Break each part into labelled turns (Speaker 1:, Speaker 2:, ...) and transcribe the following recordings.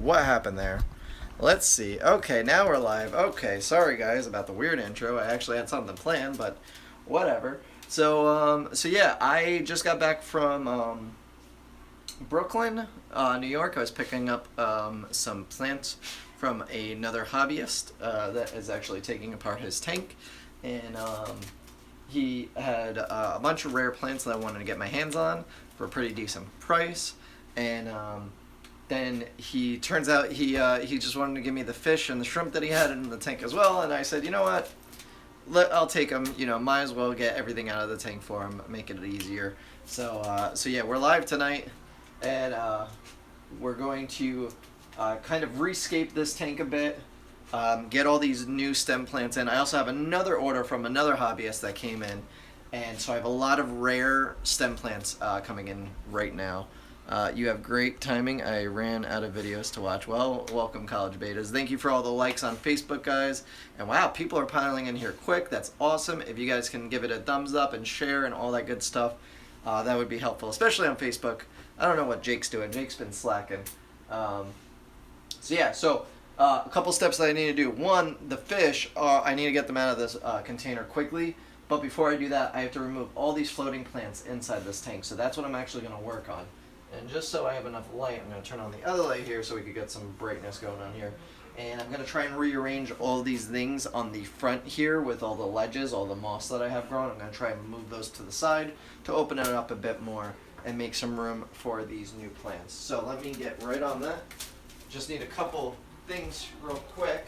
Speaker 1: what happened there. Let's see. Okay, now we're live. Okay, sorry guys about the weird intro. I actually had something planned, but whatever. So yeah, I just got back from Brooklyn, New York. I was picking up some plants from another hobbyist that is actually taking apart his tank, and he had a bunch of rare plants that I wanted to get my hands on for a pretty decent price, and then he turns out he just wanted to give me the fish and the shrimp that he had in the tank as well, and I said, you know what, I'll take them. You know, might as well get everything out of the tank for him, make it easier. So yeah, we're live tonight, and we're going to kind of rescape this tank a bit, get all these new stem plants in. I also have another order from another hobbyist that came in, and so I have a lot of rare stem plants coming in right now. You have great timing. I ran out of videos to watch. Well, welcome, College Betas. Thank you for all the likes on Facebook, guys. And wow, people are piling in here quick. That's awesome. If you guys can give it a thumbs up and share and all that good stuff, that would be helpful, especially on Facebook. I don't know what Jake's doing. Jake's been slacking. So a couple steps that I need to do. One, the fish, I need to get them out of this container quickly. But before I do that, I have to remove all these floating plants inside this tank. So that's what I'm actually going to work on. And just so I have enough light, I'm going to turn on the other light here so we could get some brightness going on here. And I'm going to try and rearrange all these things on the front here with all the ledges, all the moss that I have growing. I'm going to try and move those to the side to open it up a bit more and make some room for these new plants. So let me get right on that. Just need a couple things real quick.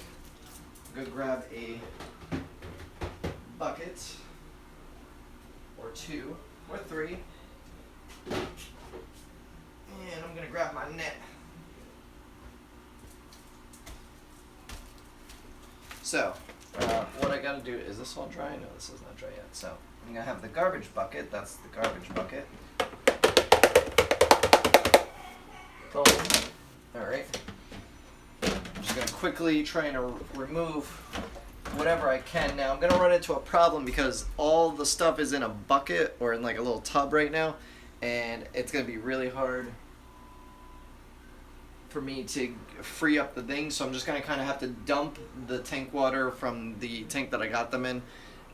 Speaker 1: I'm going to grab a bucket, or two, or three. And I'm going to grab my net. So, what I got to do, is this all dry? No, this is not dry yet. So, I'm going to have the garbage bucket. That's the garbage bucket. Boom. Alright. I'm just going to quickly try and remove whatever I can. Now, I'm going to run into a problem because all the stuff is in a bucket or in like a little tub right now. And it's going to be really hard for me to free up the thing, so I'm just going to kind of have to dump the tank water from the tank that I got them in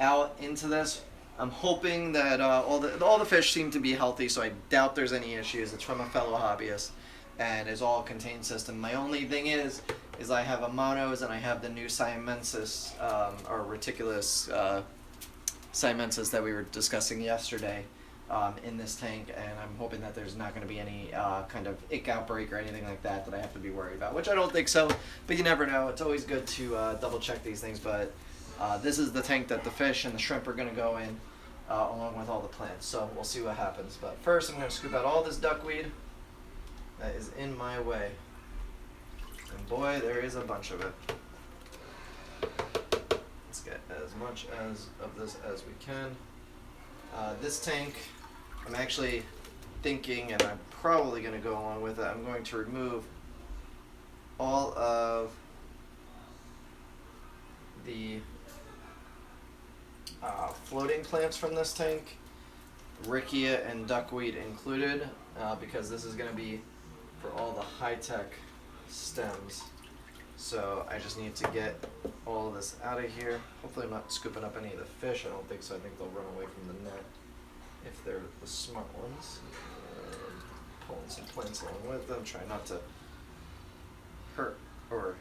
Speaker 1: out into this. I'm hoping that all the fish seem to be healthy, so I doubt there's any issues. It's from a fellow hobbyist, and it's all contained system. My only thing is I have a monos and I have the new siamensis, or reticulus siamensis that we were discussing yesterday. In this tank, and I'm hoping that there's not going to be any kind of ick outbreak or anything like that I have to be worried about, which I don't think so, but you never know. It's always good to double check these things, but this is the tank that the fish and the shrimp are going to go in along with all the plants, so we'll see what happens. But first I'm going to scoop out all this duckweed that is in my way, and boy, there is a bunch of it. Let's get as much of this as we can. This tank, I'm actually thinking, and I'm probably going to go along with it, I'm going to remove all of the floating plants from this tank, rickia and duckweed included, because this is going to be for all the high-tech stems. So I just need to get all of this out of here. Hopefully I'm not scooping up any of the fish. I don't think so. I think they'll run away from the net if they're the smart ones. Pulling some plants along with them. Try not to hurt or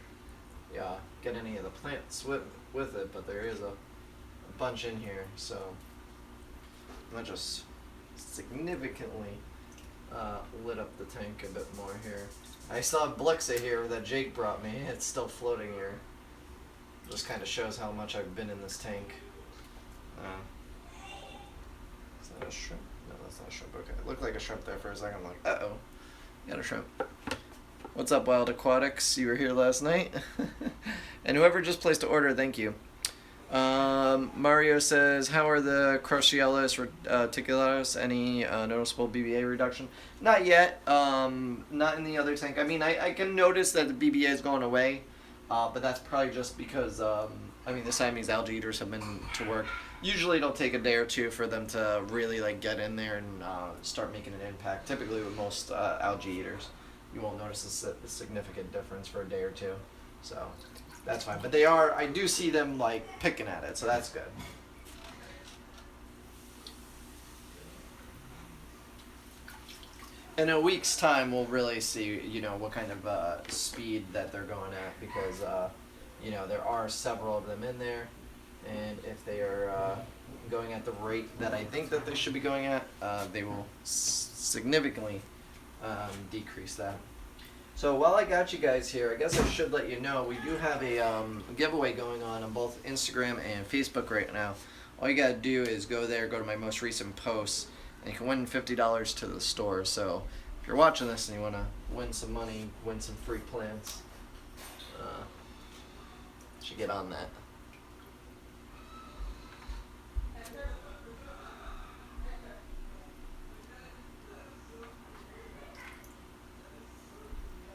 Speaker 1: get any of the plants with it, but there is a bunch in here. So I'm going to just significantly lit up the tank a bit more here. I still have Blexa here that Jake brought me. It's still floating here. Just kind of shows how much I've been in this tank. Is that a shrimp? No, that's not a shrimp. Okay, it looked like a shrimp there for a second. I'm like, uh-oh, got a shrimp. What's up, Wild Aquatics? You were here last night. And whoever just placed an order, thank you. Mario says, how are the Crociellus reticularis? Any noticeable BBA reduction? Not yet. Not in the other tank. I mean, I can notice that the BBA is going away, but that's probably just because, I mean, the Siamese algae eaters have been to work. Usually it'll take a day or two for them to really like get in there and start making an impact, typically with most algae eaters. you won't notice a significant difference for a day or two. So that's fine. But they are, I do see them like picking at it, so that's good. In a week's time, we'll really see, you know, what kind of speed that they're going at, because, you know, there are several of them in there, and if they are going at the rate that I think that they should be going at, they will significantly decrease that. So while I got you guys here, I guess I should let you know we do have a giveaway going on both Instagram and Facebook right now. All you gotta do is go there, go to my most recent posts, and you can win $50 to the store. So if you're watching this and you want to win some money, win some free plants, you should get on that.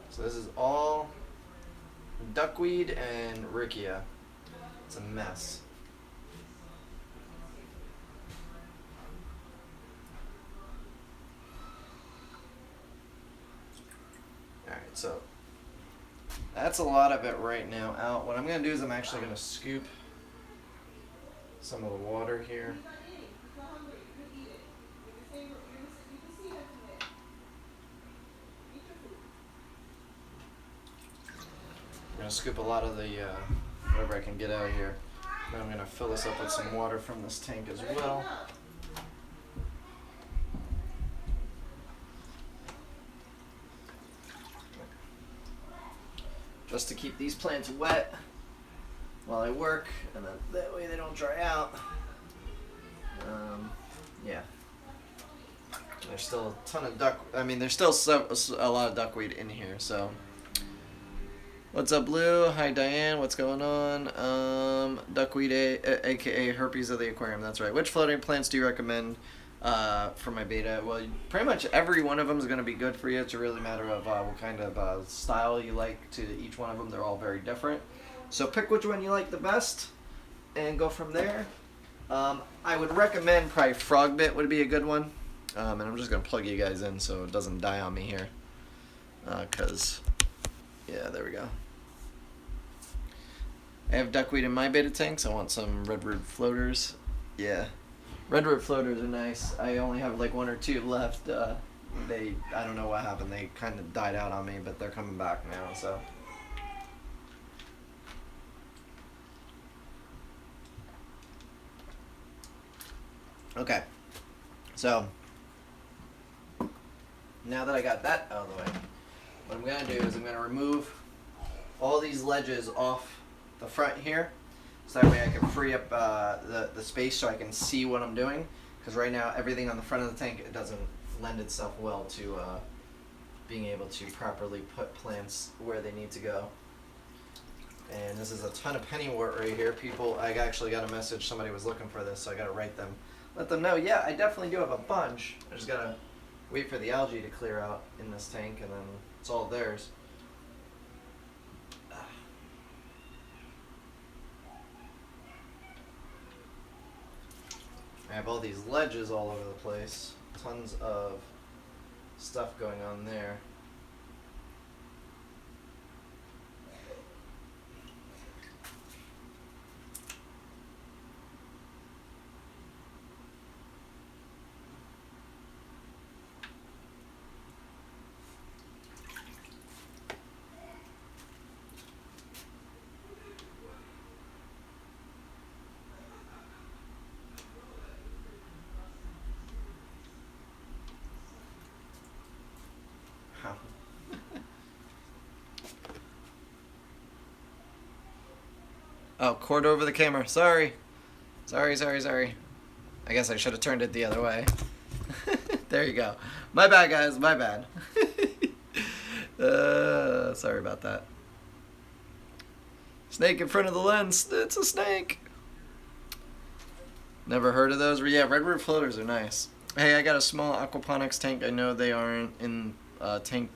Speaker 1: So this is all duckweed and riccia. It's a mess. Alright, so that's a lot of it right now out. What I'm going to do is I'm actually going to scoop some of the water here. I'm going to scoop a lot of the whatever I can get out here. Then I'm going to fill this up with some water from this tank as well. Just to keep these plants wet while I work, and then that way they don't dry out. Yeah. There's still a ton of there's still a lot of duckweed in here, so. What's up, Blue? Hi, Diane. What's going on? Duckweed, aka herpes of the aquarium. That's right. Which floating plants do you recommend for my beta? Well, pretty much every one of them is going to be good for you. It's a really matter of what kind of style you like to each one of them. They're all very different. So pick which one you like the best and go from there. I would recommend probably Frogbit would be a good one. And I'm just going to plug you guys in so it doesn't die on me here. Because, yeah, there we go. I have duckweed in my beta tanks. I want some redwood floaters. Yeah. Redwood floaters are nice. I only have like 1 or 2 left. I don't know what happened. They kind of died out on me, but they're coming back now, so. Okay. So, now that I got that out of the way, what I'm going to do is I'm going to remove all these ledges off the front here, so that way I can free up the space so I can see what I'm doing, because right now everything on the front of the tank, it doesn't lend itself well to being able to properly put plants where they need to go. And this is a ton of pennywort right here. People, I actually got a message, somebody was looking for this, so I got to write them, let them know, yeah, I definitely do have a bunch. I just got to wait for the algae to clear out in this tank, and then it's all theirs. I have all these ledges all over the place. Tons of stuff going on there. Oh, cord over the camera. Sorry. Sorry. I guess I should have turned it the other way. There you go. My bad, guys. My bad. Sorry about that. Snake in front of the lens. It's a snake. Never heard of those? Yeah, redwood floaters are nice. Hey, I got a small aquaponics tank. I know they aren't in tank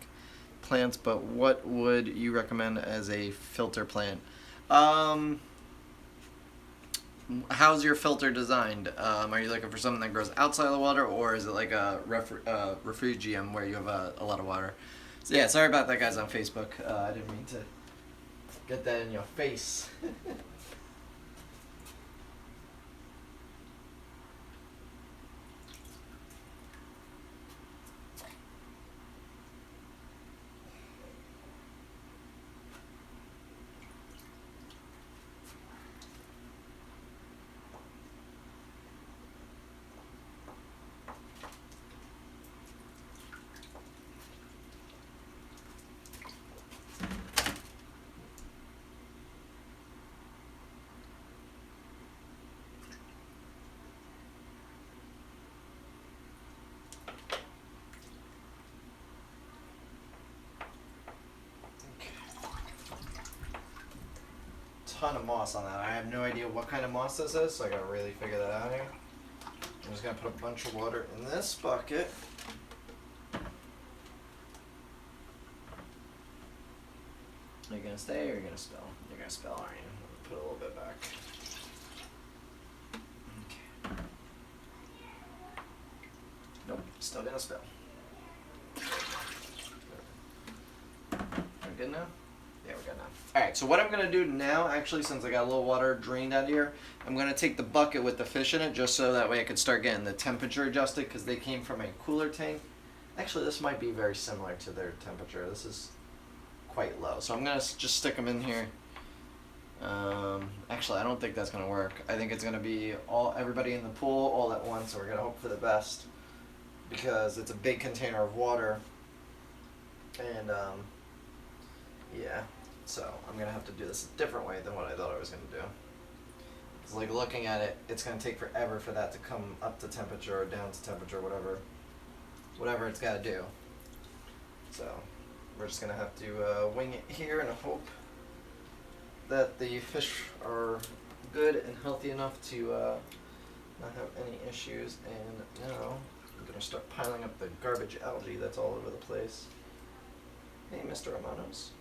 Speaker 1: plants, but what would you recommend as a filter plant? How's your filter designed? Are you looking for something that grows outside of the water, or is it like a refugium where you have a lot of water? So yeah, sorry about that, guys, on Facebook. I didn't mean to get that in your face. Ton of moss on that. I have no idea what kind of moss this is, so I gotta really figure that out here. I'm just gonna put a bunch of water in this bucket. Are you gonna stay or are you gonna spill? You're gonna spill, aren't you? Put a little bit back. Okay. Nope, still gonna spill. We're good now? Yeah, we're good now. Alright, so what I'm going to do now, actually, since I got a little water drained out of here, I'm going to take the bucket with the fish in it, just so that way I can start getting the temperature adjusted, because they came from a cooler tank. Actually, this might be very similar to their temperature. This is quite low. So I'm going to just stick them in here. Actually, I don't think that's going to work. I think it's going to be everybody in the pool all at once, so we're going to hope for the best, because it's a big container of water. And, yeah, so I'm going to have to do this a different way than what I thought I was going to do. It's like looking at it, it's going to take forever for that to come up to temperature or down to temperature, whatever it's got to do. So we're just going to have to wing it here and hope that the fish are good and healthy enough to not have any issues. And now I'm going to start piling up the garbage algae that's all over the place. Hey, Mr. Romanos.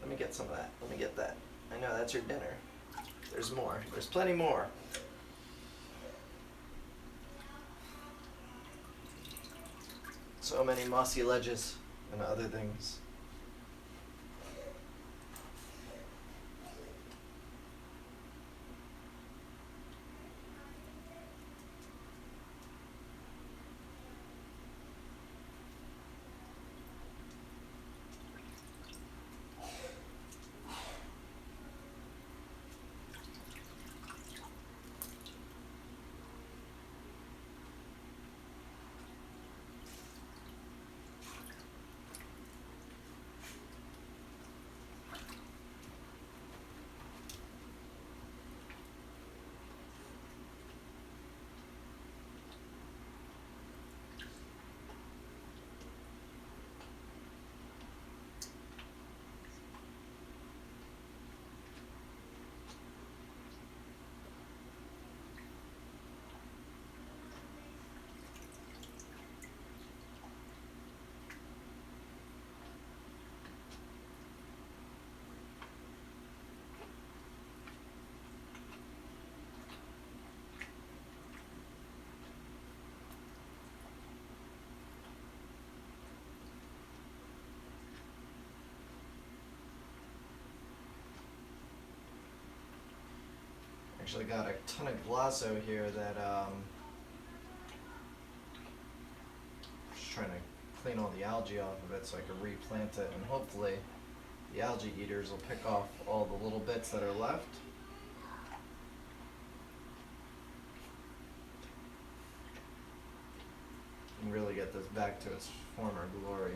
Speaker 1: Let me get some of that. Let me get that. I know, that's your dinner. There's more. There's plenty more. So many mossy ledges and other things. Actually got a ton of glasso here that just trying to clean all the algae off of it so I can replant it, and hopefully the algae eaters will pick off all the little bits that are left. And really get this back to its former glory.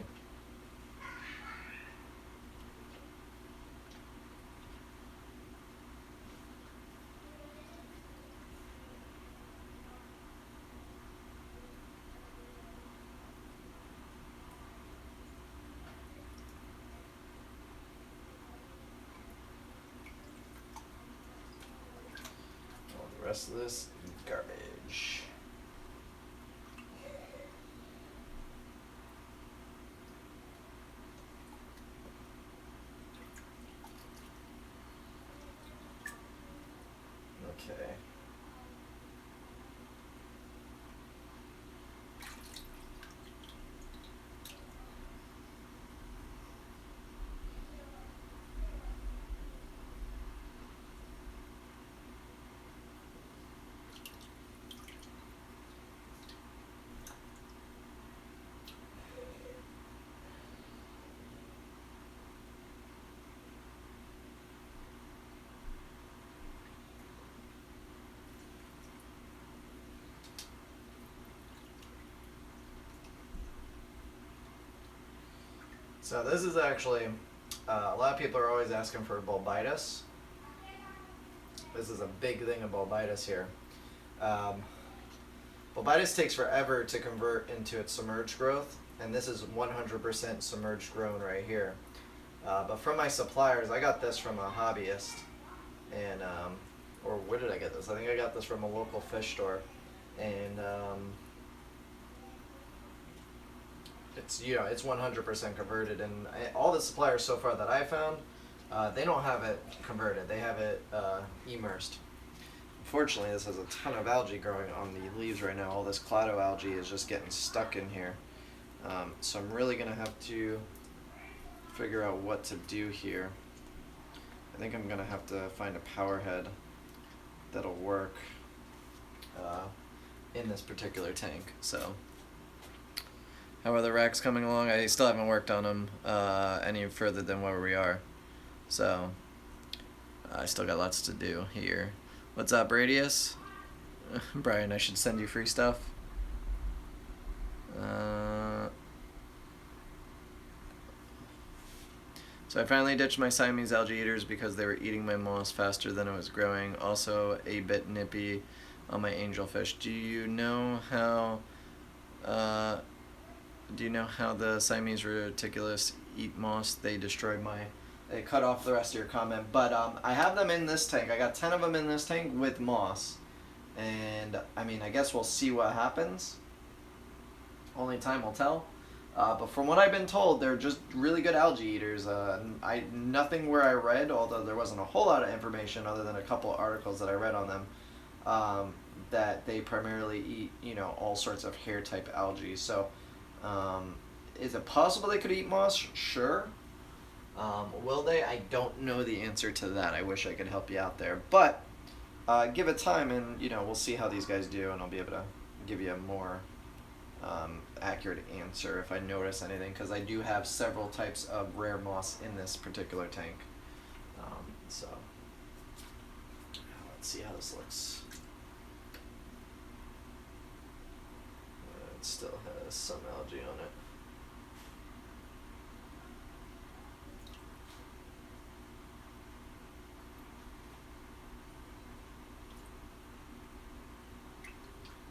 Speaker 1: The rest of this garbage. Okay. So this is actually, a lot of people are always asking for bulbitis. This is a big thing of bulbitis here. Bulbitis takes forever to convert into its submerged growth, and this is 100% submerged grown right here. But from my suppliers, I got this from a hobbyist, and or where did I get this? I think I got this from a local fish store, and it's, you know, it's 100% converted, and all the suppliers so far that I found, they don't have it converted. They have it immersed. Unfortunately, this has a ton of algae growing on the leaves right now. All this clado algae is just getting stuck in here. So I'm really gonna have to figure out what to do here. I think I'm gonna have to find a power head that'll work in this particular tank. So, how are the racks coming along? I still haven't worked on them any further than where we are. So, I still got lots to do here. What's up, Radius? Brian, I should send you free stuff. So I finally ditched my Siamese algae eaters because they were eating my moss faster than it was growing. Also a bit nippy on my angelfish. Do you know how the Siamese reticulus eat moss? They cut off the rest of your comment. But I have them in this tank. I got 10 of them in this tank with moss. And I mean, I guess we'll see what happens. Only time will tell. But from what I've been told, they're just really good algae eaters. Nothing where I read, although there wasn't a whole lot of information other than a couple articles that I read on them, that they primarily eat, you know, all sorts of hair type algae. So, is it possible they could eat moss? Sure. Will they? I don't know the answer to that. I wish I could help you out there. But give it time, and you know, we'll see how these guys do, and I'll be able to give you a more accurate answer if I notice anything, because I do have several types of rare moss in this particular tank. So let's see how this looks. It still has some algae on it.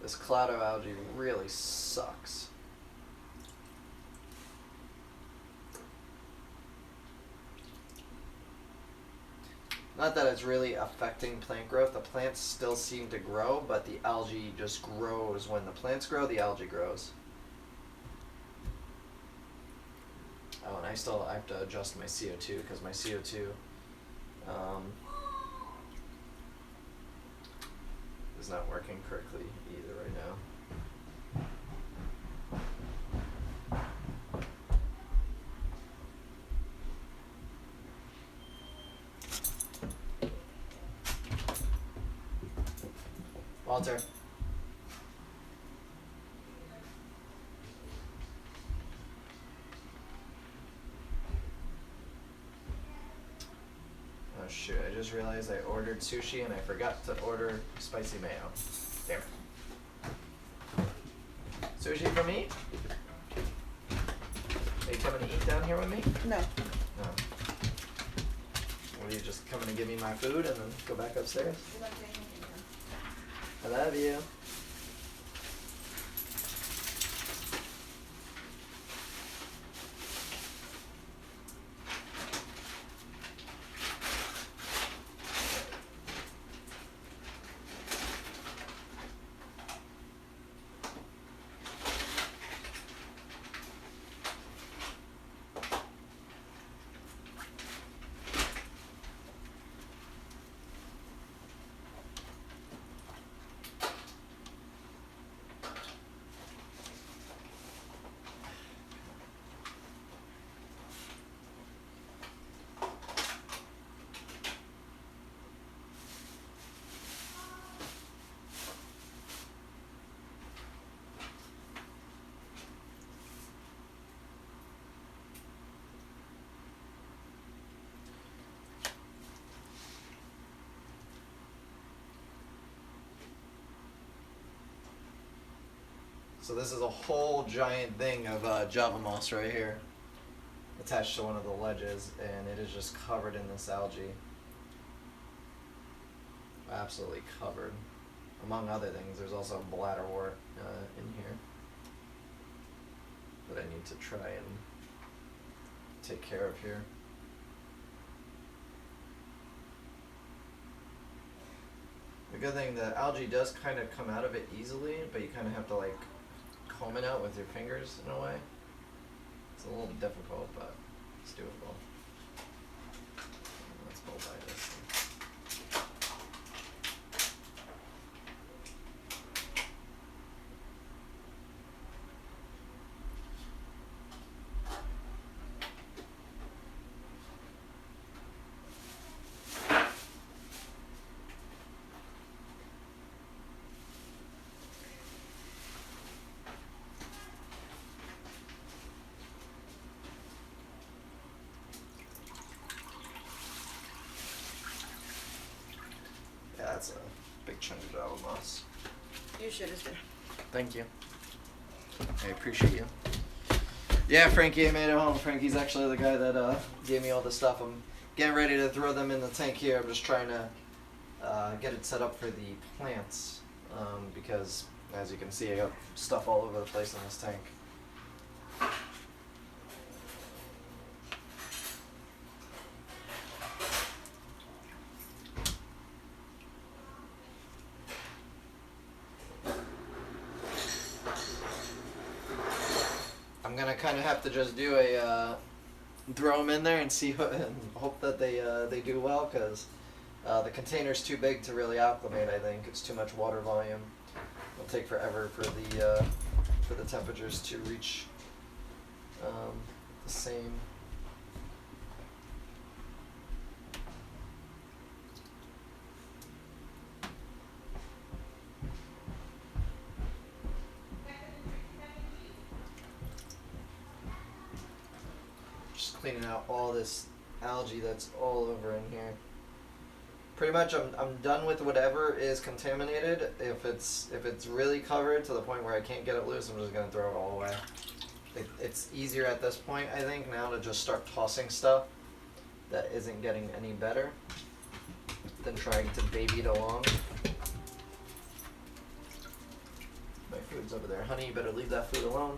Speaker 1: This clado algae really sucks. Not that it's really affecting plant growth. The plants still seem to grow, but the algae just grows. When the plants grow, the algae grows. Oh, and I have to adjust my CO2 because my CO2 is not working correctly either right now. Walter. Oh shoot, I just realized I ordered sushi and I forgot to order spicy mayo. Damn it. Sushi for me? Are you coming to eat down here with me?
Speaker 2: No.
Speaker 1: No. What, are you just coming to give me my food and then go back upstairs? I love you. So this is a whole giant thing of Java moss right here. attached to one of the ledges, and it is just covered in this algae. Absolutely covered. Among other things, there's also a bladderwort in here that I need to try and take care of here. The good thing, the algae does kind of come out of it easily, but you kind of have to like comb it out with your fingers in a way. It's a little difficult, but it's doable. Let's go by this thing. That's a big chunk of Java moss.
Speaker 2: You should have been.
Speaker 1: Thank you. I appreciate you. Yeah, Frankie, I made it home. Frankie's actually the guy that gave me all the stuff. I'm getting ready to throw them in the tank here. I'm just trying to get it set up for the plants because, as you can see, I got stuff all over the place in this tank. I'm gonna kind of have to just do a throw them in there and see and hope that they do well, because the container's too big to really acclimate. I think it's too much water volume. It'll take forever for the temperatures to reach the same. Cleaning out all this algae that's all over in here. Pretty much I'm done with whatever is contaminated. If it's really covered to the point where I can't get it loose, I'm just gonna throw it all away. It's easier at this point, I think, now to just start tossing stuff that isn't getting any better than trying to baby it along. My food's over there. Honey, you better leave that food alone.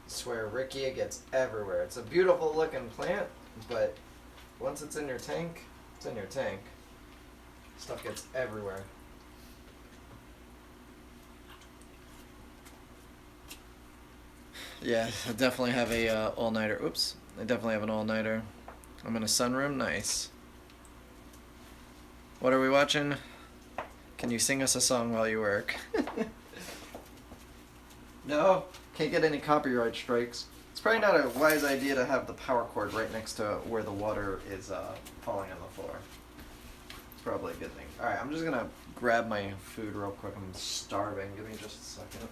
Speaker 1: Swear, Ricky, it gets everywhere. It's a beautiful looking plant, but once it's in your tank, it's in your tank. Stuff gets everywhere. Yeah, I definitely have a all-nighter. Oops, I definitely have an all-nighter. I'm in a sunroom. Nice. What are we watching? Can you sing us a song while you work? No, can't get any copyright strikes. It's probably not a wise idea to have the power cord right next to where the water is falling on the floor. It's probably a good thing. Alright, I'm just gonna grab my food real quick. I'm starving. Give me just a second.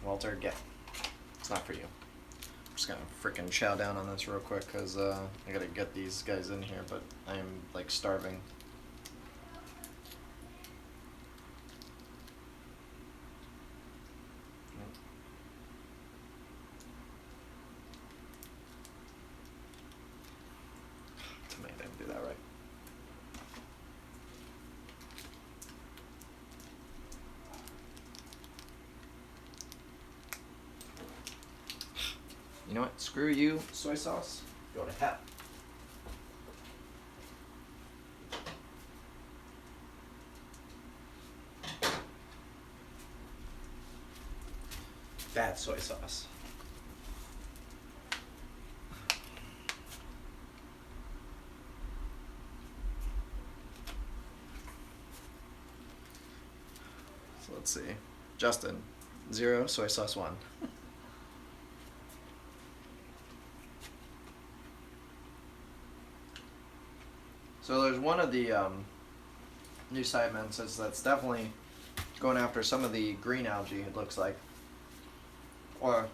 Speaker 1: Walter, get. It's not for you. I'm just gonna freaking chow down on this real quick because I gotta get these guys in here, but I am like starving. Tomato, I didn't do that right. You know what? Screw you, soy sauce. Go to hell. Bad soy sauce. So let's see. Justin, 0, soy sauce 1. So there's one of the new segments that's definitely going after some of the green algae, it looks like. Or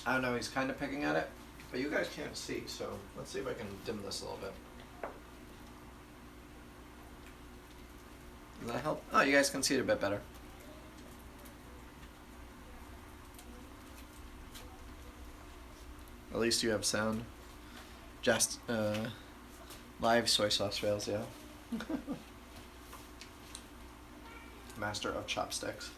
Speaker 1: I don't know, he's kind of picking at it, but you guys can't see, so let's see if I can dim this a little bit. Does that help? Oh, you guys can see it a bit better. At least you have sound. Just live soy sauce fails, yeah. Master of chopsticks.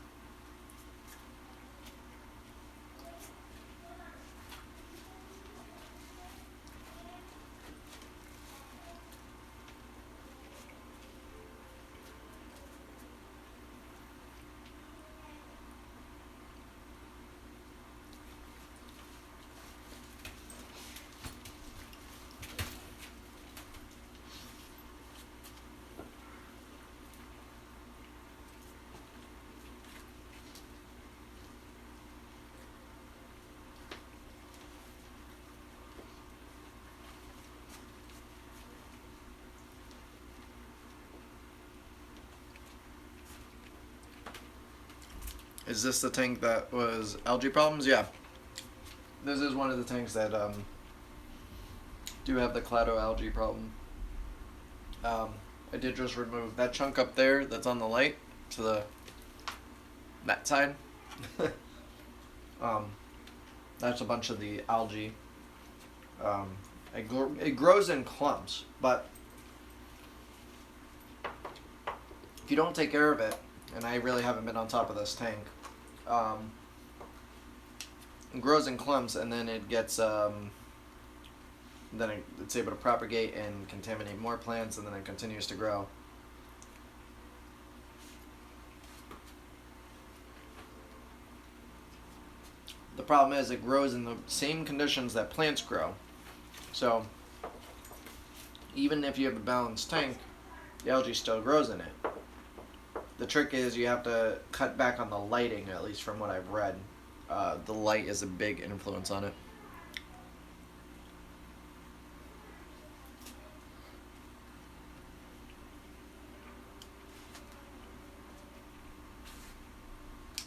Speaker 1: Is this the tank that was algae problems? Yeah. This is one of the tanks that do have the clado algae problem. I did just remove that chunk up there that's on the light to that side. That's a bunch of the algae. It grows in clumps, but if you don't take care of it, and I really haven't been on top of this tank, it grows in clumps, and then it gets then it's able to propagate and contaminate more plants, and then it continues to grow. The problem is it grows in the same conditions that plants grow. So even if you have a balanced tank, the algae still grows in it. The trick is you have to cut back on the lighting, at least from what I've read. The light is a big influence on it.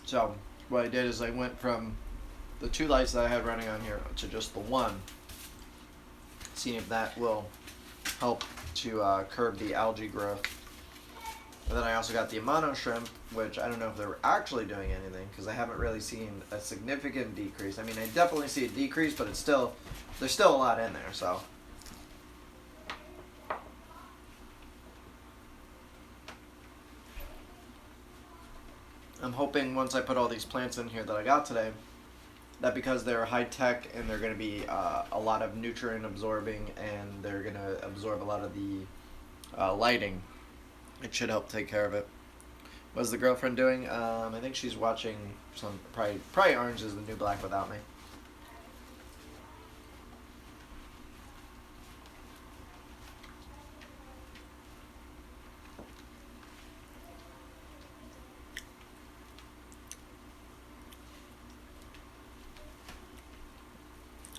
Speaker 1: So what I did is I went from the 2 lights that I had running on here to just the 1, seeing if that will help to curb the algae growth. And then I also got the mono shrimp, which I don't know if they're actually doing anything, because I haven't really seen a significant decrease. I mean, I definitely see a decrease, but it's still, there's still a lot in there, so. I'm hoping once I put all these plants in here that I got today, that because they're high tech and they're going to be a lot of nutrient absorbing and they're going to absorb a lot of the lighting, it should help take care of it. What's the girlfriend doing? I think she's watching some, probably Orange is the New Black without me.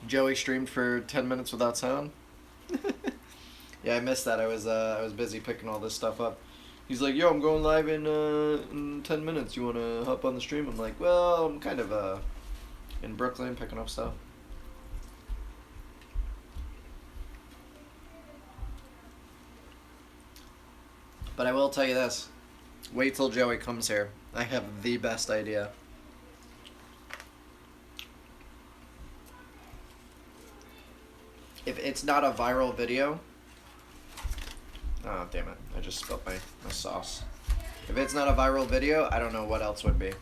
Speaker 1: Joey streamed for 10 minutes without sound. Yeah, I missed that. I was busy picking all this stuff up. He's like, "Yo, I'm going live in 10 minutes. You want to hop on the stream?" I'm like, "Well, I'm kind of in Brooklyn picking up stuff." But I will tell you this. Wait till Joey comes here. I have the best idea. If it's not a viral video... Oh, damn it. I just spilled my sauce. If it's not a viral video, I don't know what else would be.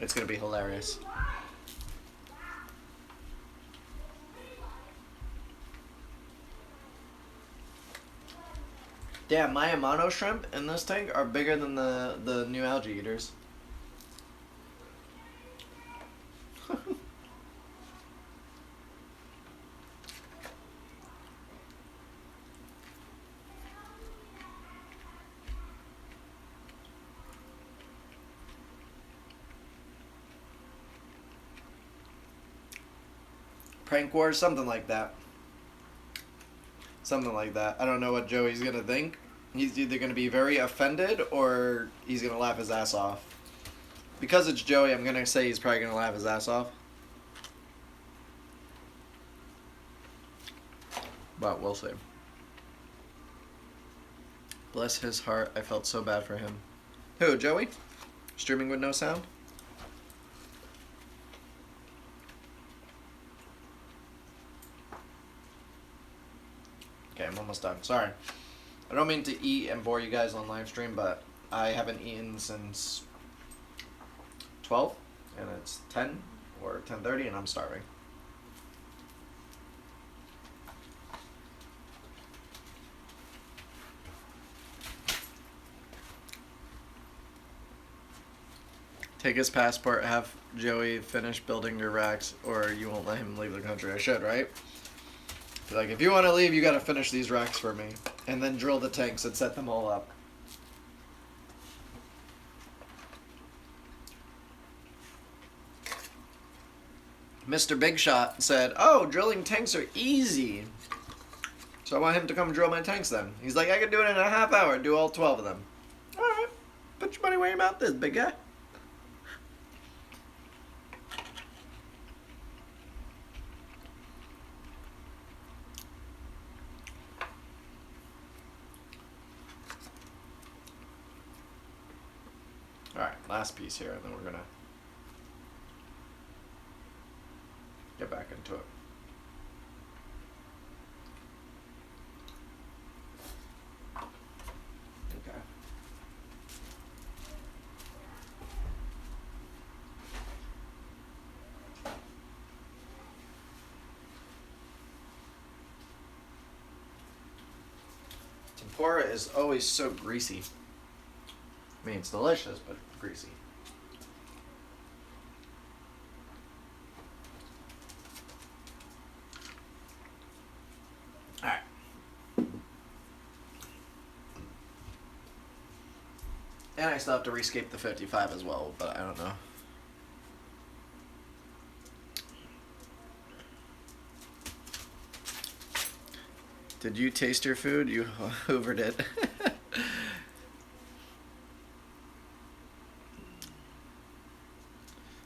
Speaker 1: It's going to be hilarious. Damn, my Amano shrimp in this tank are bigger than the new algae eaters. Prank wars, something like that. Something like that. I don't know what Joey's gonna think. He's either gonna be very offended or he's gonna laugh his ass off. Because it's Joey, I'm gonna say he's probably gonna laugh his ass off. But we'll see. Bless his heart, I felt so bad for him. Who, Joey? Streaming with no sound? Okay, I'm almost done. Sorry. I don't mean to eat and bore you guys on live stream, but I haven't eaten since 12, and it's 10 or 10:30, and I'm starving. Take his passport, have Joey finish building your racks, or you won't let him leave the country. I should, right? Like, if you want to leave, you gotta finish these racks for me. And then drill the tanks and set them all up. Mr. Big Shot said, "Oh, drilling tanks are easy. So I want him to come drill my tanks then." He's like, "I can do it in a half hour, do all 12 of them." Alright, put your money where your mouth is, big guy. Alright, last piece here, and then we're gonna get back into it. Okay. Tempura is always so greasy. I mean, it's delicious, but greasy. Alright. And I still have to rescape the 55 as well, but I don't know. Did you taste your food? You hoovered it.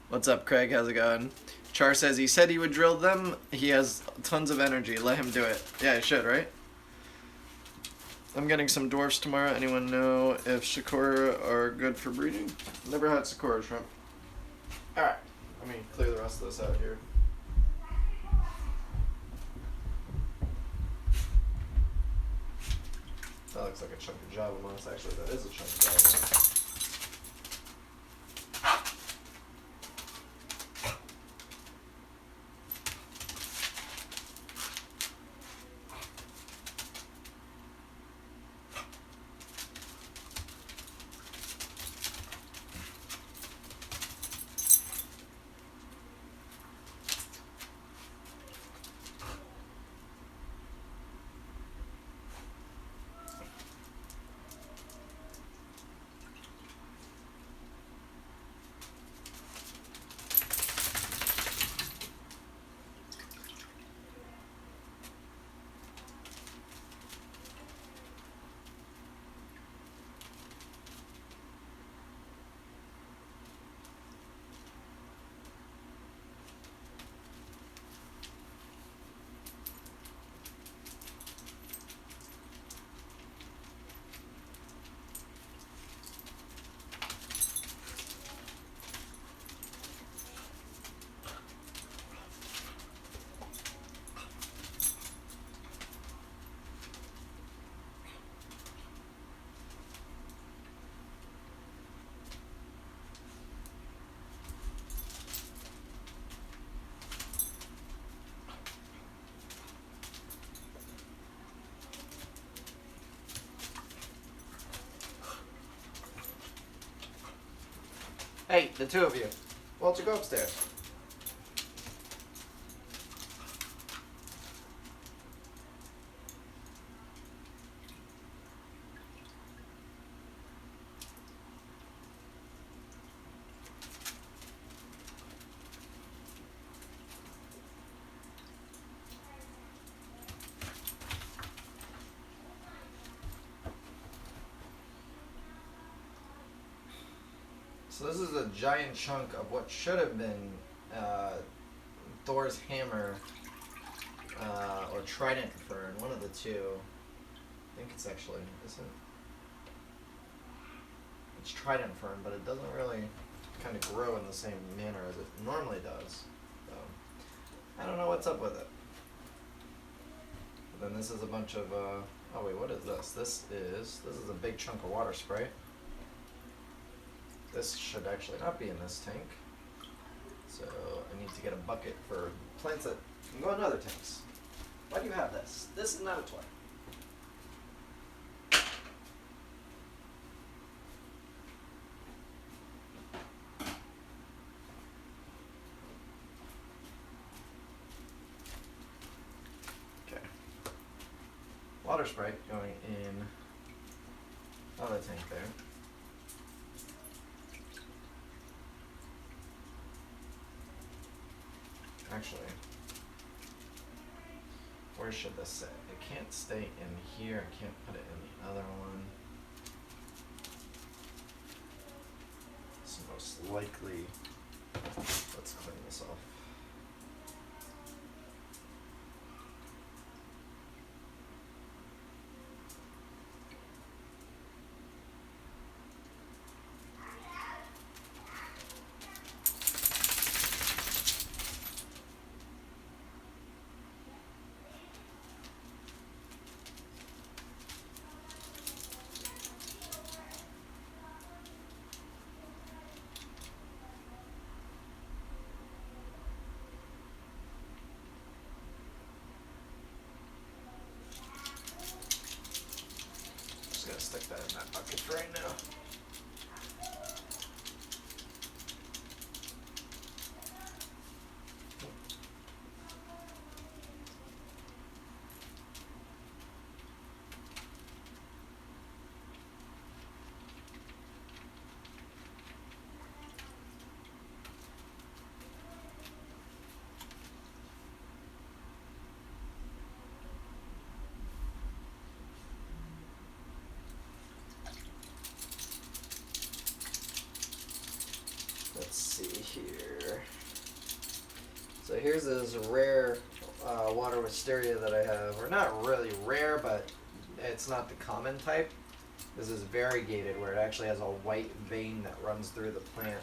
Speaker 1: What's up, Craig? How's it going? Char says he said he would drill them. He has tons of energy. Let him do it. Yeah, he should, right? I'm getting some dwarfs tomorrow. Anyone know if Sakura are good for breeding? Never had Sakura shrimp. Alright. Let me clear the rest of this out here. That looks like a chunk of Java moss. Actually, that is a chunk of Java moss. Hey, the two of you. Walter, go upstairs. So this is a giant chunk of what should have been Thor's hammer or trident fern, one of the two. I think it's actually, isn't it's trident fern, but it doesn't really kind of grow in the same manner as it normally does. So I don't know what's up with it. But then this is a bunch of oh wait, what is this? This is a big chunk of water spray. This should actually not be in this tank. So I need to get a bucket for plants that can go in other tanks. Why do you have this? This is not a toy. Okay. Water spray going in other tank there. Actually, where should this sit? It can't stay in here. I can't put it in the other one. It's most likely. Let's clean this off. Just gonna stick that in that bucket for right now. Let's see here. So here's this rare water wisteria that I have, or not really rare, but it's not the common type. This is variegated, where it actually has a white vein that runs through the plant.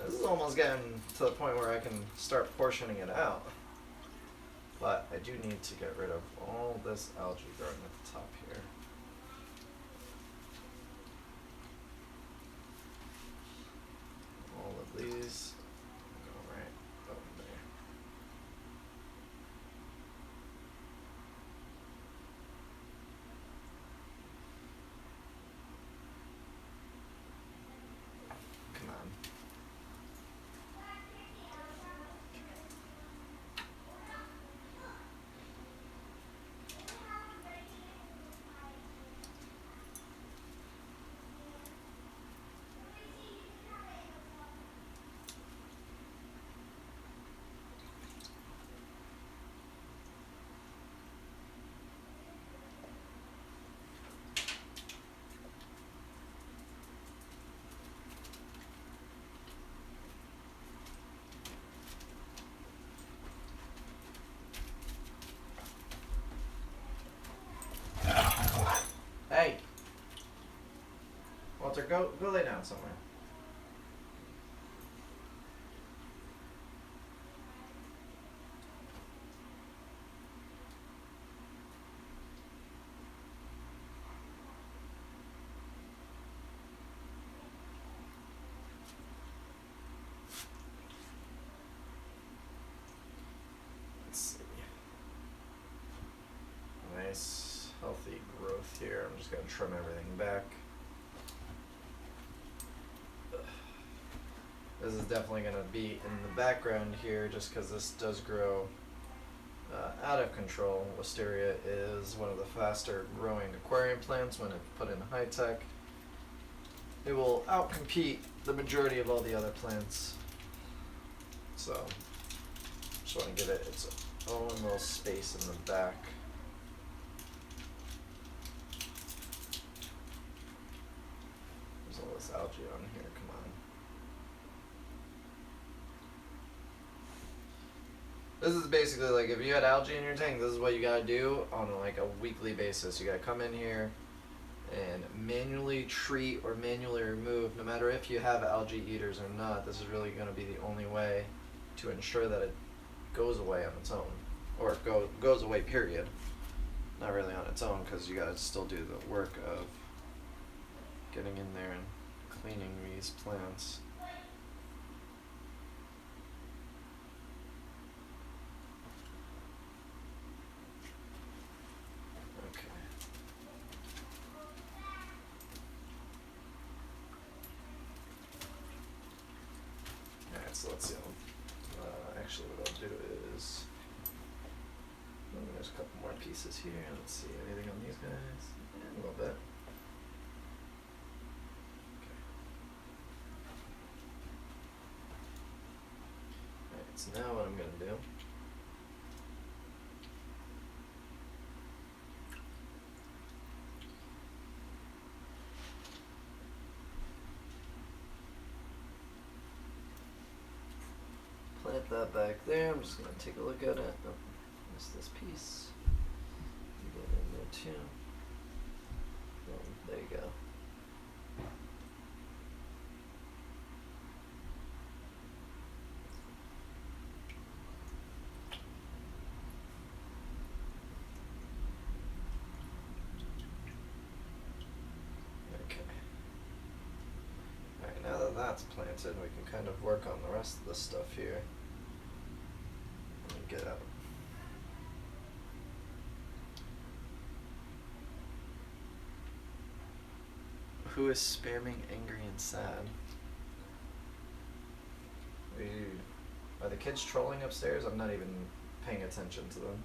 Speaker 1: This is almost getting to the point where I can start portioning it out. But I do need to get rid of all this algae growing at the top here. All of these go right over there. Come on. Hey, Walter, go lay down somewhere. Let's see. Nice, healthy growth here. I'm just gonna trim everything back. This is definitely going to be in the background here just because this does grow out of control. Wisteria is one of the faster growing aquarium plants when it's put in high tech. It will outcompete the majority of all the other plants. So, just want to give it its own little space in the back. There's all this algae on here, come on. This is basically like if you had algae in your tank, this is what you gotta do on like a weekly basis. You gotta come in here and manually treat or manually remove, no matter if you have algae eaters or not. This is really gonna be the only way to ensure that it goes away on its own, or goes away period. Not really on its own, because you gotta still do the work of getting in there and cleaning these plants. Okay. Alright, so let's see. Actually, what I'll do is, there's a couple more pieces here. Let's see, anything on these guys? Yeah, a little bit. Okay. Alright, so now what I'm going to do, plant that back there. I'm just going to take a look at it. Oh, missed this piece. Get in there too. There you go. Okay. Alright, now that that's planted, we can kind of work on the rest of the stuff here. Let me get out. Who is spamming, angry, and sad? Are the kids trolling upstairs? I'm not even paying attention to them.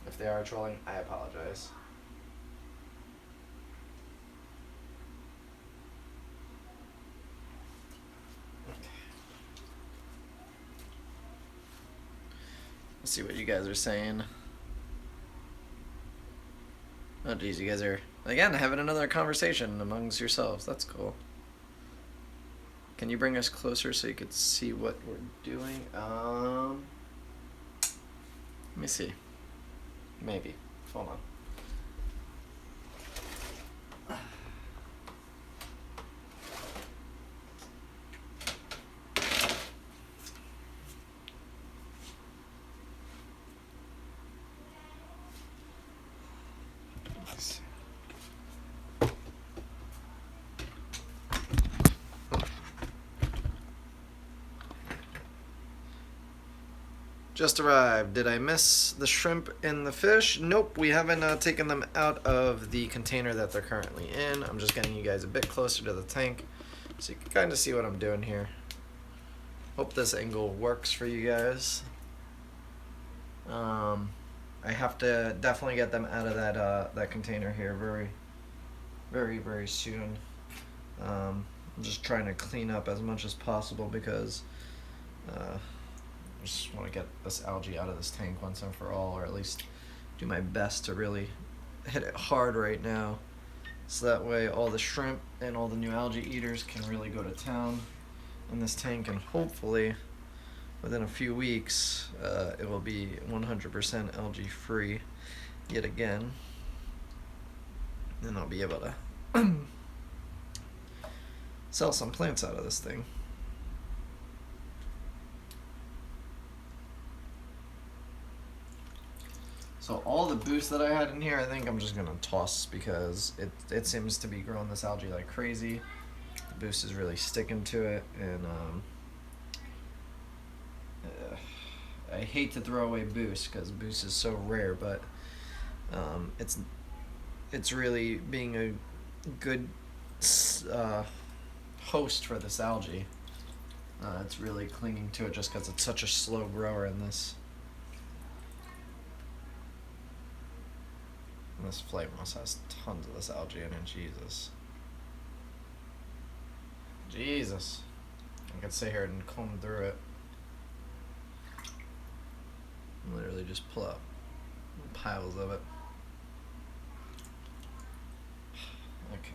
Speaker 1: If they are trolling, I apologize. Let's see what you guys are saying. Oh geez, you guys are, again, having another conversation amongst yourselves. That's cool. Can you bring us closer so you could see what we're doing? Let me see. Maybe. Hold on. Just arrived. Did I miss the shrimp and the fish? Nope, we haven't taken them out of the container that they're currently in. I'm just getting you guys a bit closer to the tank so you can kind of see what I'm doing here. Hope this angle works for you guys. I have to definitely get them out of that container here very soon. I'm just trying to clean up as much as possible because I just want to get this algae out of this tank once and for all, or at least do my best to really hit it hard right now, so that way all the shrimp and all the new algae eaters can really go to town in this tank, and hopefully within a few weeks it will be 100% algae free yet again, and I'll be able to sell some plants out of this thing. So all the boost that I had in here, I think I'm just gonna toss because it seems to be growing this algae like crazy. The boost is really sticking to it, and I hate to throw away boost because boost is so rare, but it's really being a good host for this algae. It's really clinging to it just because it's such a slow grower in this. And this flame moss has tons of this algae in it. Jesus. I could sit here and comb through it. Literally just pull out piles of it. Okay.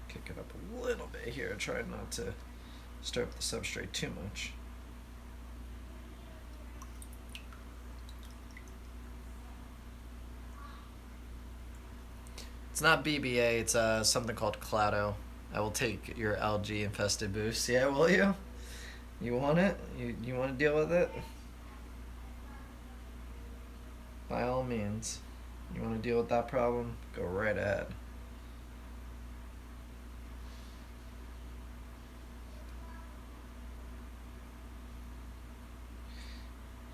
Speaker 1: Kick it up a little bit here. Try not to stir up the substrate too much. It's not BBA, it's something called Clado. I will take your algae infested boost. Yeah, will you? You want it? You want to deal with it? By all means. You want to deal with that problem? Go right ahead.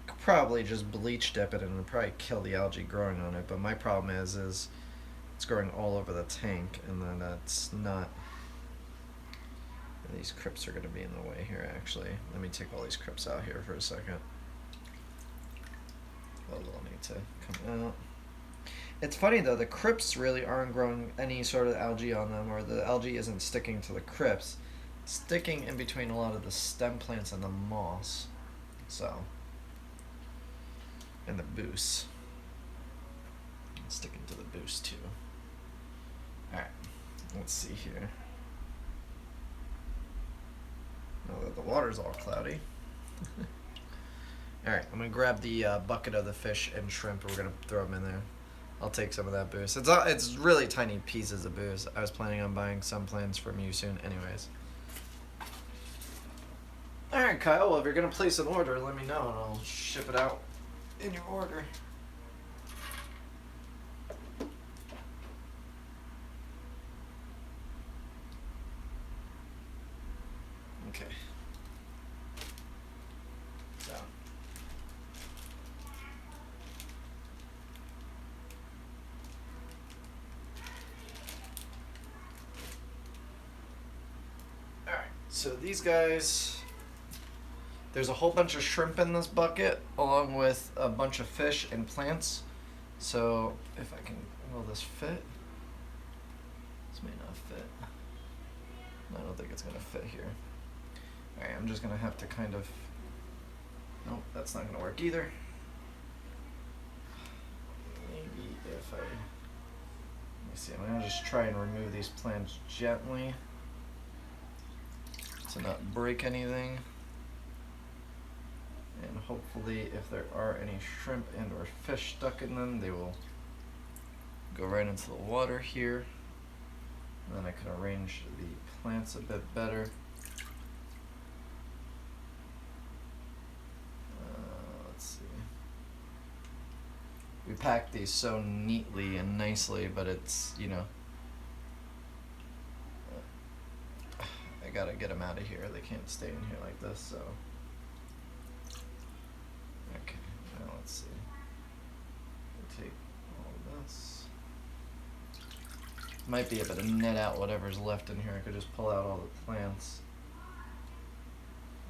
Speaker 1: Could probably just bleach dip it and it'll probably kill the algae growing on it, but my problem is it's growing all over the tank, and then that's not. These crypts are going to be in the way here, actually. Let me take all these crypts out here for a second. Those will need to come out. It's funny though, the crypts really aren't growing any sort of algae on them, or the algae isn't sticking to the crypts. It's sticking in between a lot of the stem plants and the moss. So, and the boost. It's sticking to the boost too. Alright, let's see here. Now that the water's all cloudy. Alright, I'm going to grab the bucket of the fish and shrimp, and we're going to throw them in there. I'll take some of that boost. It's really tiny pieces of boost. I was planning on buying some plants from you soon anyways. Alright, Kyle, well, if you're going to place an order, let me know and I'll ship it out in your order. Okay. So. Alright, so these guys, there's a whole bunch of shrimp in this bucket along with a bunch of fish and plants. So if I can, will this fit? This may not fit. I don't think it's going to fit here. Alright, I'm just going to have to kind of... Nope, that's not going to work either. Maybe if I... Let me see, I'm going to just try and remove these plants gently to not break anything. And hopefully if there are any shrimp and or fish stuck in them, they will go right into the water here. And then I can arrange the plants a bit better. Let's see. We packed these so neatly and nicely, but it's, you know, I gotta get them out of here. They can't stay in here like this, so. Okay, now let's see. We'll take all of this. Might be able to net out whatever's left in here. I could just pull out all the plants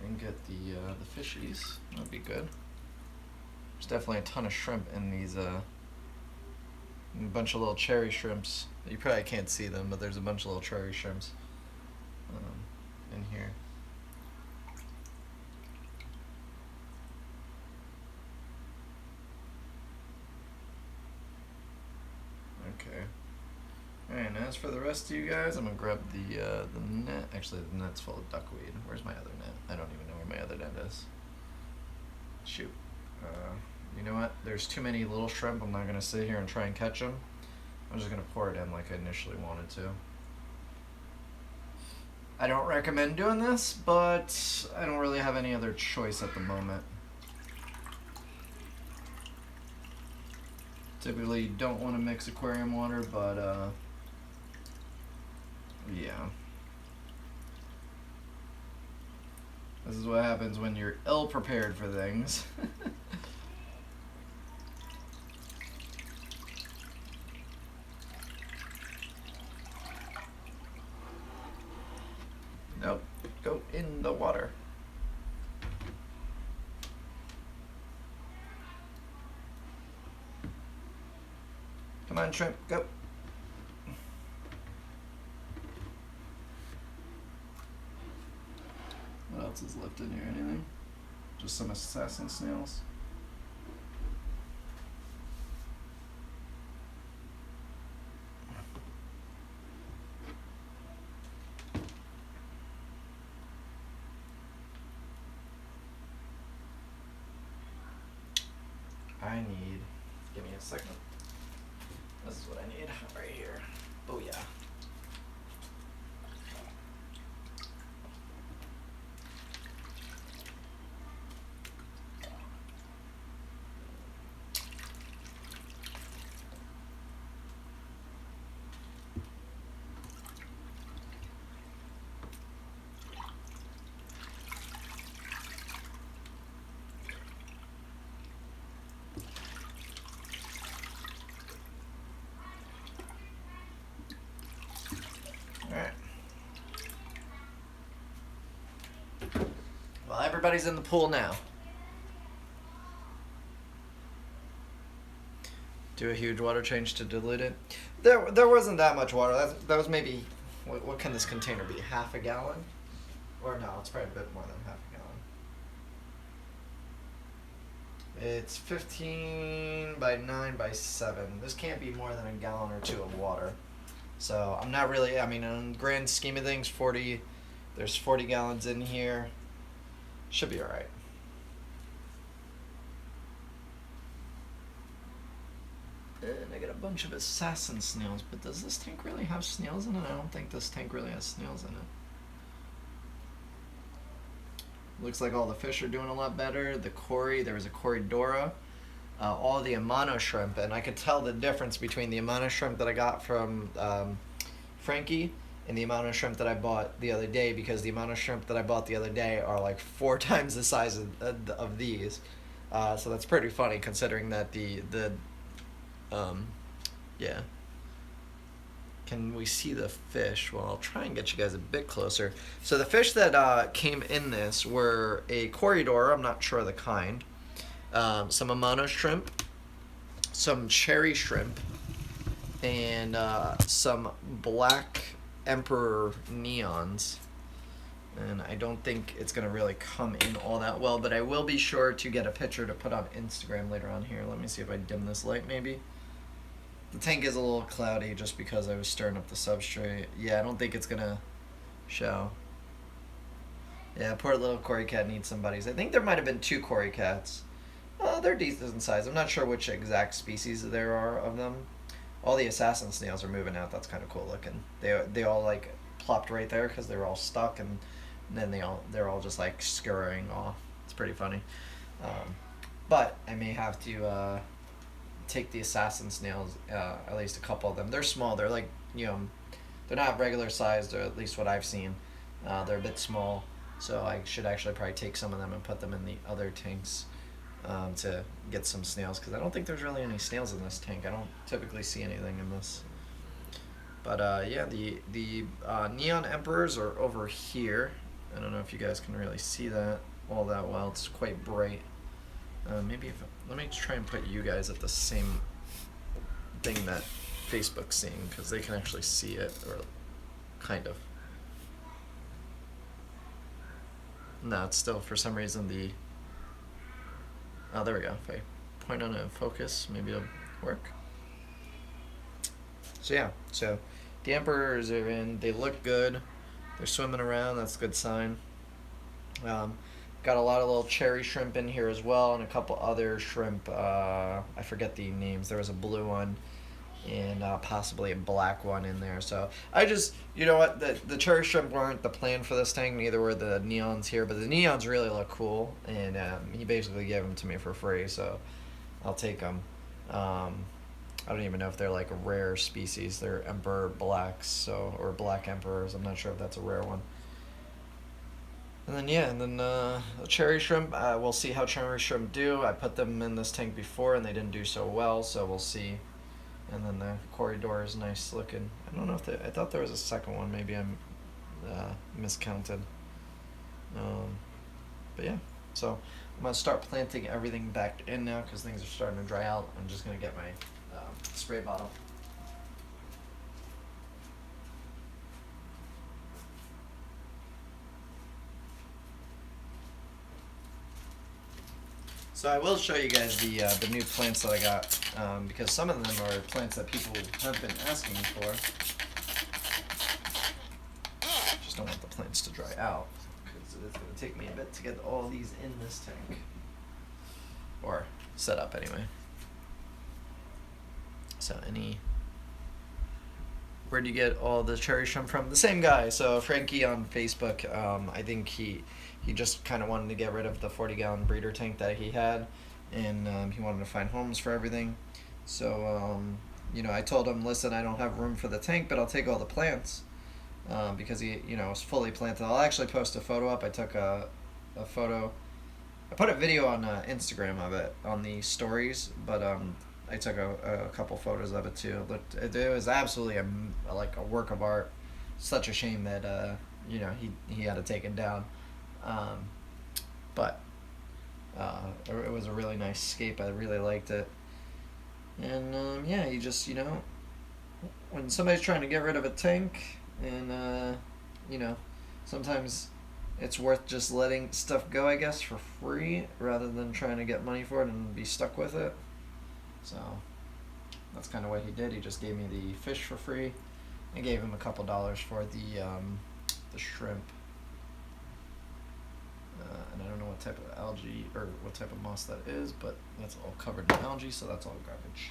Speaker 1: and get the fishies. That'd be good. There's definitely a ton of shrimp in these, a bunch of little cherry shrimps. You probably can't see them, but there's a bunch of little cherry shrimps in here. Okay. Alright, and as for the rest of you guys, I'm gonna grab the net. Actually, the net's full of duckweed. Where's my other net? I don't even know where my other net is. Shoot. You know what? There's too many little shrimp. I'm not gonna sit here and try and catch them. I'm just gonna pour it in like I initially wanted to. I don't recommend doing this, but I don't really have any other choice at the moment. Typically don't want to mix aquarium water, but yeah. This is what happens when you're ill prepared for things. Nope, go in the water. Come on, shrimp, go. What else is left in here? Anything? Just some assassin snails. I need, give me a second. This is what I need right here. Oh yeah. Well, everybody's in the pool now. Do a huge water change to dilute it. There wasn't that much water. That was maybe, what can this container be? Half a gallon? Or no, it's probably a bit more than half a gallon. It's 15 by 9 by 7. This can't be more than a gallon or two of water. So I'm not really, I mean, in the grand scheme of things, there's 40 gallons in here. Should be alright. And I got a bunch of assassin snails, but does this tank really have snails in it? I don't think this tank really has snails in it. Looks like all the fish are doing a lot better. The Cory, there was a Corydoras. All the Amano shrimp, and I could tell the difference between the Amano shrimp that I got from Frankie and the amount of shrimp that I bought the other day, because the amount of shrimp that I bought the other day are like 4 times the size of these. So that's pretty funny considering that yeah. Can we see the fish? Well, I'll try and get you guys a bit closer. So the fish that came in this were a Corydoras, I'm not sure the kind, some Amano shrimp, some cherry shrimp, and some black emperor neons. And I don't think it's gonna really come in all that well, but I will be sure to get a picture to put on Instagram later on here. Let me see if I dim this light maybe. The tank is a little cloudy just because I was stirring up the substrate. Yeah, I don't think it's gonna show. Yeah, poor little Cory cat needs some buddies. I think there might have been 2 Cory cats. They're decent size. I'm not sure which exact species there are of them. All the assassin snails are moving out. That's kind of cool looking. They all like plopped right there because they were all stuck, and then they're all just like scurrying off. It's pretty funny. But I may have to take the assassin snails, at least a couple of them. They're small. They're like, you know, they're not regular sized, or at least what I've seen. They're a bit small, so I should actually probably take some of them and put them in the other tanks. To get some snails, because I don't think there's really any snails in this tank. I don't typically see anything in this. But yeah, the neon emperors are over here. I don't know if you guys can really see that all that well. It's quite bright. Maybe let me try and put you guys at the same thing that Facebook's seeing, because they can actually see it, or kind of. No, it's still, for some reason, oh, there we go. If I point on it and focus, maybe it'll work. So yeah, so the emperors are in. They look good. They're swimming around. That's a good sign. Got a lot of little cherry shrimp in here as well, and a couple other shrimp. I forget the names. There was a blue one and possibly a black one in there. So I just, you know what, the cherry shrimp weren't the plan for this tank, neither were the neons here, but the neons really look cool, and he basically gave them to me for free, so I'll take them. I don't even know if they're like a rare species. They're emperor blacks, so, or black emperors. I'm not sure if that's a rare one. And then yeah, and then cherry shrimp. We'll see how cherry shrimp do. I put them in this tank before and they didn't do so well, so we'll see. And then the corridor is nice looking. I don't know if I thought there was a second one. Maybe I'm miscounted. But yeah, so I'm gonna start planting everything back in now because things are starting to dry out. I'm just gonna get my spray bottle. So I will show you guys the new plants that I got because some of them are plants that people have been asking for. Just don't want the plants to dry out because it's going to take me a bit to get all these in this tank, or set up anyway. So where do you get all the cherry shrimp from? The same guy. So Frankie on Facebook. I think he just kind of wanted to get rid of the 40-gallon breeder tank that he had, and he wanted to find homes for everything. So I told him, listen, I don't have room for the tank, but I'll take all the plants because he was fully planted. I'll actually post a photo up. I took a photo. I put a video on Instagram of it on the stories, but I took a couple photos of it too. It was absolutely like a work of art. Such a shame that he had to take it down. But it was a really nice scape. I really liked it. And you just when somebody's trying to get rid of a tank, and sometimes it's worth just letting stuff go, I guess, for free rather than trying to get money for it and be stuck with it. So that's kind of what he did. He just gave me the fish for free. I gave him a couple dollars for the shrimp. And I don't know what type of algae or what type of moss that is, but that's all covered in algae, so that's all garbage.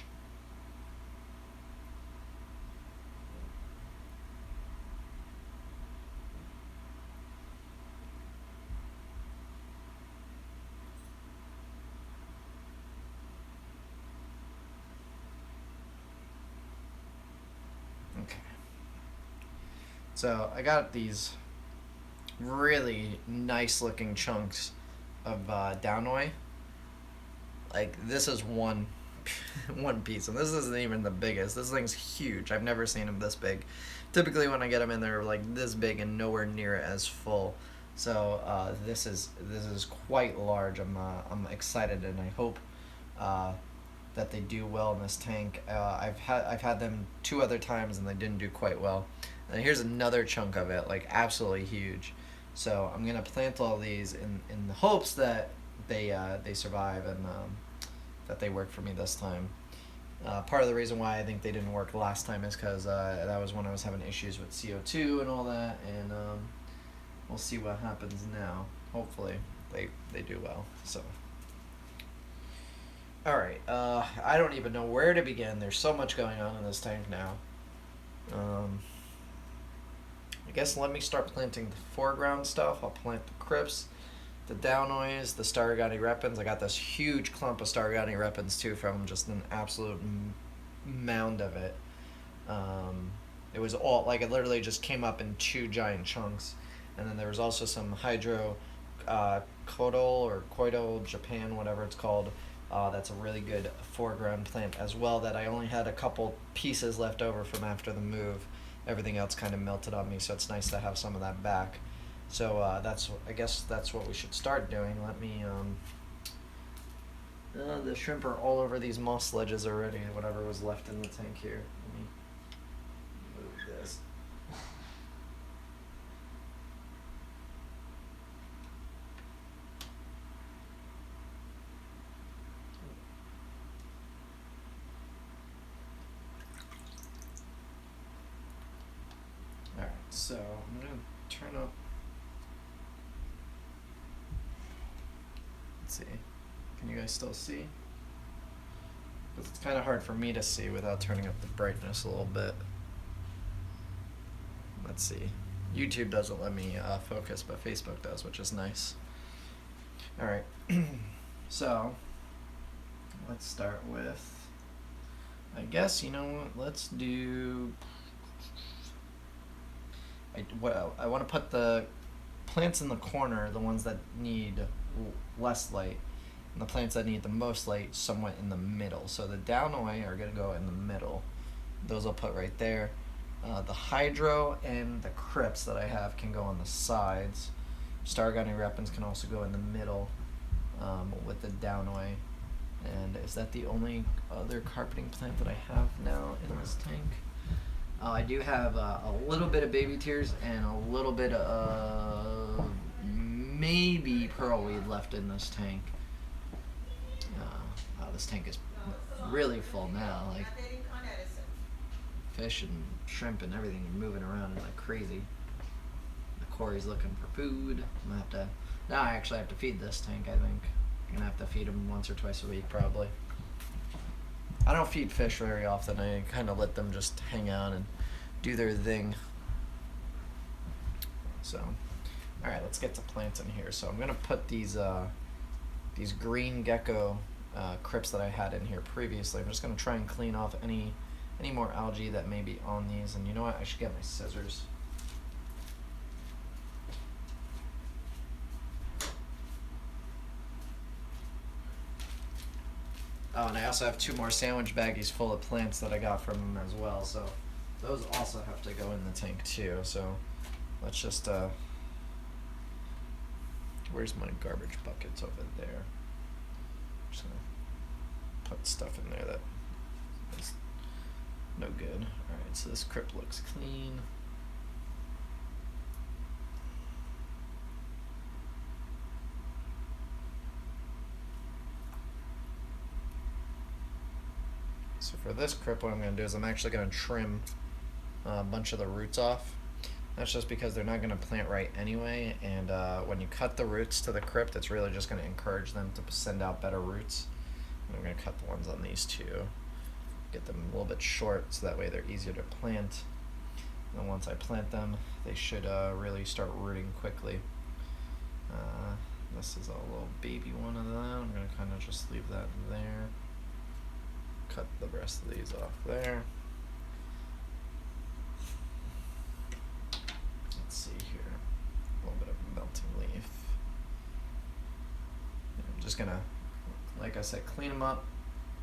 Speaker 1: Okay. So I got these really nice looking chunks of Downoi. Like this is one piece, and this isn't even the biggest. This thing's huge. I've never seen them this big. Typically when I get them in, they're like this big and nowhere near as full. So this is quite large. I'm excited, and I hope that they do well in this tank. I've had them 2 other times and they didn't do quite well. And here's another chunk of it, like absolutely huge. So I'm gonna plant all these in the hopes that they survive and that they work for me this time. Part of the reason why I think they didn't work last time is because that was when I was having issues with CO2 and all that, and we'll see what happens now. Hopefully they do well. So all right, I don't even know where to begin. There's so much going on in this tank now. I guess let me start planting the foreground stuff. I'll plant the crypts, the Downois, the Starigati repens. I got this huge clump of Starigati repens too from just an absolute mound of it. It was all, like, it literally just came up in 2 giant chunks. And then there was also some Hydro Koidol Japan, whatever it's called. That's a really good foreground plant as well that I only had a couple pieces left over from after the move. Everything else kind of melted on me, so it's nice to have some of that back. So I guess that's what we should start doing. Let me the shrimp are all over these moss ledges already, whatever was left in the tank here. Let me move this. Alright, so I'm going to turn up. Let's see. Can you guys still see? Because it's kind of hard for me to see without turning up the brightness a little bit. Let's see. YouTube doesn't let me focus, but Facebook does, which is nice. Alright. So, let's start with I guess, you know what, let's do... I want to put the plants in the corner, the ones that need less light, and the plants that need the most light somewhat in the middle. So the down away are going to go in the middle. Those I'll put right there. The hydro and the crypts that I have can go on the sides. Stargunny weapons can also go in the middle with the down away. And is that the only other carpeting plant that I have now in this tank? I do have a little bit of baby tears and a little bit of maybe pearlweed left in this tank. This tank is really full now. Like, fish and shrimp and everything are moving around like crazy. The Corey's looking for food. I'm gonna have to. Now I actually have to feed this tank. I think I'm gonna have to feed them once or twice a week probably. I don't feed fish very often. I kind of let them just hang out and do their thing. So, all right, let's get to plants in here. So I'm gonna put these green gecko crypts that I had in here previously. I'm just gonna try and clean off any more algae that may be on these. And you know what? I should get my scissors. Oh, and I also have 2 more sandwich baggies full of plants that I got from them as well, so those also have to go in the tank too. So let's just where's my garbage buckets? Over there. Just gonna put stuff in there that is no good. Alright, so this crypt looks clean. So for this crypt, what I'm going to do is I'm actually going to trim a bunch of the roots off. That's just because they're not going to plant right anyway, and when you cut the roots to the crypt, it's really just going to encourage them to send out better roots. And I'm going to cut the ones on these two, get them a little bit short so that way they're easier to plant. And then once I plant them, they should really start rooting quickly. This is a little baby one of them. I'm going to kind of just leave that there. Cut the rest of these off there. Let's see here. A little bit of melting leaf. And I'm just gonna, like I said, clean them up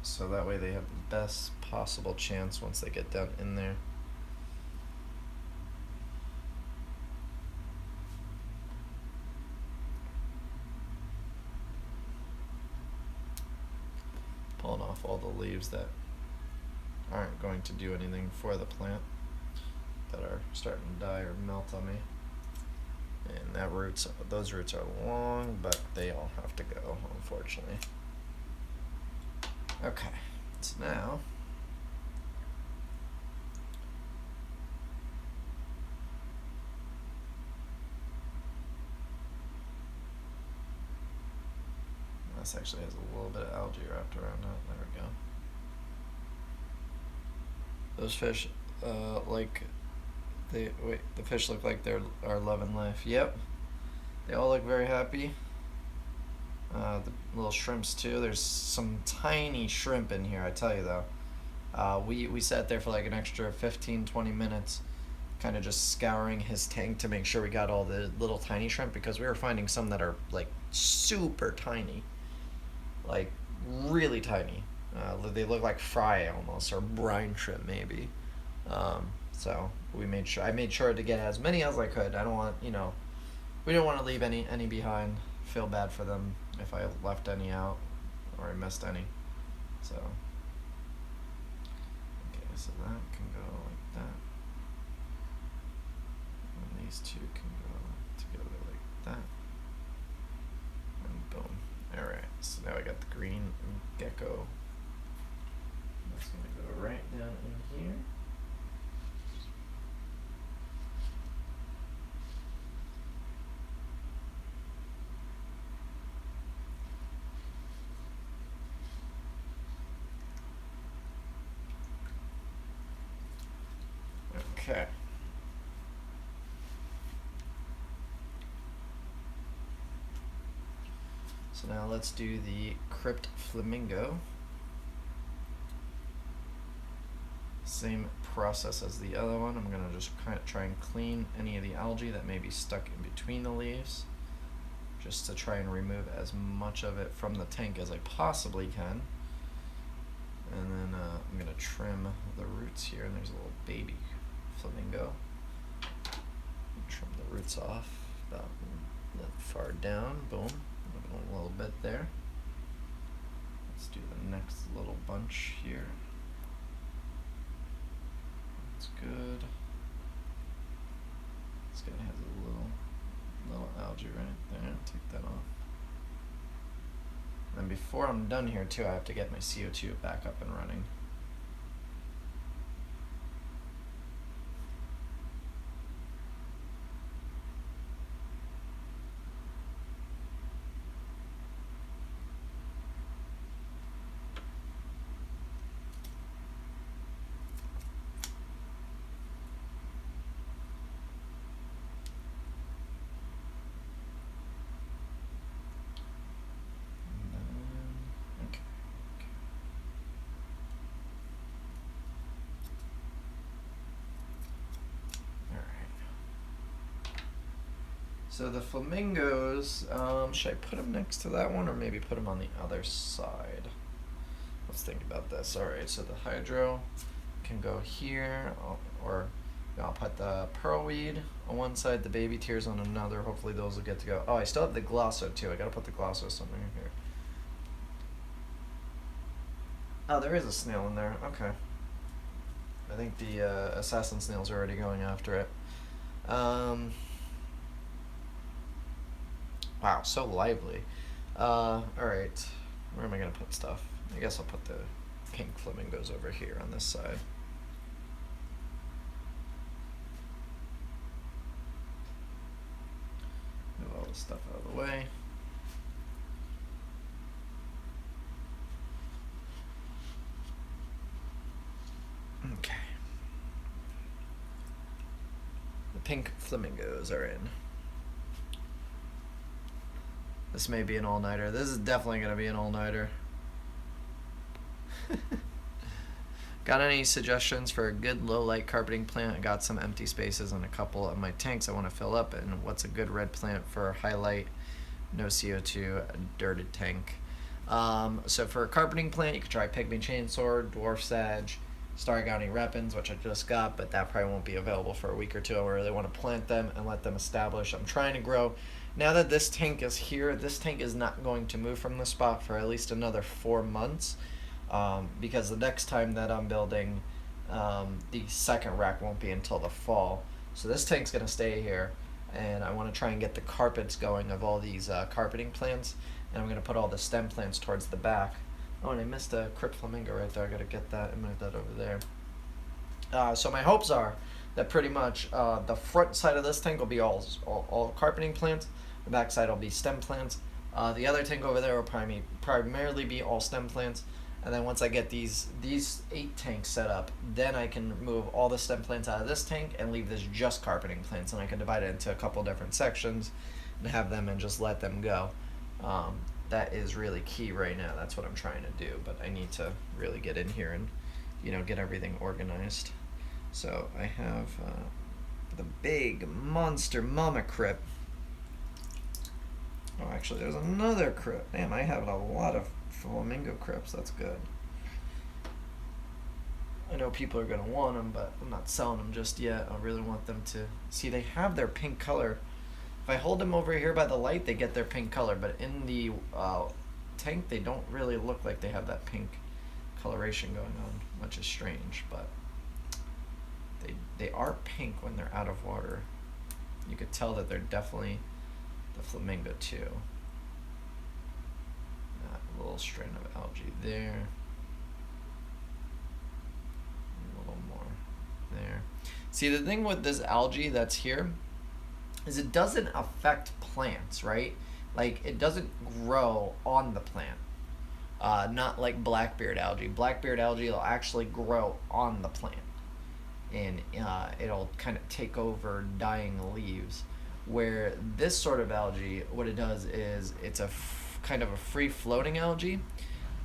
Speaker 1: so that way they have the best possible chance once they get down in there. Pulling off all the leaves that aren't going to do anything for the plant, that are starting to die or melt on me. And those roots are long, but they all have to go, unfortunately. Okay, so now this actually has a little bit of algae wrapped around it. There we go. Those fish, the fish look like they are loving life. Yep, they all look very happy. The little shrimps too. There's some tiny shrimp in here, I tell you though. We sat there for like an extra 15-20 minutes, kind of just scouring his tank to make sure we got all the little tiny shrimp, because we were finding some that are like super tiny. Like really tiny. They look like fry almost, or brine shrimp maybe. So I made sure to get as many as I could. I don't want, we didn't want to leave any behind. Feel bad for them if I left any out or I missed any. So okay, so that can go like that, and these two can go together like that. And boom. Alright, so now I got the green gecko. That's going to go right down in here. Okay. So now let's do the crypt flamingo. same process as the other one. I'm going to just kind of try and clean any of the algae that may be stuck in between the leaves, just to try and remove as much of it from the tank as I possibly can. And then I'm going to trim the roots here, and there's a little baby flamingo. Trim the roots off about that far down. Boom. A little bit there. Let's do the next little bunch here. That's good. This guy has a little algae right there. Take that off. And before I'm done here too, I have to get my CO2 back up and running. So the flamingos, should I put them next to that one or maybe put them on the other side? Let's think about this. Alright, so the hydro can go here, or I'll put the pearlweed on one side, the baby tears on another. Hopefully those will get to go. Oh, I still have the glosso too. I gotta put the glosso somewhere here. Oh, there is a snail in there. Okay. I think the assassin snails are already going after it. Wow, so lively. Alright, where am I gonna put stuff? I guess I'll put the pink flamingos over here on this side. Move all this stuff out of the way. Okay. The pink flamingos are in. This may be an all-nighter. This is definitely going to be an all-nighter. Got any suggestions for a good low-light carpeting plant? I got some empty spaces in a couple of my tanks I want to fill up. And what's a good red plant for high-light, no CO2, dirted tank? So for a carpeting plant, you could try pygmy chainsword, dwarf sage, Stargowny repens, which I just got, but that probably won't be available for a week or two. I really want to plant them and let them establish. I'm trying to grow. Now that this tank is here, this tank is not going to move from the spot for at least another 4 months, because the next time that I'm building, the second rack won't be until the fall. So this tank's going to stay here, and I want to try and get the carpets going of all these carpeting plants, and I'm going to put all the stem plants towards the back. Oh, and I missed a crypt flamingo right there. I got to get that and move that over there. So my hopes are that pretty much the front side of this tank will be all carpeting plants. The back side will be stem plants. The other tank over there will primarily be all stem plants. And then once I get these 8 tanks set up, then I can move all the stem plants out of this tank and leave this just carpeting plants. And I can divide it into a couple different sections and have them and just let them go. That is really key right now. That's what I'm trying to do. But I need to really get in here and get everything organized. So I have the big monster mama crypt. Oh, actually, there's another crypt. Damn, I have a lot of flamingo crypts. That's good. I know people are going to want them, but I'm not selling them just yet. I really want them to see they have their pink color. If I hold them over here by the light, they get their pink color, but in the tank, they don't really look like they have that pink coloration going on, which is strange, but they are pink when they're out of water. You could tell that they're definitely the flamingo too. A little strain of algae there. A little more there. See, the thing with this algae that's here is it doesn't affect plants, right? Like, it doesn't grow on the plant. Not like blackbeard algae. Blackbeard algae will actually grow on the plant. And it'll kind of take over dying leaves. Where this sort of algae, what it does is it's kind of a free floating algae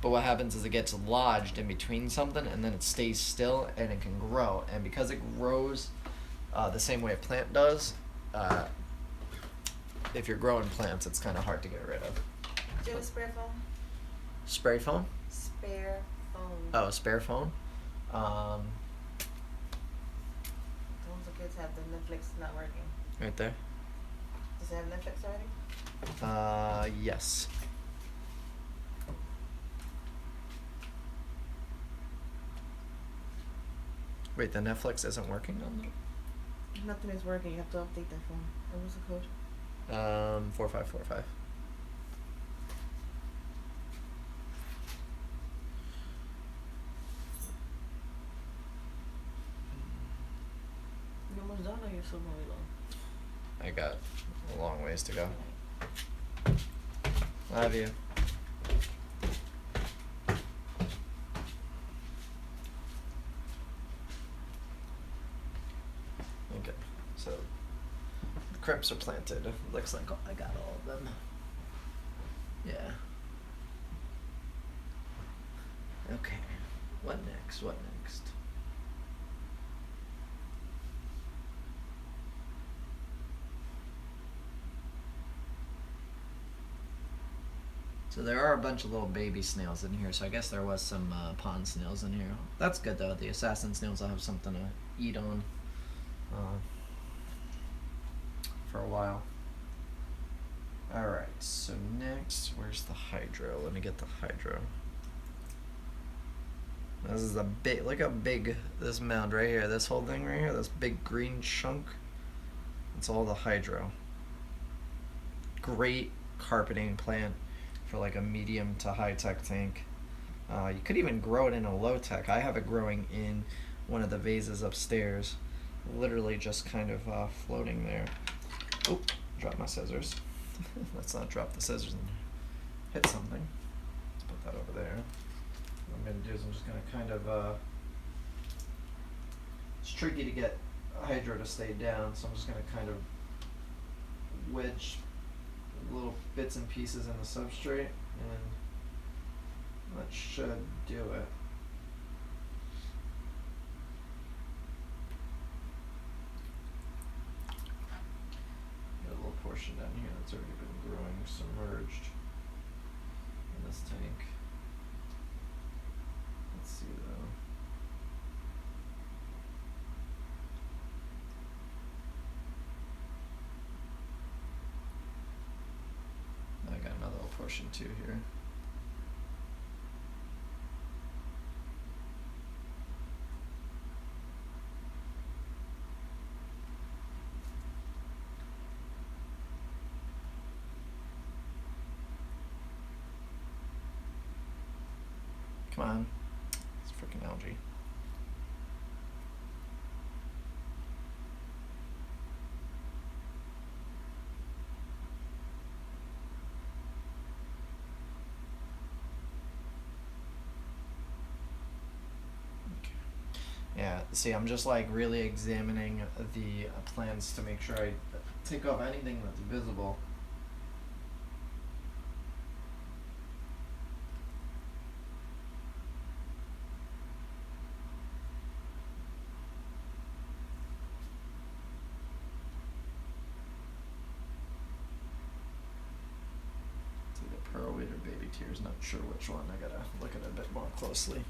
Speaker 1: But what happens is it gets lodged in between something, and then it stays still, and it can grow. And because it grows the same way a plant does, if you're growing plants, it's kind of hard to get rid of.
Speaker 2: Do you have a spare phone?
Speaker 1: Spray phone?
Speaker 2: Spare phone.
Speaker 1: Oh, spare phone?
Speaker 2: Some of the kids have the Netflix not working.
Speaker 1: Right there.
Speaker 2: Does it have Netflix already?
Speaker 1: Yes. Wait, the Netflix isn't working on them?
Speaker 2: Nothing is working. You have to update that phone. What was the code?
Speaker 1: 4545.
Speaker 2: You almost done or you're still really long?
Speaker 1: I got a long ways to go. Love you. Okay, so the crypts are planted. Looks like I got all of them. Yeah. Okay. What next? What next? So there are a bunch of little baby snails in here, so I guess there was some pond snails in here. That's good though, the assassin snails will have something to eat on for a while. Alright, so next, where's the hydro? Let me get the hydro. This is a big, look how big this mound right here, this whole thing right here, this big green chunk, it's all the hydro. Great carpeting plant for like a medium to high tech tank. You could even grow it in a low tech. I have it growing in one of the vases upstairs, literally just kind of floating there. Oh, dropped my scissors. Let's not drop the scissors and hit something. Let's put that over there. What I'm going to do is I'm just going to kind of, it's tricky to get hydro to stay down, so I'm just going to kind of wedge little bits and pieces in the substrate, and that should do it. Got a little portion down here that's already been growing submerged in this tank. Let's see though. I got another little portion too here. Come on, it's freaking algae. Yeah, see, I'm just like really examining the plants to make sure I take off anything that's visible. It's either pearlweed or baby tears, not sure which one. I gotta look at it a bit more closely.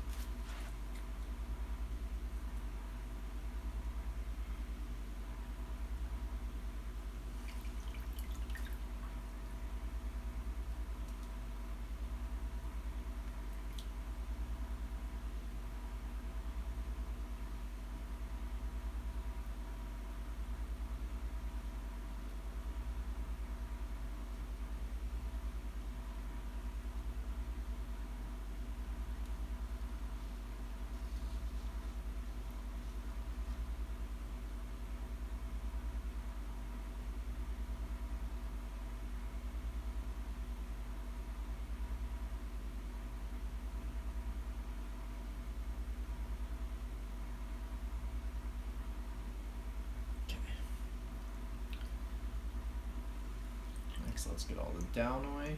Speaker 1: So let's get all the down away.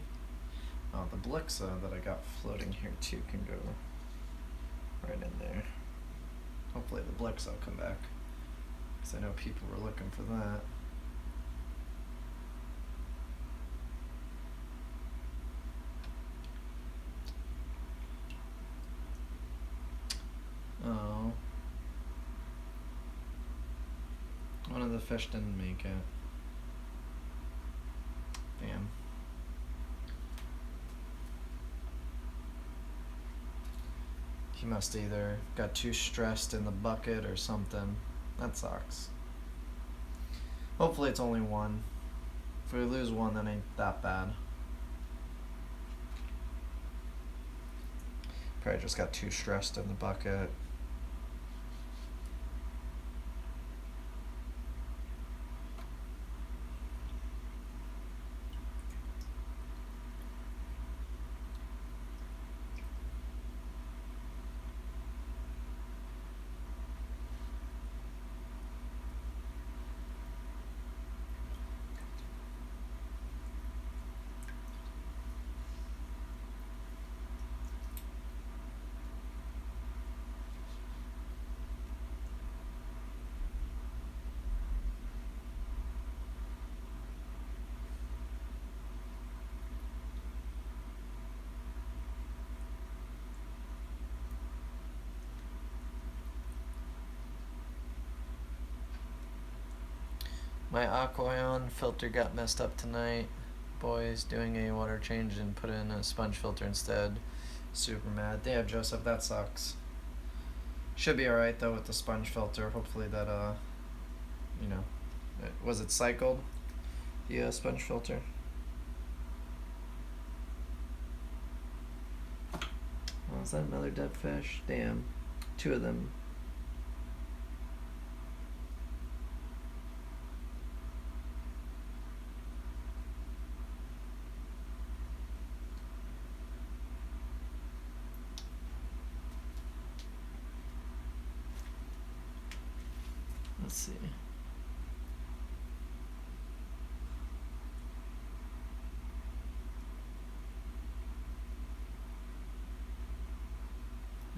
Speaker 1: Oh, the Blixa that I got floating here too can go right in there. Hopefully the Blixa will come back, because I know people were looking for that. Oh. One of the fish didn't make it. Damn. He must either got too stressed in the bucket or something. That sucks. Hopefully it's only one. If we lose one, then ain't that bad. Probably just got too stressed in the bucket. My Aquaion filter got messed up tonight. Boys, doing a water change and put in a sponge filter instead. Super mad. Damn, Joseph, that sucks. Should be alright though with the sponge filter. Hopefully that, you know, was it cycled? The sponge filter. Oh, is that another dead fish? Damn. Two of them. Let's see.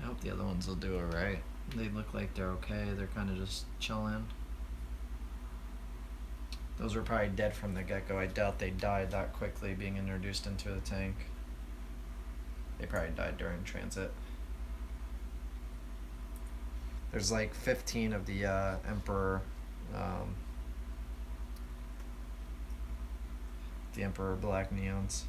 Speaker 1: I hope the other ones will do alright. They look like they're okay. They're kind of just chilling. Those were probably dead from the get-go. I doubt they died that quickly being introduced into the tank. They probably died during transit. There's like 15 of the Emperor, the Emperor Black Neons.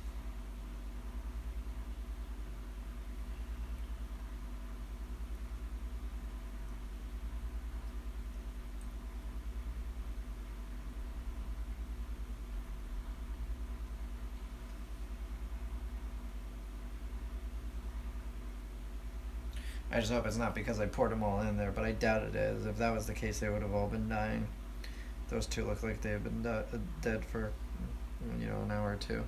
Speaker 1: I just hope it's not because I poured them all in there, but I doubt it is. If that was the case, they would have all been dying. Those two look like they've been dead for, you know, an hour or two.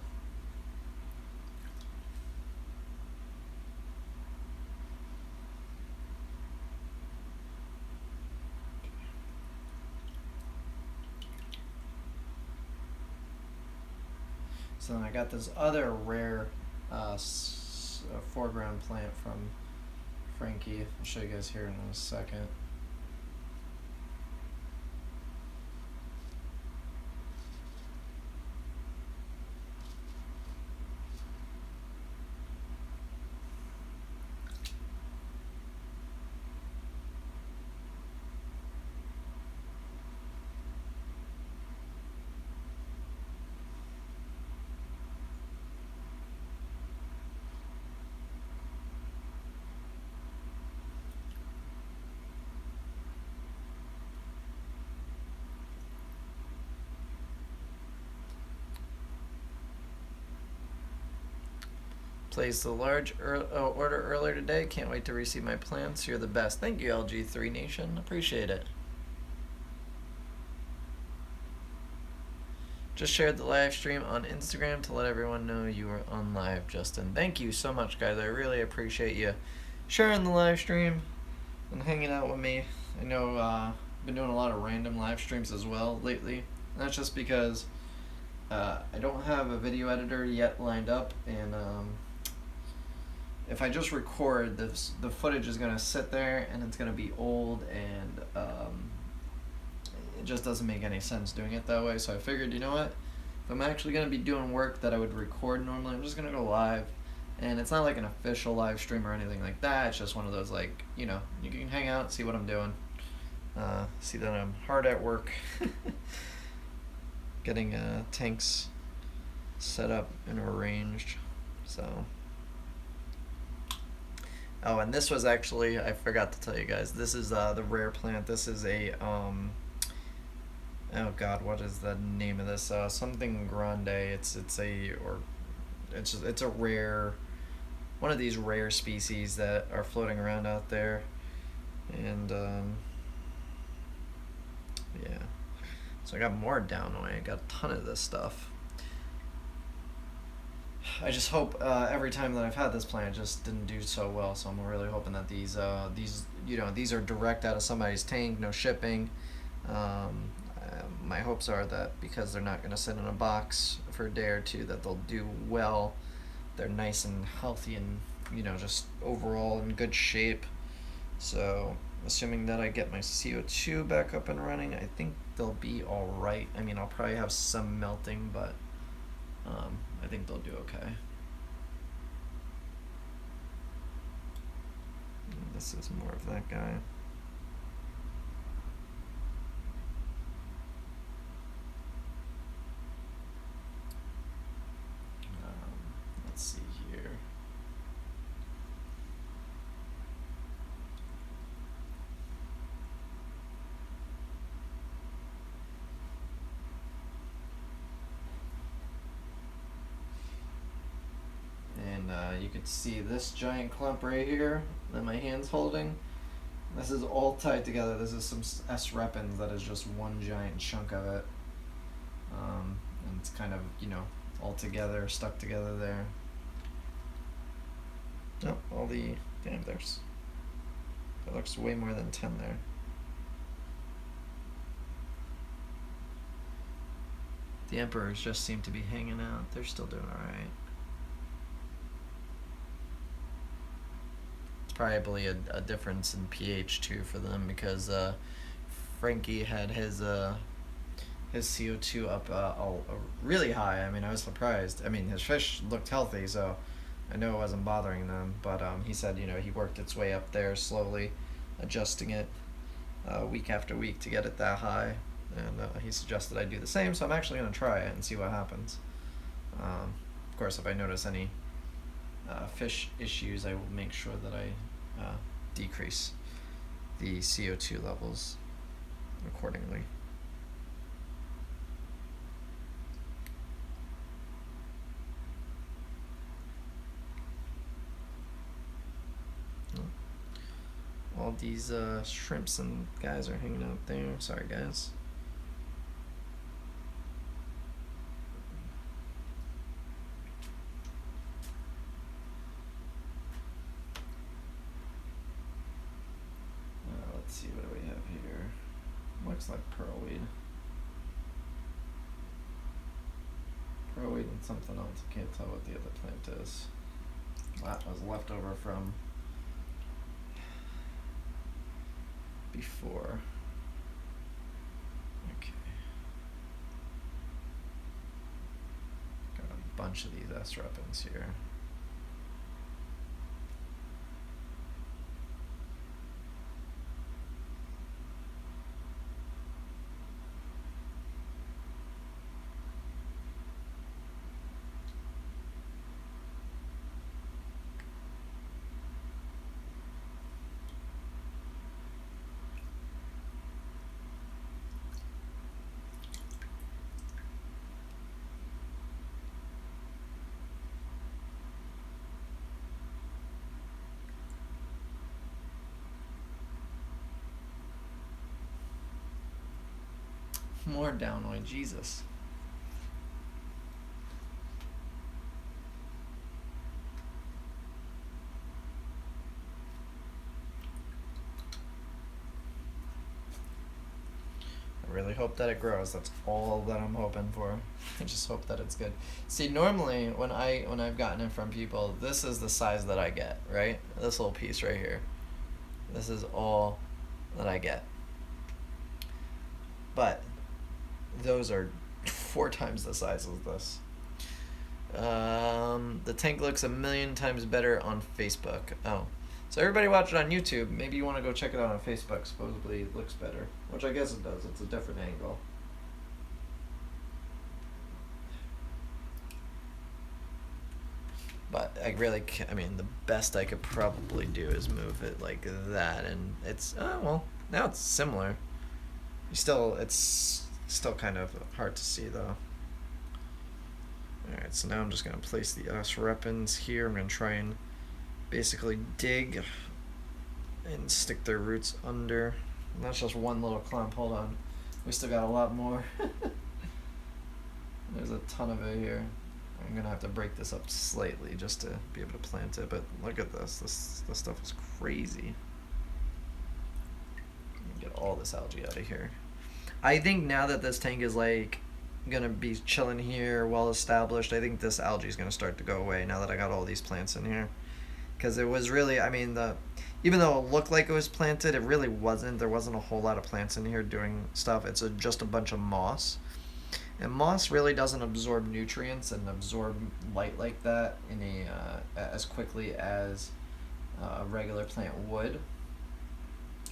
Speaker 1: So then I got this other rare foreground plant from Frankie. I'll show you guys here in a second. Placed the large order earlier today. Can't wait to receive my plants. You're the best. Thank you, LG3 Nation. Appreciate it. Just shared the live stream on Instagram to let everyone know you are on live, Justin. Thank you so much, guys. I really appreciate you sharing the live stream and hanging out with me. I know I've been doing a lot of random live streams as well lately. And that's just because I don't have a video editor yet lined up, and if I just record, the footage is gonna sit there and it's gonna be old, and it just doesn't make any sense doing it that way. So I figured, you know what? If I'm actually gonna be doing work that I would record normally, I'm just gonna go live. And it's not like an official live stream or anything like that. It's just one of those, like, you know, you can hang out, see what I'm doing, see that I'm hard at work, getting tanks set up and arranged. So, oh, and this was actually, I forgot to tell you guys, this is the rare plant. This is a oh god, what is the name of this? Something grande. It's a rare, one of these rare species that are floating around out there, and yeah. So I got more downway. I got a ton of this stuff. I just hope every time that I've had this plant, it just didn't do so well. So I'm really hoping that these you know, these are direct out of somebody's tank, no shipping. My hopes are that because they're not going to sit in a box for a day or two, that they'll do well. They're nice and healthy and, you know, just overall in good shape. So assuming that I get my CO2 back up and running, I think they'll be all right. I mean, I'll probably have some melting, but I think they'll do okay. And this is more of that guy. Let's see here. And you can see this giant clump right here that my hand's holding. This is all tied together. This is some S. repens that is just one giant chunk of it. And it's kind of, you know, all together, stuck together there. Oh, all the, damn, there's, that looks way more than 10 there. The emperors just seem to be hanging out. They're still doing alright. It's probably a difference in pH too for them, because Frankie had his CO2 up really high. I mean, I was surprised. I mean, his fish looked healthy, so I know it wasn't bothering them. But he said, you know, he worked its way up there slowly, adjusting it week after week to get it that high. And he suggested I do the same, so I'm actually going to try it and see what happens. Of course, if I notice any fish issues, I will make sure that I decrease the CO2 levels accordingly. All these shrimps and guys are hanging out there. Sorry, guys. Let's see, what do we have here? Looks like pearlweed. Pearlweed and something else. I can't tell what the other plant is. That was left over from before. Okay. Got a bunch of these S. repens here. More download, Jesus. really hope that it grows. That's all that I'm hoping for. I just hope that it's good. See, normally when I've gotten it from people, this is the size that I get, right? This little piece right here. This is all that I get. But those are 4 times the size of this. The tank looks a million times better on Facebook. Oh. So everybody watch it on YouTube. Maybe you want to go check it out on Facebook. Supposedly it looks better. Which I guess it does. It's a different angle. But I really can't, I mean, the best I could probably do is move it like that. And it's, well, now it's similar. It's still kind of hard to see though. Alright, so now I'm just going to place the S-repens here. I'm going to try and basically dig and stick their roots under. And that's just one little clump. Hold on. We still got a lot more. There's a ton of it here. I'm going to have to break this up slightly just to be able to plant it. But look at this. This stuff is crazy. Get all this algae out of here. I think now that this tank is like gonna be chilling here, well established, I think this algae is gonna start to go away now that I got all these plants in here. Because it was really, I mean, even though it looked like it was planted, it really wasn't. There wasn't a whole lot of plants in here doing stuff. It's just a bunch of moss. And moss really doesn't absorb nutrients and absorb light like that in as quickly as a regular plant would.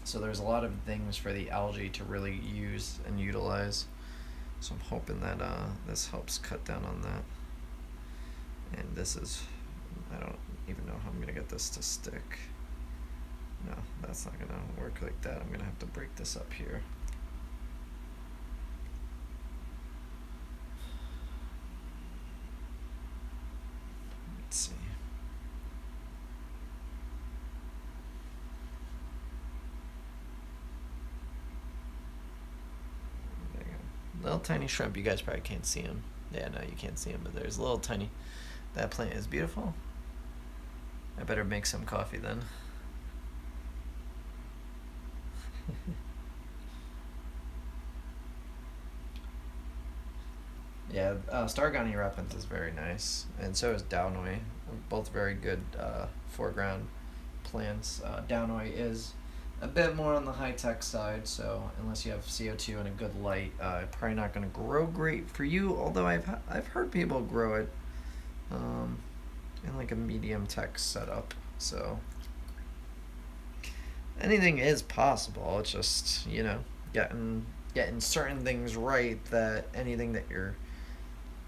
Speaker 1: So there's a lot of things for the algae to really use and utilize. So I'm hoping that this helps cut down on that. And this is, I don't even know how I'm gonna get this to stick. No, that's not gonna work like that. I'm gonna have to break this up here. Let's see. Little tiny shrimp. You guys probably can't see him. Yeah, no, you can't see him, but there's a little tiny. That plant is beautiful. I better make some coffee then. Yeah, Stargani Repens is very nice, and so is Downoi. Both very good foreground plants. Downoi is a bit more on the high-tech side, so unless you have CO2 and a good light, probably not going to grow great for you, although I've heard people grow it in like a medium-tech setup, so anything is possible. It's just, you know, getting certain things right, that anything that you're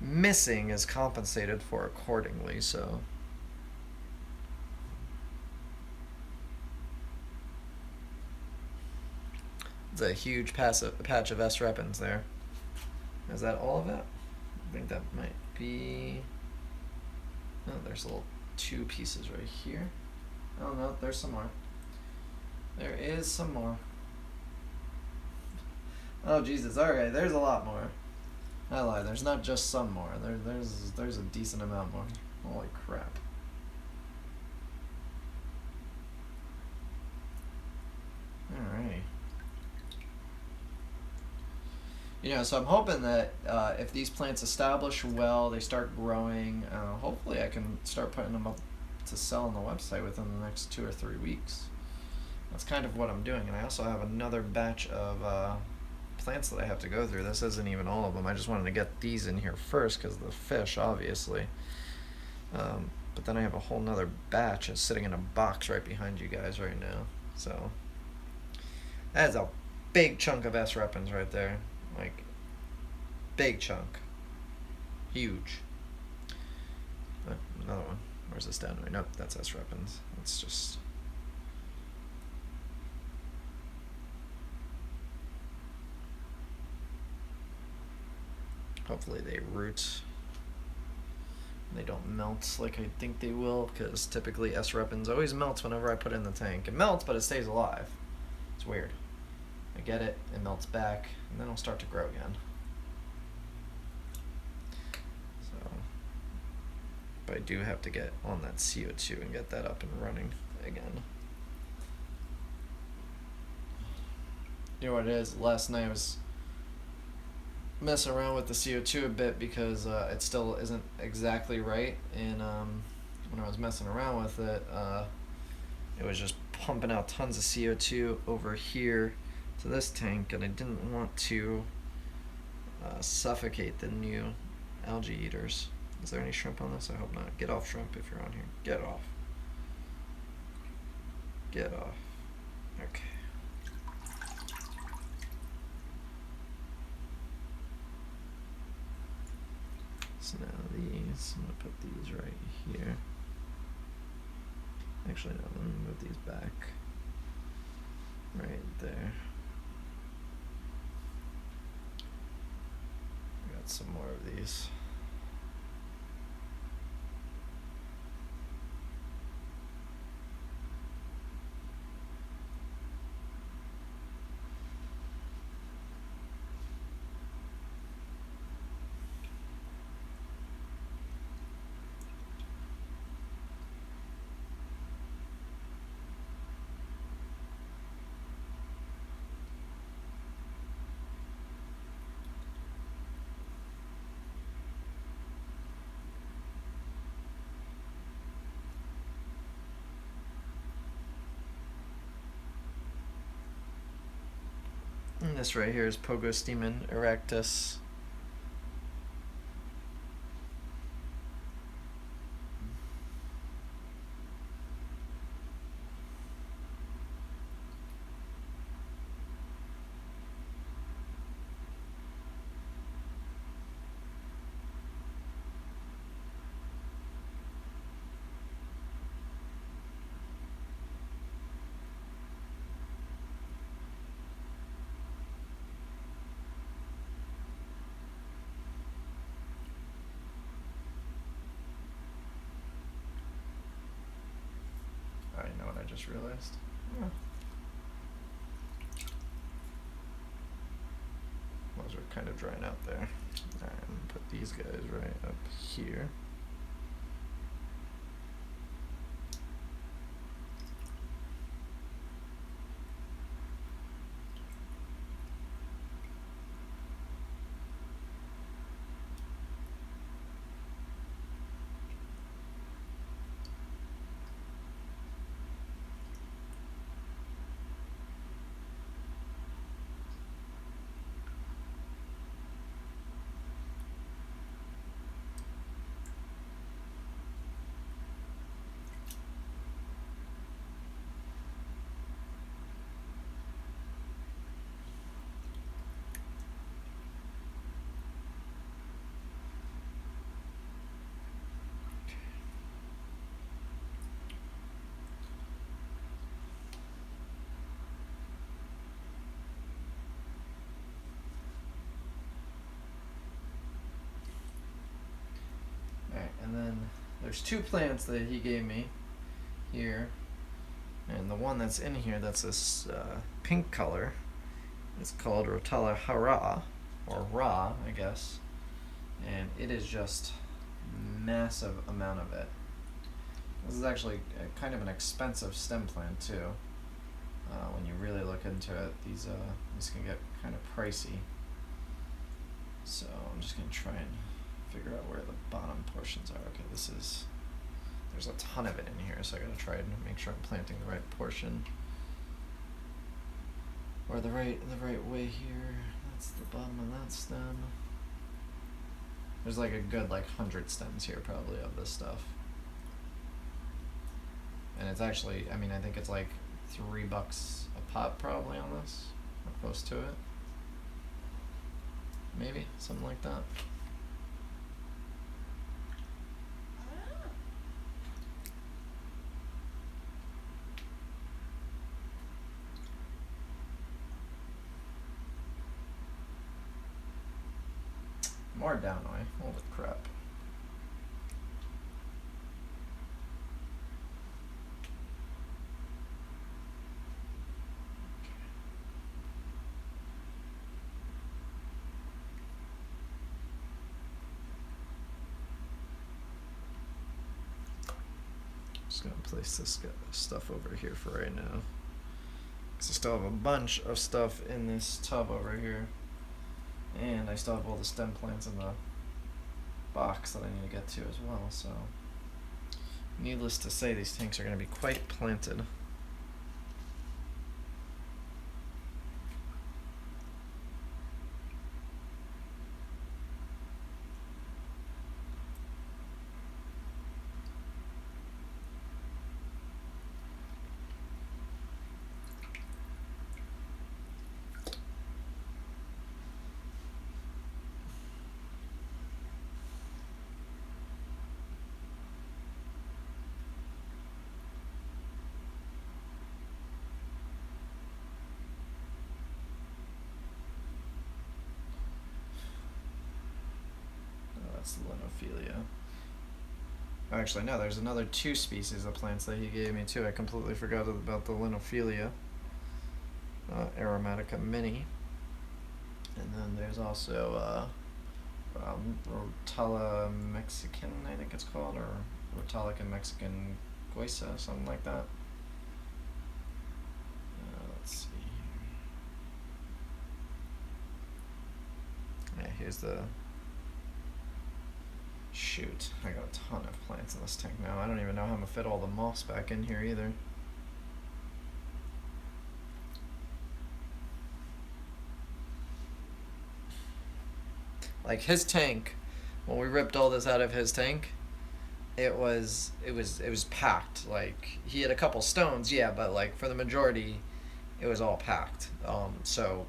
Speaker 1: missing is compensated for accordingly, so... It's a huge patch of S-repens there. Is that all of it? I think that might be... Oh, there's a little 2 pieces right here. Oh no, there's some more. There is some more. Oh Jesus, alright, there's a lot more. I lied, there's not just some more. There's a decent amount more. Holy crap. Alright. You know, so I'm hoping that if these plants establish well, they start growing, hopefully I can start putting them up to sell on the website within the next 2 or 3 weeks. That's kind of what I'm doing. And I also have another batch of plants that I have to go through. This isn't even all of them. I just wanted to get these in here first because of the fish, obviously. But then I have a whole nother batch that's sitting in a box right behind you guys right now. So that is a big chunk of S-repens right there. Like, big chunk. Huge. Another one. Where's this down? Nope, that's S-repens. It's just... Hopefully they root. They don't melt like I think they will, because typically S-repens always melts whenever I put it in the tank. It melts, but it stays alive. It's weird. I get it, it melts back, and then it'll start to grow again. So, but I do have to get on that CO2 and get that up and running again. You know what it is? Last night I was messing around with the CO2 a bit because it still isn't exactly right. And when I was messing around with it, it was just pumping out tons of CO2 over here to this tank, and I didn't want to suffocate the new algae eaters. Is there any shrimp on this? I hope not. Get off, shrimp, if you're on here. Get off. Get off. Okay. So now these, I'm going to put these right here. Actually, no, let me move these back. Right there. I got some more of these. And this right here is Pogostemon erectus. I know what I just realized. Oh. Those are kind of drying out there. Alright, I'm gonna put these guys right up here. Alright, and then there's two plants that he gave me here. And the one that's in here that's this pink color is called Rotella Hara, or Ra, I guess. And it is just massive amount of it. This is actually kind of an expensive stem plant too. When you really look into it, these can get kind of pricey. So I'm just gonna try and figure out where the bottom portions are. Okay, there's a ton of it in here, so I gotta try and make sure I'm planting the right portion. Or the right way here. That's the bottom of that stem. There's like a good 100 stems here probably of this stuff. And it's actually, I mean, I think it's like $3 a pop probably on this, or close to it. Maybe, something like that. More down way. Holy crap. Just gonna place this stuff over here for right now. Because I still have a bunch of stuff in this tub over here. And I still have all the stem plants in the box that I need to get to as well, so needless to say, these tanks are going to be quite planted. That's Linophilia. Actually, no, there's another 2 species of plants that he gave me too. I completely forgot about the Linophilia. Aromatica mini. And then there's also Rotella Mexican, I think it's called, or Rotalica Mexican Goisa, something like that. Let's see here. Yeah, here's the... Shoot, I got a ton of plants in this tank now. I don't even know how I'm gonna fit all the moss back in here either. Like his tank, when we ripped all this out of his tank, it was packed. Like he had a couple stones, yeah, but like for the majority, it was all packed. So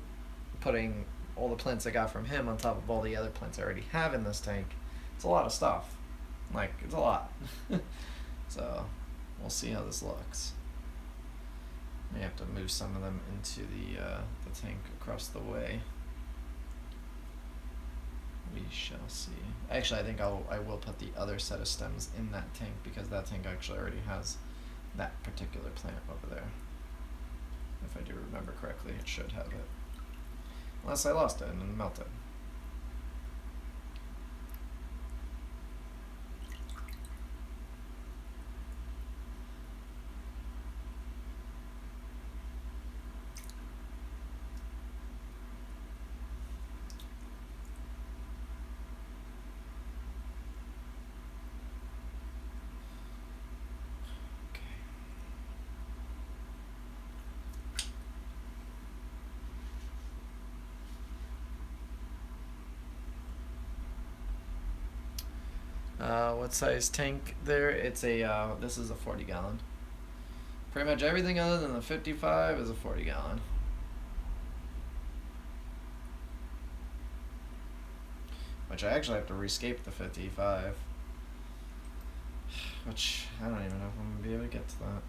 Speaker 1: putting all the plants I got from him on top of all the other plants I already have in this tank, it's a lot of stuff. Like, it's a lot. So, we'll see how this looks. May have to move some of them into the tank across the way. We shall see. Actually, I think I will put the other set of stems in that tank because that tank actually already has that particular plant over there. If I do remember correctly, it should have it. Unless I lost it and then melted. What size tank there? It's a, this is a 40 gallon. Pretty much everything other than the 55 is a 40 gallon. Which I actually have to rescape the 55. Which, I don't even know if I'm going to be able to get to that.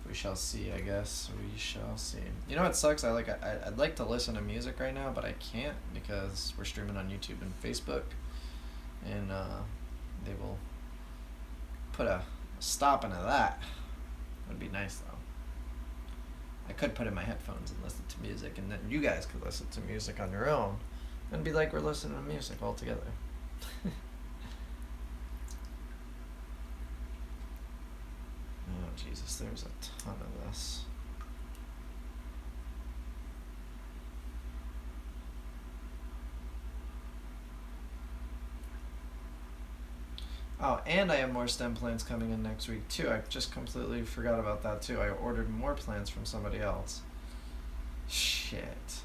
Speaker 1: We shall see, I guess. We shall see. You know what sucks? I'd like to listen to music right now, but I can't because we're streaming on YouTube and Facebook, and they will put a stop into that. Would be nice though. I could put in my headphones and listen to music, and then you guys could listen to music on your own, and be like we're listening to music all together. Oh Jesus, there's a ton of this. Oh, and I have more stem plants coming in next week too. I just completely forgot about that too. I ordered more plants from somebody else. Shit.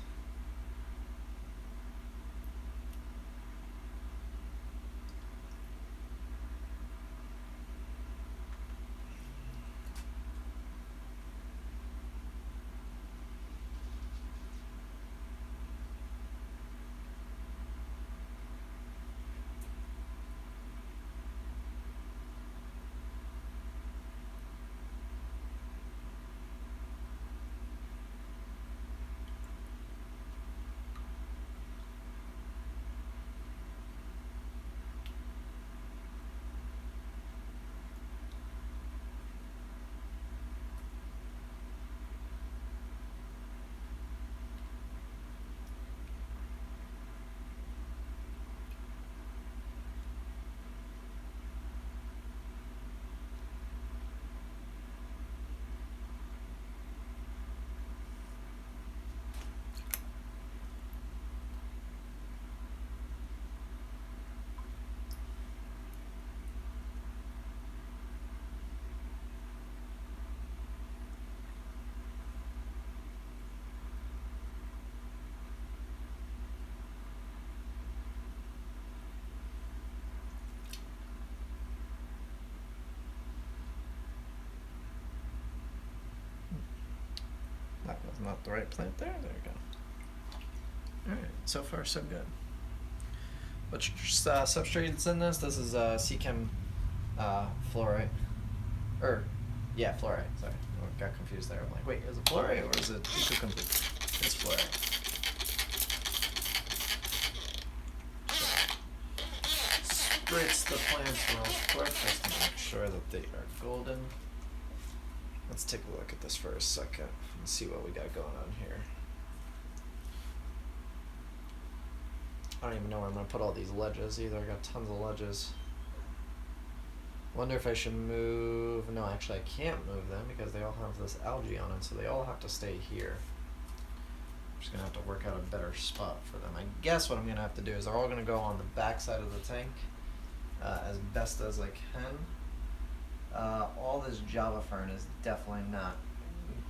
Speaker 1: Not the right plant there? There you go. Alright, so far so good. Which substrate's in this? This is Seachem fluorite. Yeah, fluorite. Sorry, I got confused there. I'm like, wait, is it fluorite or is it eco-complete? It's fluorite. Spritz the plants real quick just to make sure that they are golden. Let's take a look at this for a second and see what we got going on here. I don't even know where I'm going to put all these ledges either. I got tons of ledges. Wonder if I should move... No, actually I can't move them because they all have this algae on it, so they all have to stay here. I'm just going to have to work out a better spot for them. I guess what I'm going to have to do is they're all going to go on the back side of the tank as best as I can. All this Java fern is definitely not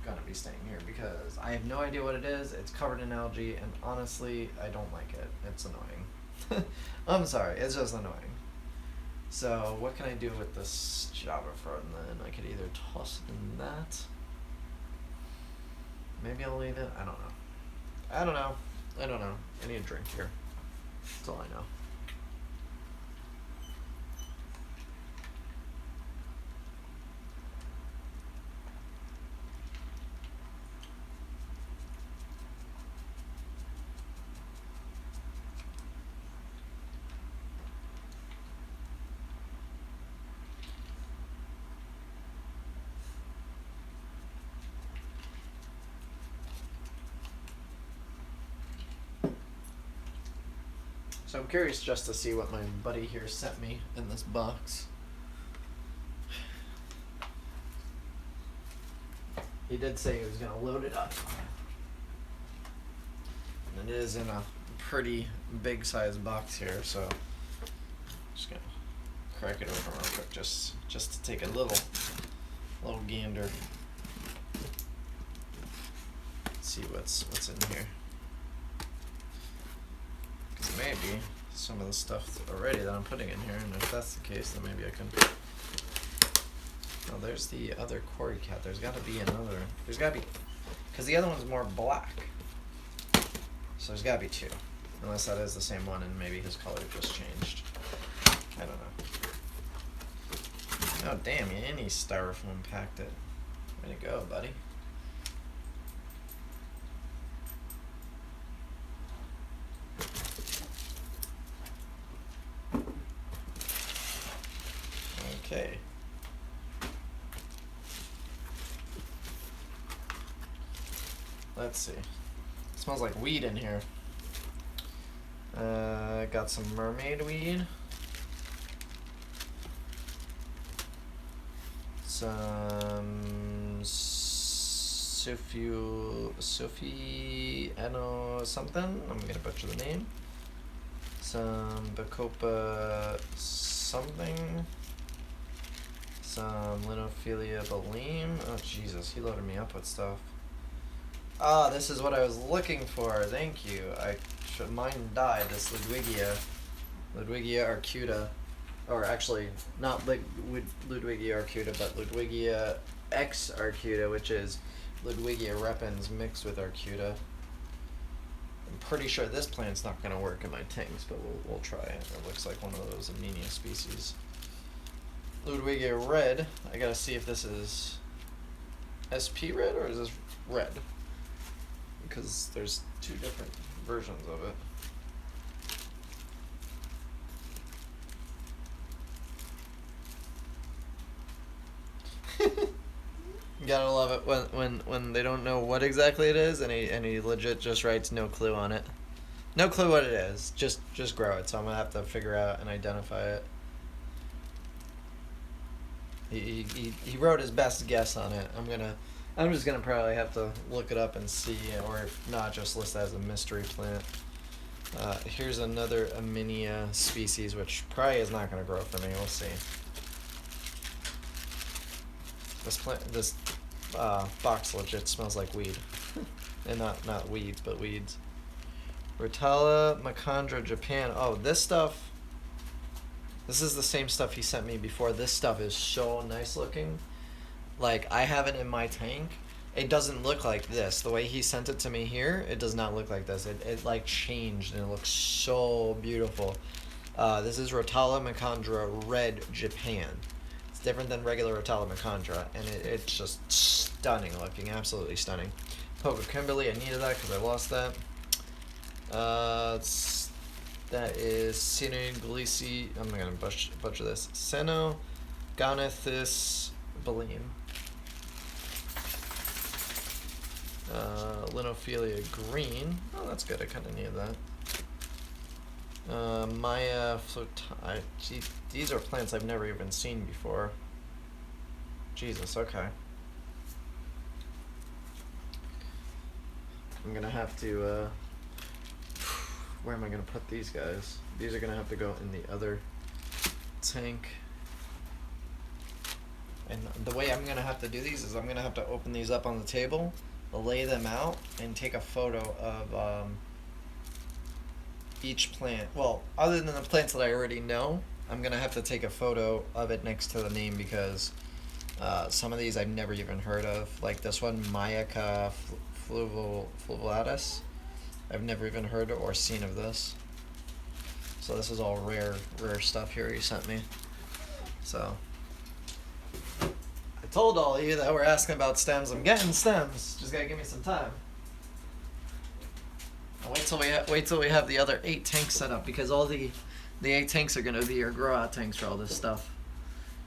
Speaker 1: going to be staying here because I have no idea what it is. It's covered in algae, and honestly, I don't like it. It's annoying. I'm sorry, it's just annoying. So what can I do with this Java fern then? I could either toss it in that. Maybe I'll leave it. I don't know. I don't know. I need a drink here. That's all I know. So I'm curious just to see what my buddy here sent me in this box. He did say he was going to load it up. And it is in a pretty big size box here, so I'm just going to crack it open real quick just to take a little gander. See what's in here. Maybe some of the stuff already that I'm putting in here, and if that's the case, then maybe I can... Oh, there's the other Cory cat. There's got to be another... There's got to be... Because the other one's more black. So there's got to be two. Unless that is the same one and maybe his color just changed. I don't know. Oh, damn, any styrofoam packed it. Way to go, buddy. Okay. Let's see. It smells like weed in here. Got some mermaid weed. Some Sophie, I know something. I'm gonna butcher the name. Some Bacopa something. Some Linophilia Balim. Oh Jesus, he loaded me up with stuff. Ah, this is what I was looking for. Thank you. Mine died. This Ludwigia arcuta, or actually not Ludwigia arcuta, but Ludwigia X arcuta, which is Ludwigia repens mixed with arcuta. I'm pretty sure this plant's not going to work in my tanks, but we'll try it. It looks like one of those Amenia species. Ludwigia red. I gotta see if this is SP red or is this red? Because there's two different versions of it. You gotta love it when they don't know what exactly it is and he legit just writes no clue on it. No clue what it is. Just grow it. So I'm gonna have to figure out and identify it. He wrote his best guess on it. I'm just gonna probably have to look it up and see, or if not, just list that as a mystery plant. Here's another Amenia species, which probably is not gonna grow for me. We'll see. This box legit smells like weed, and not weeds, but weeds. Rotala Macandra Japan. Oh, this stuff. This is the same stuff he sent me before. This stuff is so nice looking. Like, I have it in my tank, it doesn't look like this. The way he sent it to me here, it does not look like this. It like changed and it looks so beautiful. This is Rotala Macandra Red Japan. It's different than regular Rotala Macandra, and it's just stunning looking, absolutely stunning. Pogo Kimberly, I needed that because I lost that. That is Sinoglisi. I'm gonna butcher this. Seno Gonethis Balim. Linophilia Green. Oh, that's good. I kind of needed that. Maya Flotai. These are plants I've never even seen before. Jesus, okay. I'm gonna have to, where am I gonna put these guys? These are gonna have to go in the other tank. And the way I'm gonna have to do these is I'm gonna have to open these up on the table, lay them out, and take a photo of each plant. Well, other than the plants that I already know, I'm gonna have to take a photo of it next to the name because some of these I've never even heard of. Like this one, Mayaca fluviatus. I've never even heard or seen of this. So this is all rare stuff here he sent me. So I told all of you that we're asking about stems. I'm getting stems. Just gotta give me some time. I'll wait till we have the other 8 tanks set up because all the 8 tanks are gonna be your grow out tanks for all this stuff.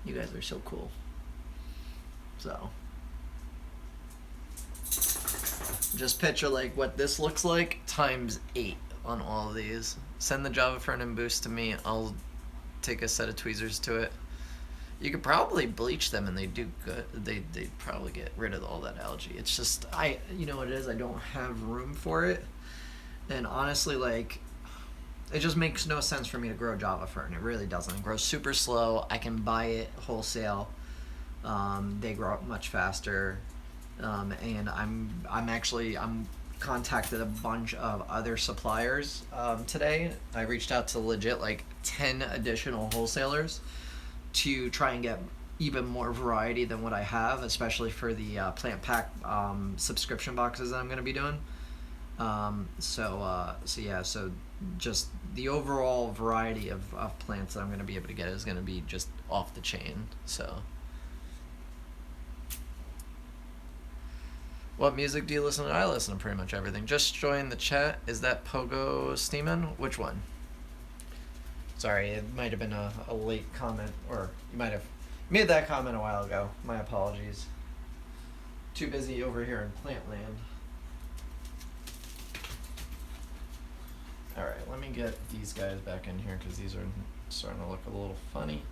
Speaker 1: You guys are so cool. So just picture like what this looks like times 8 on all of these. Send the Java Fern and Boost to me. I'll take a set of tweezers to it. You could probably bleach them and they do good. They'd probably get rid of all that algae. It's just you know what it is, I don't have room for it. And honestly, like, it just makes no sense for me to grow Java Fern. It really doesn't. It grows super slow. I can buy it wholesale. They grow up much faster. And I'm contacted a bunch of other suppliers today. I reached out to legit like 10 additional wholesalers to try and get even more variety than what I have, especially for the plant pack subscription boxes that I'm going to be doing. So just the overall variety of plants that I'm going to be able to get is going to be just off the chain. So what music do you listen to? I listen to pretty much everything. Just join the chat. Is that Pogo Steeman? Which one? Sorry, it might have been a late comment, or you might have made that comment a while ago. My apologies. Too busy over here in plant land. Alright, let me get these guys back in here because these are starting to look a little funny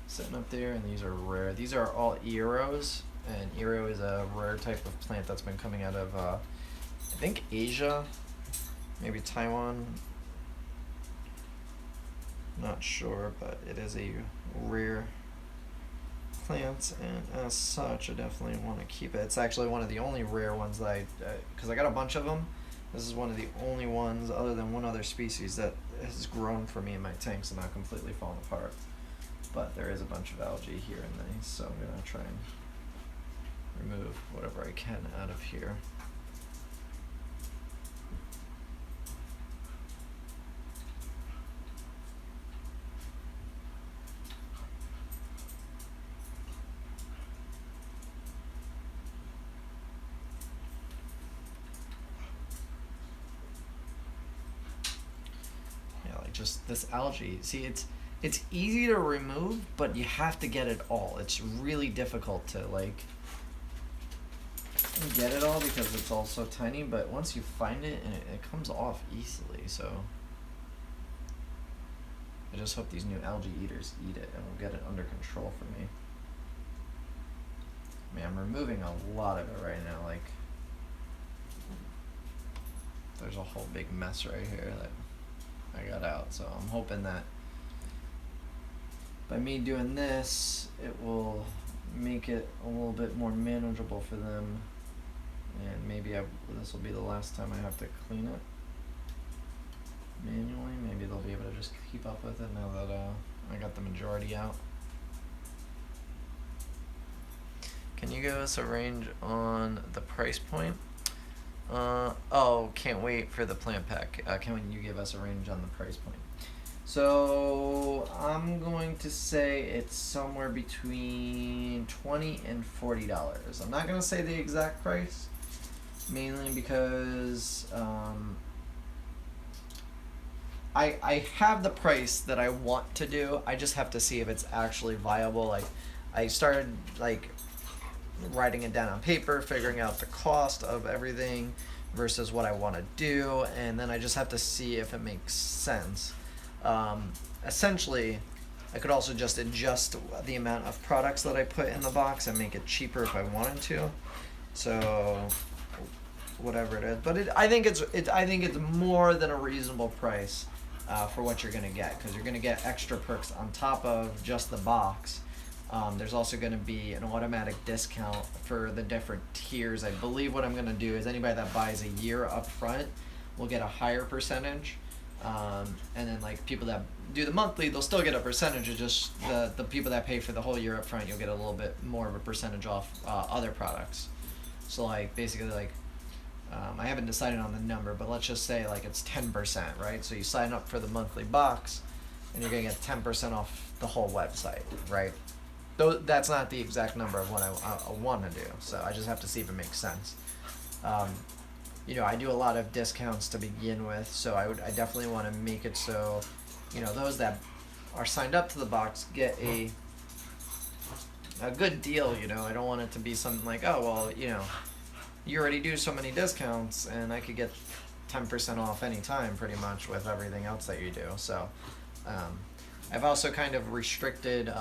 Speaker 1: sitting up there, and these are rare. These are all Eros, and Ero is a rare type of plant that's been coming out of, I think Asia, maybe Taiwan. Not sure, but it is a rare plant, and as such, I definitely want to keep it. It's actually one of the only rare ones that because I got a bunch of them. This is one of the only ones, other than one other species, that has grown for me in my tanks and not completely fallen apart. But there is a bunch of algae here in these, so I'm going to try and remove whatever I can out of here. Just this algae. See, it's easy to remove, but you have to get it all. It's really difficult to like get it all because it's all so tiny, but once you find it, and it comes off easily. So I just hope these new algae eaters eat it and will get it under control for me. I mean, I'm removing a lot of it right now. Like, there's a whole big mess right here that I got out, so I'm hoping that by me doing this, it will make it a little bit more manageable for them, and maybe this will be the last time I have to clean it manually. Maybe they'll be able to just keep up with it now that I got the majority out. Can you give us a range on the price point? Oh, can't wait for the plant pack. Can you give us a range on the price point? So I'm going to say it's somewhere between $20 and $40. I'm not going to say the exact price, mainly because I have the price that I want to do. I just have to see if it's actually viable. Like, I started like writing it down on paper, figuring out the cost of everything versus what I want to do, and then I just have to see if it makes sense. Essentially, I could also just adjust the amount of products that I put in the box and make it cheaper if I wanted to. So whatever it is, but I think it's more than a reasonable price for what you're gonna get, because you're gonna get extra perks on top of just the box. There's also going to be an automatic discount for the different tiers. I believe what I'm going to do is anybody that buys a year up front will get a higher percentage. And then like people that do the monthly, they'll still get a percentage. It's just the people that pay for the whole year up front, you'll get a little bit more of a percentage off other products. So like basically like I haven't decided on the number, but let's just say like it's 10%, right? So you sign up for the monthly box and you're going to get 10% off the whole website, right? Though that's not the exact number of what I want to do, so I just have to see if it makes sense. You know, I do a lot of discounts to begin with, so I definitely want to make it so, you know, those that are signed up to the box get a good deal. You know, I don't want it to be something like, oh well, you know, you already do so many discounts, and I could get 10% off anytime, pretty much, with everything else that you do. So, I've also kind of restricted.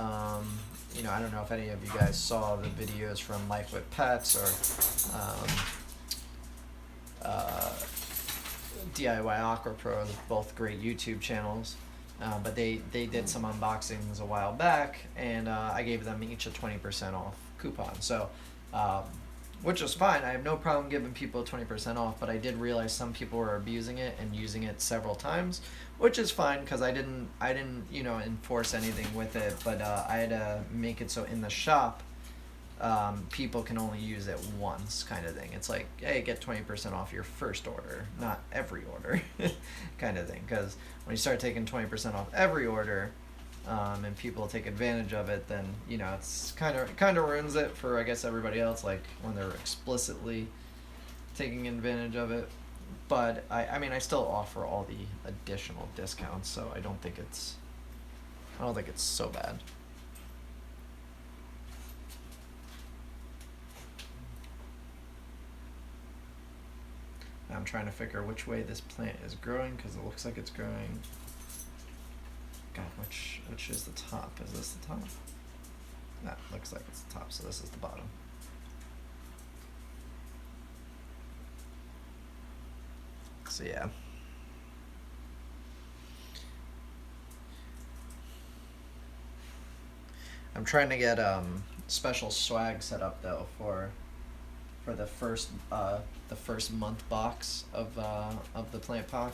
Speaker 1: You know, I don't know if any of you guys saw the videos from Life with Pets or DIY Aqua Pro, both great YouTube channels. But they did some unboxings a while back, and I gave them each a 20% off coupon. So, which was fine. I have no problem giving people 20% off, but I did realize some people were abusing it and using it several times, which is fine because I didn't you know, enforce anything with it, but I had to make it so in the shop people can only use it once, kind of thing. It's like, hey, get 20% off your first order, not every order, kind of thing. Because when you start taking 20% off every order, and people take advantage of it, then you know it's kind of ruins it for, I guess, everybody else. Like when they're explicitly taking advantage of it. But I mean, I still offer all the additional discounts, so I don't think it's so bad. I'm trying to figure which way this plant is growing, because it looks like it's growing. God, which is the top? Is this the top? That looks like it's the top, so this is the bottom. So yeah. I'm trying to get special swag set up though for the first month box of the plant pack.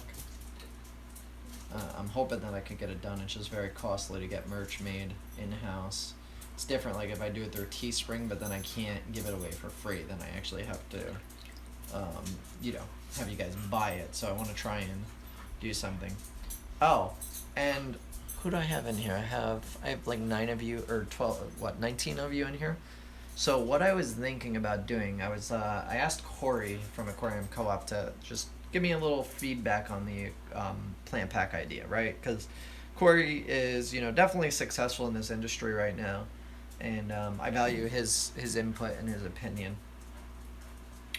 Speaker 1: I'm hoping that I could get it done. It's just very costly to get merch made in-house. It's different like if I do it through Teespring, but then I can't give it away for free. Then I actually have to, you know, have you guys buy it. So I want to try and do something. Oh, and who do I have in here? I have like 9 of you, or 19 of you in here. So what I was thinking about doing, I asked Corey from Aquarium Co-op to just give me a little feedback on the plant pack idea, right? Because Corey is, you know, definitely successful in this industry right now, and I value his input and his opinion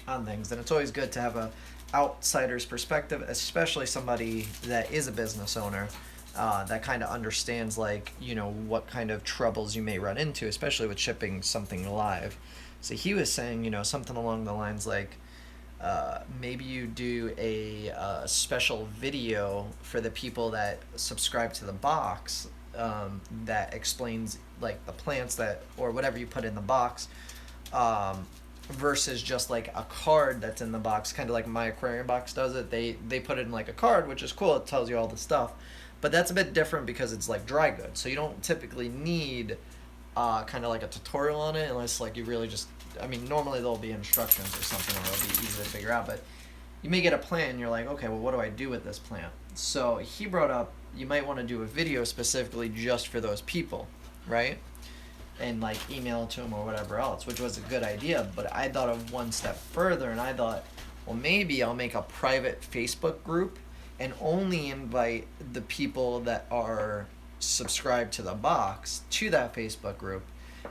Speaker 1: on things. And it's always good to have a outsider's perspective, especially somebody that is a business owner. That kind of understands, like, you know, what kind of troubles you may run into, especially with shipping something live. So he was saying, you know, something along the lines like, maybe you do a special video for the people that subscribe to the box that explains, like, the plants that, or whatever you put in the box, versus just like a card that's in the box, kind of like my aquarium box does it. They put it in like a card, which is cool. It tells you all the stuff. But that's a bit different because it's like dry goods. So you don't typically need kind of like a tutorial on it, unless like you really just, I mean, normally there'll be instructions or something, or it'll be easy to figure out, but you may get a plant and you're like, okay, well, what do I do with this plant? So he brought up you might want to do a video specifically just for those people, right? And like email it to them or whatever else, which was a good idea. But I thought of one step further, and I thought, well, maybe I'll make a private Facebook group and only invite the people that are subscribed to the box to that Facebook group.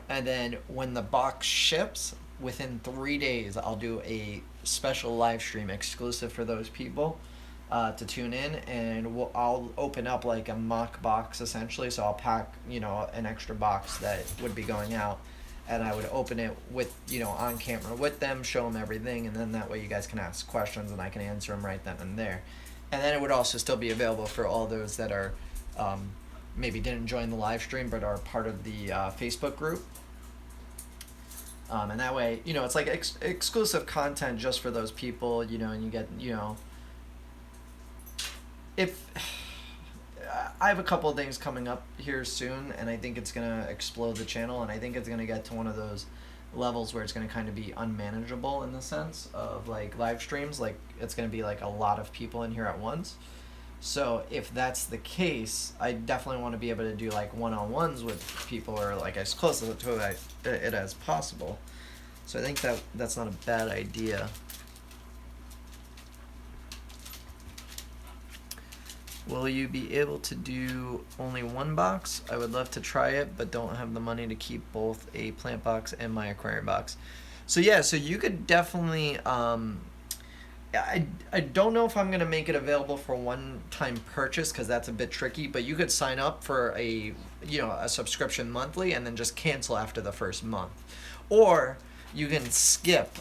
Speaker 1: And then when the box ships, within 3 days, I'll do a special live stream exclusive for those people to tune in, and I'll open up like a mock box essentially. So I'll pack, an extra box that would be going out, and I would open it with, on camera with them, show them everything, and then that way you guys can ask questions and I can answer them right then and there. And then it would also still be available for all those that are maybe didn't join the live stream but are part of the Facebook group. And that way, it's like exclusive content just for those people, and you get, if I have a couple of things coming up here soon, and I think it's going to explode the channel, and I think it's going to get to one of those levels where it's going to kind of be unmanageable in the sense of like live streams, like it's going to be like a lot of people in here at once. So if that's the case, I definitely want to be able to do like one-on-ones with people, or like as close to it as possible. So I think that's not a bad idea. Will you be able to do only one box? I would love to try it, but don't have the money to keep both a plant box and my aquarium box. So yeah, so you could definitely I don't know if I'm gonna make it available for one-time purchase, because that's a bit tricky, but you could sign up for a subscription monthly and then just cancel after the first month, or you can skip.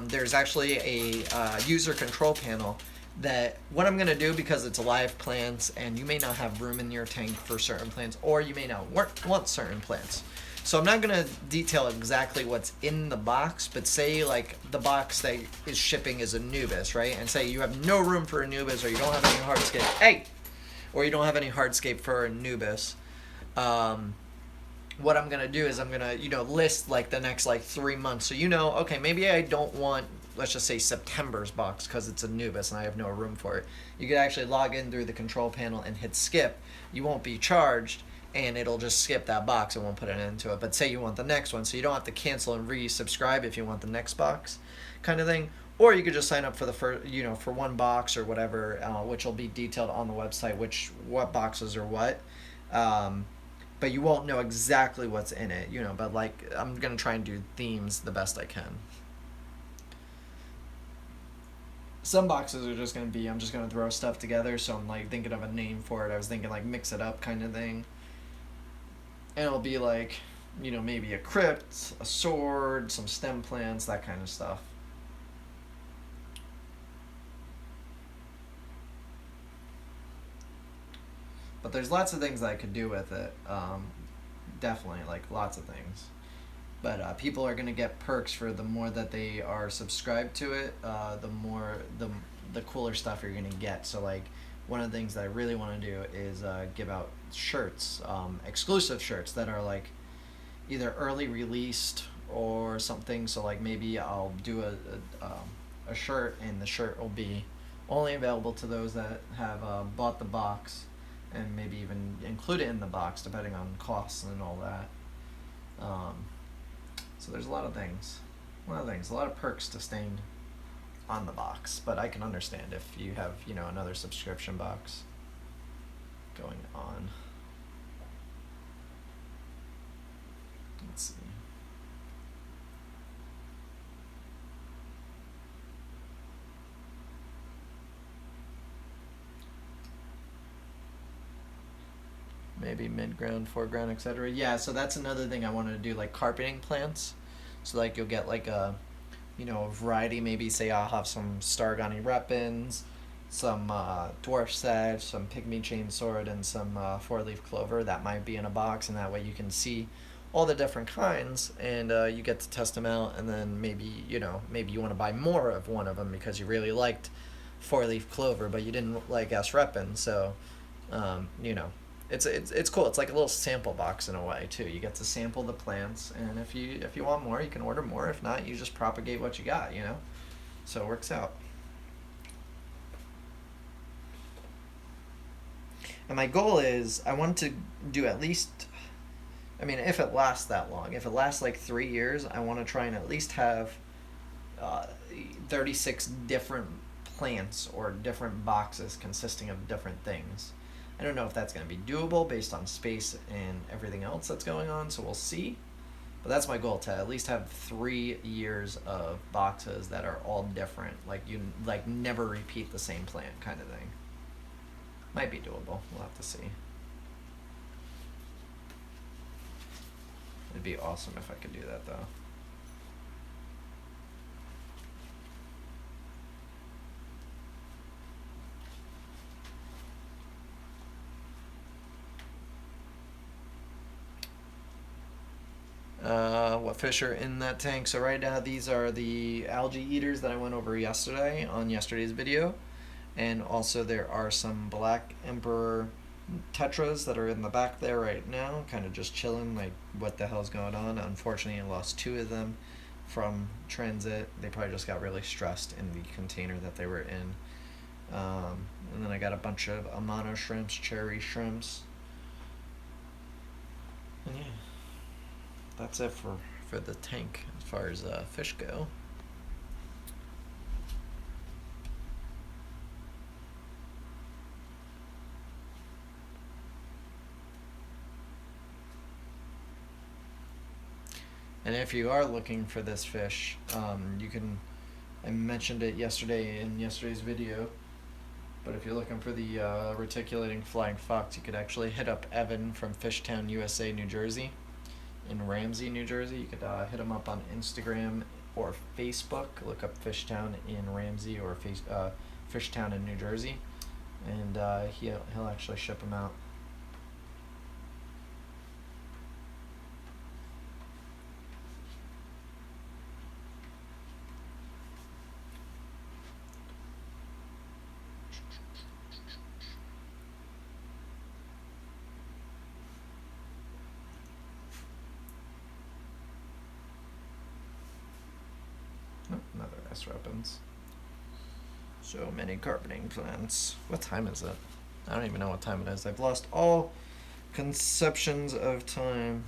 Speaker 1: There's actually a user control panel that what I'm gonna do, because it's live plants and you may not have room in your tank for certain plants, or you may not want certain plants. So I'm not going to detail exactly what's in the box, but say like the box that is shipping is Anubis, right? And say you have no room for Anubis, or you don't have any hardscape. Or you don't have any hardscape for Anubis. What I'm going to do is I'm going to, list like the next like 3 months. So okay, maybe I don't want, let's just say September's box because it's Anubis and I have no room for it. You could actually log in through the control panel and hit skip. You won't be charged, and it'll just skip that box. It won't put it into it. But say you want the next one, so you don't have to cancel and resubscribe if you want the next box, kind of thing. Or you could just sign up for the first, for one box or whatever, which will be detailed on the website, what boxes are what. But you won't know exactly what's in it, But like, I'm gonna try and do themes the best I can. Some boxes are just gonna be, I'm just gonna throw stuff together. So I'm like thinking of a name for it. I was thinking like mix it up kind of thing. And it'll be like, maybe a crypt, a sword, some stem plants, that kind of stuff. But there's lots of things that I could do with it. Definitely, like lots of things. But people are going to get perks for the more that they are subscribed to it, the cooler stuff you're going to get. So like, one of the things that I really want to do is give out shirts, exclusive shirts that are like either early released or something. So like maybe I'll do a shirt, and the shirt will be only available to those that have bought the box, and maybe even include it in the box depending on costs and all that. So there's a lot of things, a lot of perks to staying on the box, but I can understand if you have, another subscription box going on. Let's see. Maybe mid-ground, foreground, etc. Yeah, so that's another thing I wanted to do, like carpeting plants. So like you'll get like a variety. Maybe say I'll have some Stargani repens, some dwarf sedge, some pygmy chainsword, and some four-leaf clover. That might be in a box, and that way you can see all the different kinds, and you get to test them out. And then maybe maybe you want to buy more of one of them because you really liked four-leaf clover, but you didn't like S repen. So It's cool. It's like a little sample box in a way too. You get to sample the plants, and if you want more, you can order more. If not, you just propagate what you got. You know, so it works out. And my goal is I want to do at least, I mean, if it lasts that long, if it lasts like 3 years, I want to try and at least have uh, 36 different plants or different boxes consisting of different things. I don't know if that's going to be doable based on space and everything else that's going on, so we'll see. But that's my goal, to at least have 3 years of boxes that are all different, like you like never repeat the same plant kind of thing. Might be doable. We'll have to see. It'd be awesome if I could do that, though. What fish are in that tank? So right now these are the algae eaters that I went over yesterday on yesterday's video. And also there are some black emperor tetras that are in the back there right now, kind of just chilling, like what the hell's going on. Unfortunately, I lost 2 of them from transit. They probably just got really stressed in the container that they were in. And then I got a bunch of Amano shrimps, cherry shrimps. And yeah, that's it for the tank as far as fish go. And if you are looking for this fish, you can, I mentioned it yesterday in yesterday's video, but if you're looking for the reticulating flying fox, you could actually hit up Evan from Fishtown, USA, New Jersey, in Ramsey, New Jersey. You could hit him up on Instagram or Facebook. Look up Fishtown in Ramsey or Fishtown in New Jersey, and he'll actually ship them out. Another S weapons. So many carpeting plants. What time is it? I don't even know what time it is. I've lost all conceptions of time.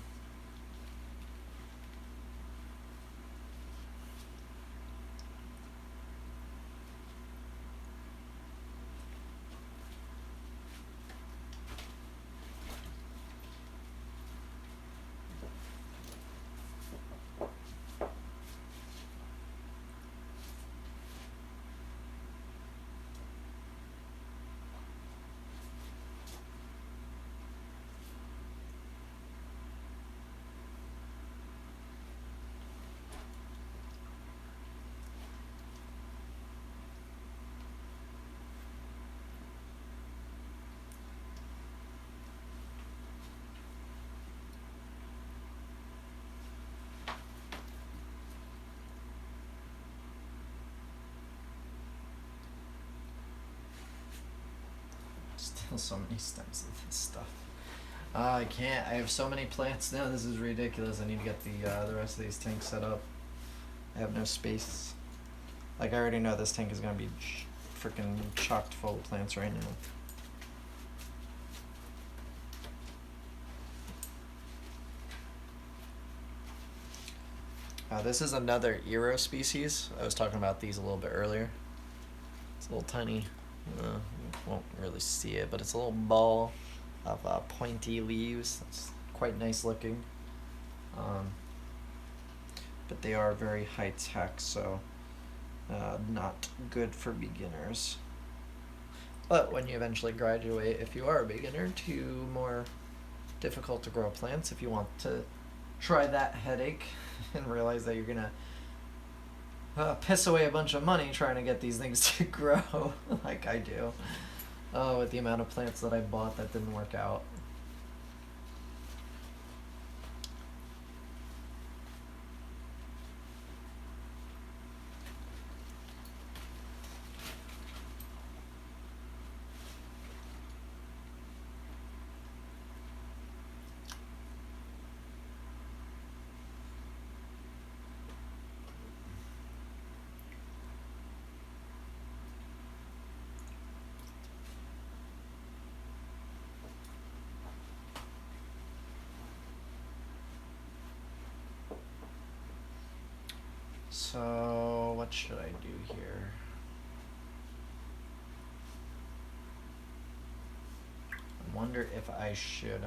Speaker 1: Still so many stems of this stuff. I can't. I have so many plants now. This is ridiculous. I need to get the rest of these tanks set up. I have no space. Like, I already know this tank is gonna be freaking chocked full of plants right now. This is another Eero species. I was talking about these a little bit earlier. It's a little tiny. You won't really see it, but it's a little ball of pointy leaves. It's quite nice looking. But they are very high tech, so not good for beginners. But when you eventually graduate, if you are a beginner, to more difficult to grow plants, if you want to try that headache and realize that you're gonna piss away a bunch of money trying to get these things to grow like I do, with the amount of plants that I bought that didn't work out. So what should I do here? I wonder if I should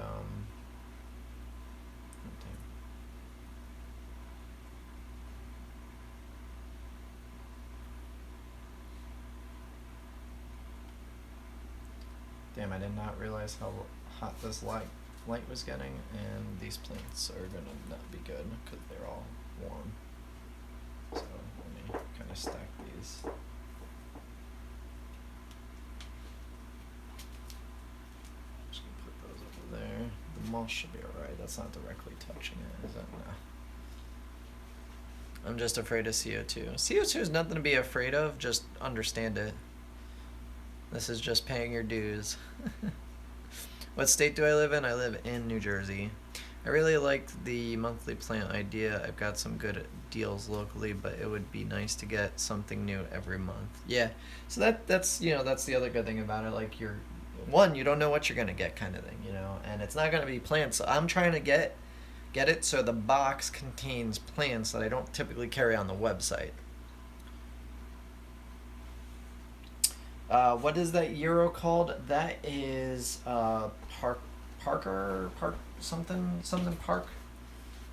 Speaker 1: damn, I did not realize how hot this light was getting, and these plants are gonna not be good because they're all warm. So let me kind of stack these. Just gonna put those over there. The mulch should be alright. That's not directly touching it, is it? No. I'm just afraid of CO2. CO2 is nothing to be afraid of, just understand it. This is just paying your dues. What state do I live in? I live in New Jersey. I really liked the monthly plant idea. I've got some good deals locally, but it would be nice to get something new every month. Yeah. So that's that's the other good thing about it. Like you don't know what you're gonna get, kind of thing, and it's not gonna be plants. So I'm trying to get it so the box contains plants that I don't typically carry on the website. What is that euro called? That is Parker something Park.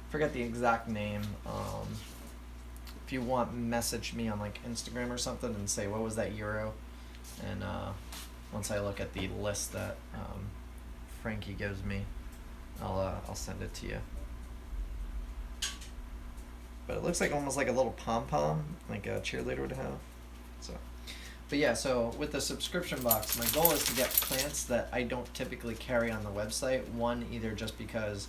Speaker 1: Forget the exact name. If you want, message me on like Instagram or something and say what was that euro, and once I look at the list that Frankie gives me, I'll send it to you. But it looks like almost like a little pom-pom, like a cheerleader would have. So. But yeah, so with the subscription box, my goal is to get plants that I don't typically carry on the website. One, either just because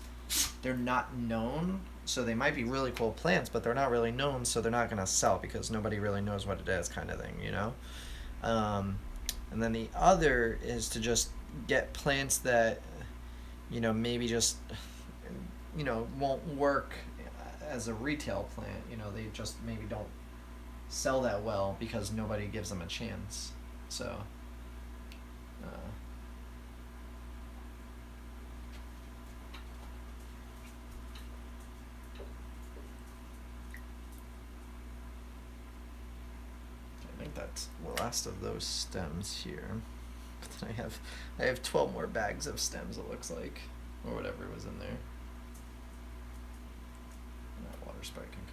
Speaker 1: they're not known, so they might be really cool plants, but they're not really known, so they're not going to sell because nobody really knows what it is, kind of thing, And then the other is to just get plants that, maybe just, won't work as a retail plant. They just maybe don't sell that well because nobody gives them a chance. So I think that's the last of those stems here. But then I have 12 more bags of stems, it looks like, or whatever was in there. And that water spray can come out.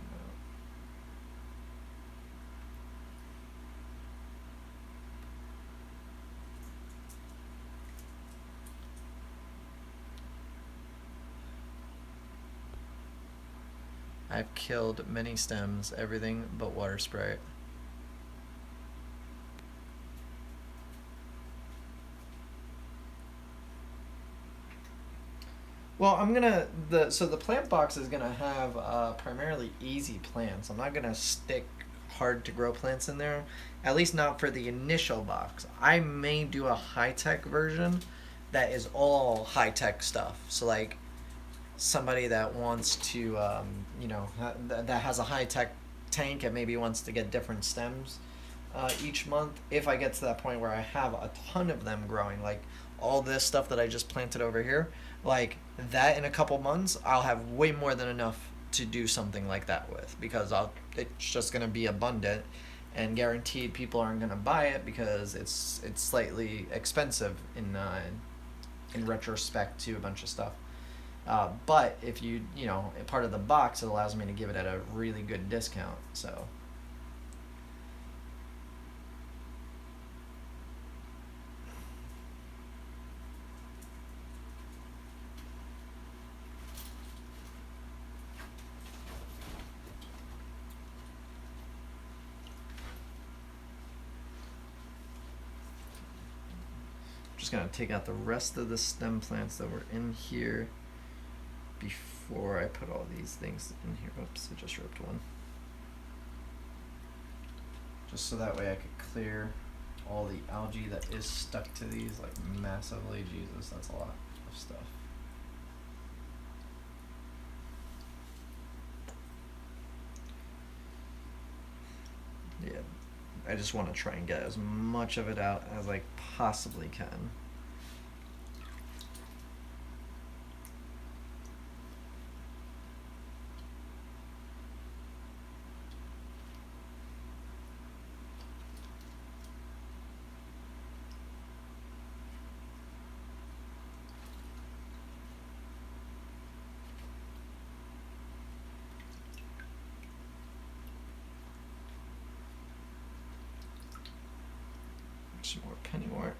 Speaker 1: I've killed many stems, everything but water spray. Well, the plant box is gonna have primarily easy plants. I'm not gonna stick hard to grow plants in there, at least not for the initial box. I may do a high-tech version that is all high-tech stuff. So like somebody that wants to, that has a high-tech tank and maybe wants to get different stems each month. If I get to that point where I have a ton of them growing, like all this stuff that I just planted over here, like that in a couple months, I'll have way more than enough to do something like that with, because it's just going to be abundant, and guaranteed people aren't going to buy it because it's slightly expensive in retrospect to a bunch of stuff. But if part of the box, it allows me to give it at a really good discount. So. Just gonna take out the rest of the stem plants that were in here before I put all these things in here. Oops, I just ripped one. Just so that way I could clear all the algae that is stuck to these, like, massively. Jesus, that's a lot of stuff. Yeah, I just want to try and get as much of it out as I possibly can. Some more pennywort.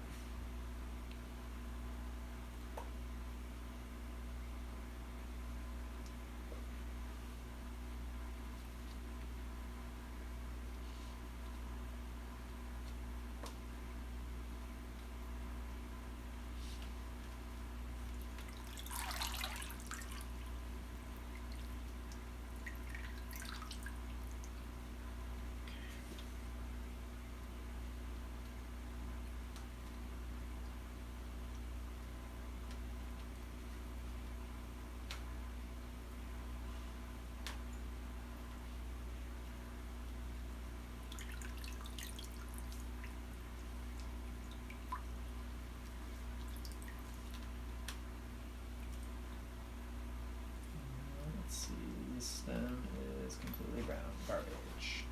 Speaker 1: Let's see, the stem is completely brown, garbage.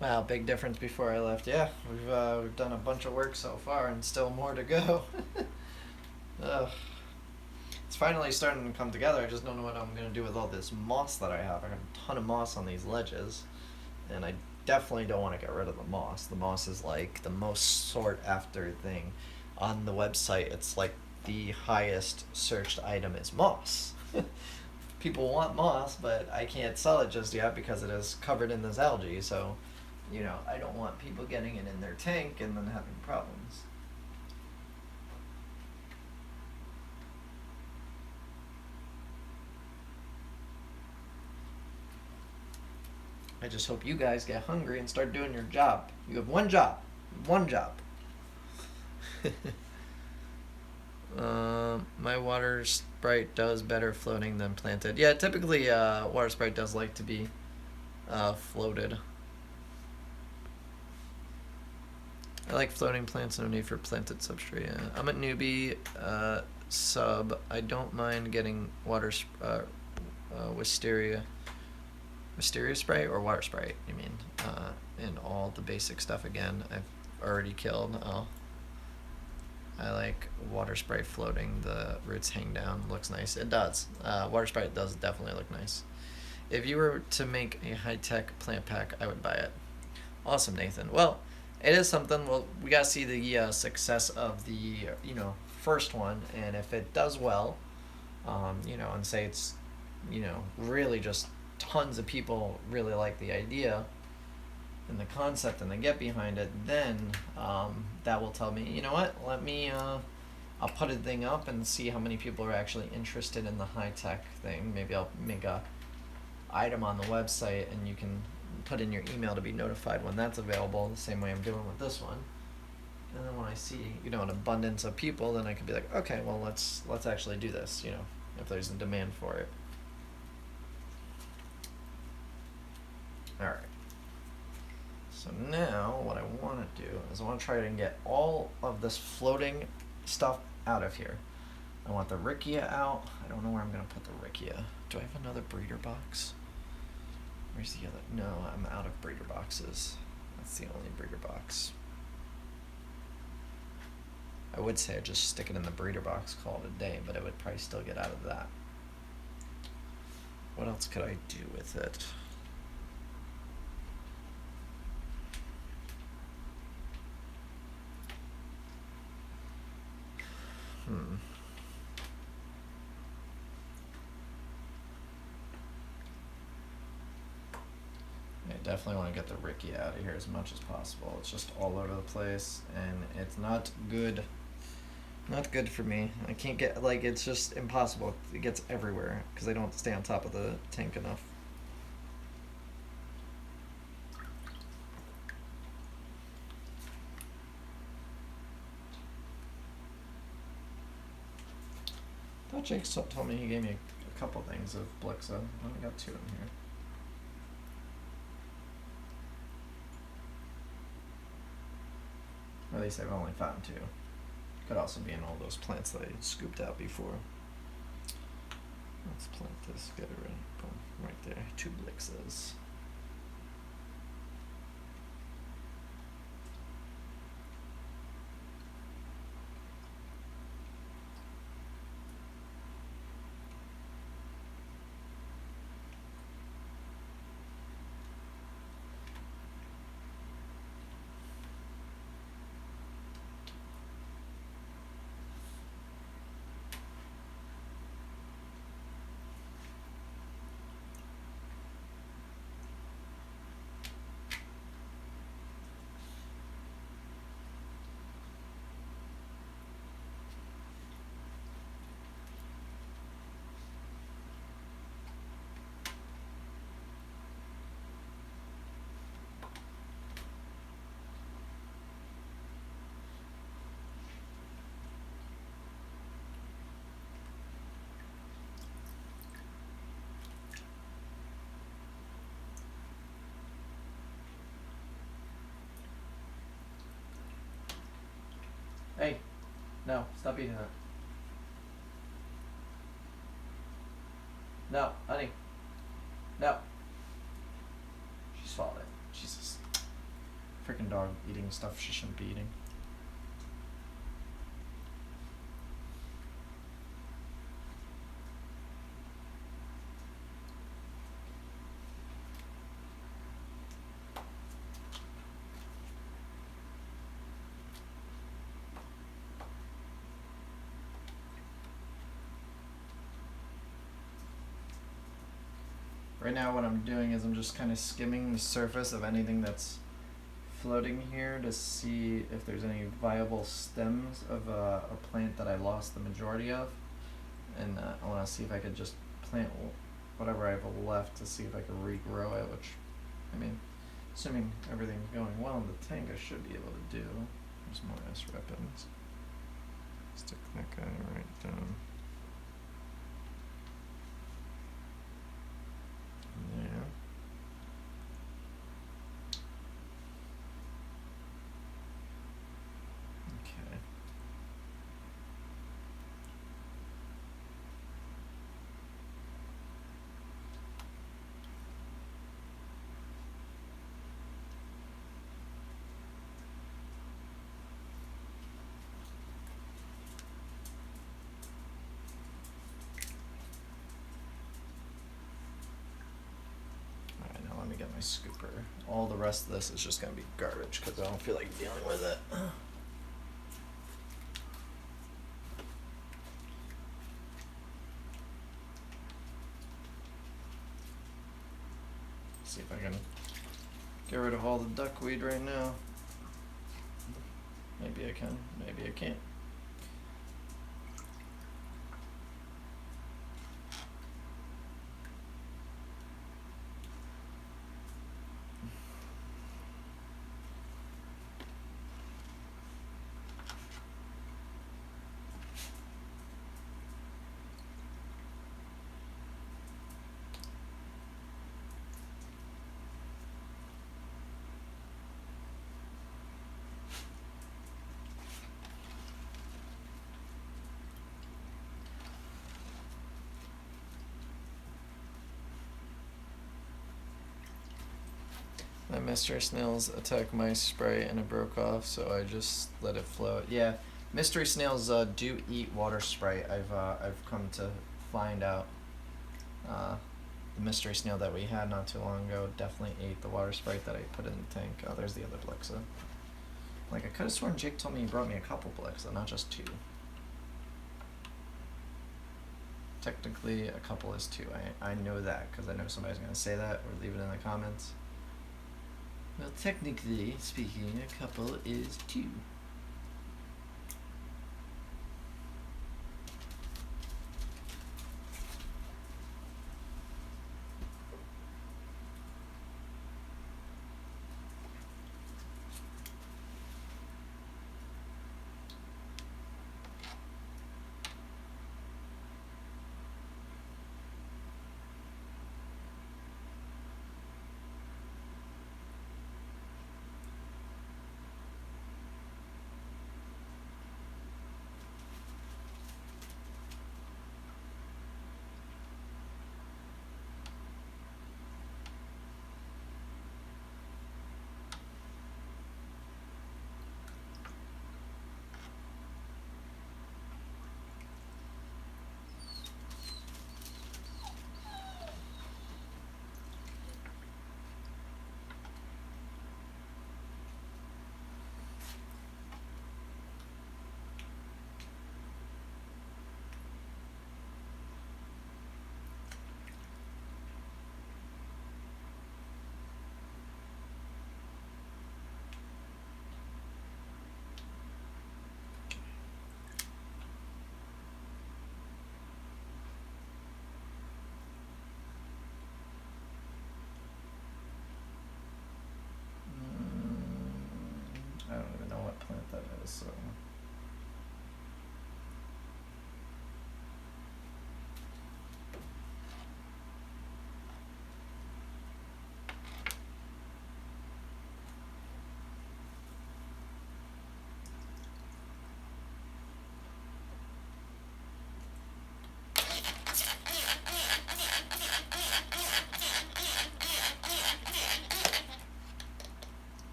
Speaker 1: Wow, big difference before I left. Yeah, we've done a bunch of work so far, and still more to go. Ugh. It's finally starting to come together. I just don't know what I'm gonna do with all this moss that I have. I have a ton of moss on these ledges, and I definitely don't want to get rid of the moss. The moss is like the most sought after thing on the website. It's like the highest searched item is moss. People want moss, but I can't sell it just yet because it is covered in this algae. So, you know, I don't want people getting it in their tank and then having problems. I just hope you guys get hungry and start doing your job. You have one job. One job. My water sprite does better floating than planted. Yeah, typically water sprite does like to be floated. I like floating plants, no need for planted substrate. Yeah. I'm a newbie sub. I don't mind getting water wisteria spray or water sprite, you mean, and all the basic stuff again. I've already killed. I like water sprite floating. The roots hang down. Looks nice. It does. Water sprite does definitely look nice. If you were to make a high-tech plant pack, I would buy it. Awesome, Nathan. Well, it is something. Well, we gotta see the success of the first one, and if it does well, and say it's really just tons of people really like the idea and the concept and they get behind it, then that will tell me, you know what, let me I'll put a thing up and see how many people are actually interested in the high-tech thing. Maybe I'll make a item on the website and you can put in your email to be notified when that's available, the same way I'm doing with this one. And then when I see an abundance of people, then I can be like, okay, well, let's actually do this, if there's a demand for it. Alright, so now what I want to do is I want to try and get all of this floating stuff out of here. I want the Riccia out. I don't know where I'm going to put the Riccia. Do I have another breeder box? Where's the other? No, I'm out of breeder boxes. That's the only breeder box. I would say I'd just stick it in the breeder box, call it a day, but it would probably still get out of that. What else could I do with it? I definitely want to get the Riccia out of here as much as possible. It's just all over the place, and it's not good. Not good for me. I can't get, it's just impossible. It gets everywhere because I don't stay on top of the tank enough. I thought Jake told me he gave me a couple things of Blixa. I only got 2 in here. Or at least I've only found 2. Could also be in all those plants that I scooped out before. Let's plant this, get it ready. Boom, right there. 2 Blixas. No, stop eating that. No, honey. No. She swallowed it. Jesus. Freaking dog eating stuff she shouldn't be eating. Right now what I'm doing is I'm just kind of skimming the surface of anything that's floating here to see if there's any viable stems of a plant that I lost the majority of. And I want to see if I could just plant whatever I have left to see if I can regrow it, which, I mean, assuming everything's going well in the tank, I should be able to do. There's more S-repins. Stick that guy right down there. Okay. Alright, now let me get my scooper. All the rest of this is just gonna be garbage because I don't feel like dealing with it. See if I can get rid of all the duckweed right now. Maybe I can, maybe I can't. My mystery snails attack my spray and it broke off, so I just let it float. Yeah, mystery snails do eat water sprite. I've come to find out. The mystery snail that we had not too long ago definitely ate the water sprite that I put in the tank. Oh, there's the other Blixa. Like, I could have sworn Jake told me he brought me a couple Blixa, not just 2. Technically, a couple is 2. I know that because I know somebody's going to say that or leave it in the comments. Well, technically speaking, a couple is 2. I don't even know what plant that is, so.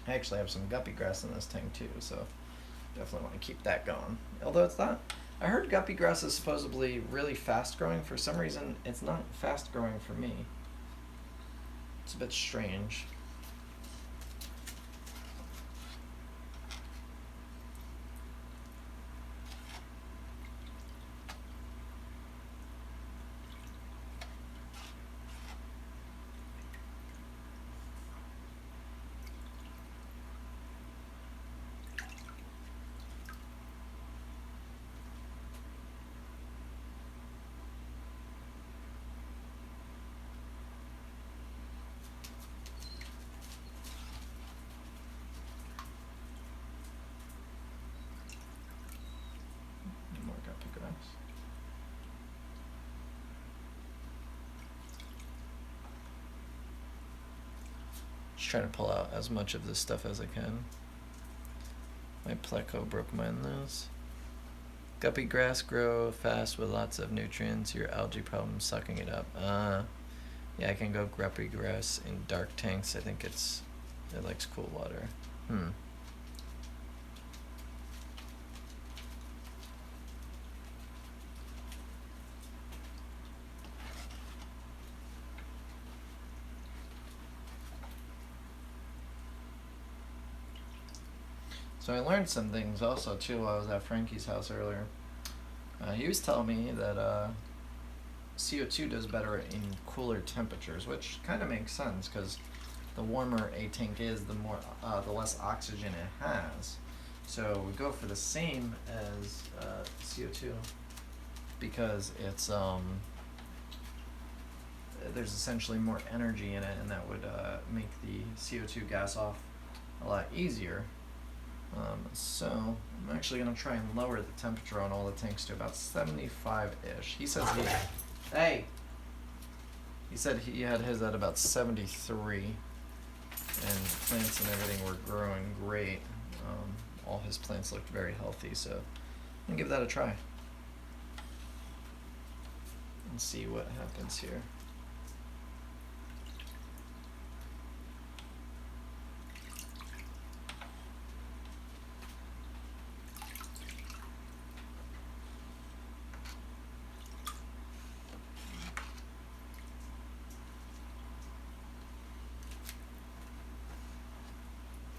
Speaker 1: I actually have some guppy grass in this tank too, so definitely want to keep that going. Although it's not, I heard guppy grass is supposedly really fast growing. For some reason, it's not fast growing for me. It's a bit strange. More guppy grass. Just trying to pull out as much of this stuff as I can. My pleco broke mine loose. Guppy grass grow fast with lots of nutrients. Your algae problem sucking it up. Yeah, I can go guppy grass in dark tanks. I think it likes cool water. So I learned some things also too while I was at Frankie's house earlier. He was telling me that CO2 does better in cooler temperatures, which kind of makes sense because the warmer a tank is, the less oxygen it has. So we go for the same as CO2 because it's there's essentially more energy in it, and that would make the CO2 gas off a lot easier. So I'm actually gonna try and lower the temperature on all the tanks to about 75-ish. He says he said he had his at about 73, and plants and everything were growing great. All his plants looked very healthy, so I'm gonna give that a try and see what happens here.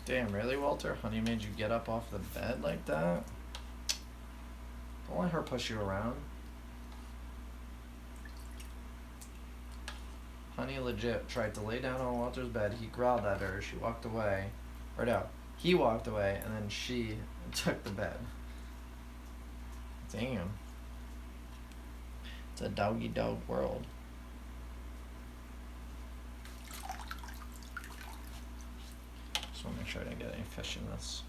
Speaker 1: Damn, really, Walter? Honey made you get up off the bed like that? Don't let her push you around. Honey legit tried to lay down on Walter's bed. He growled at her. She walked away. Or no, he walked away, and then she took the bed. Damn. It's a doggy dog world. Just want to make sure I didn't get any fish in this.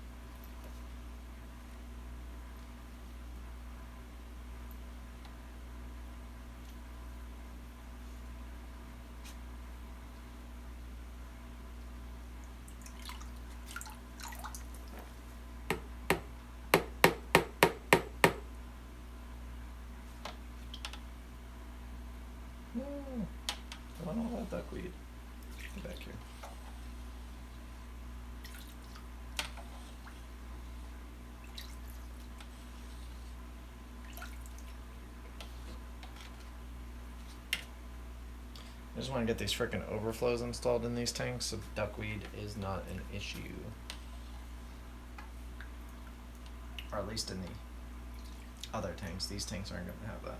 Speaker 1: I want all that duckweed. Get back here. I just want to get these frickin' overflows installed in these tanks so duckweed is not an issue. Or at least in the other tanks. These tanks aren't going to have that.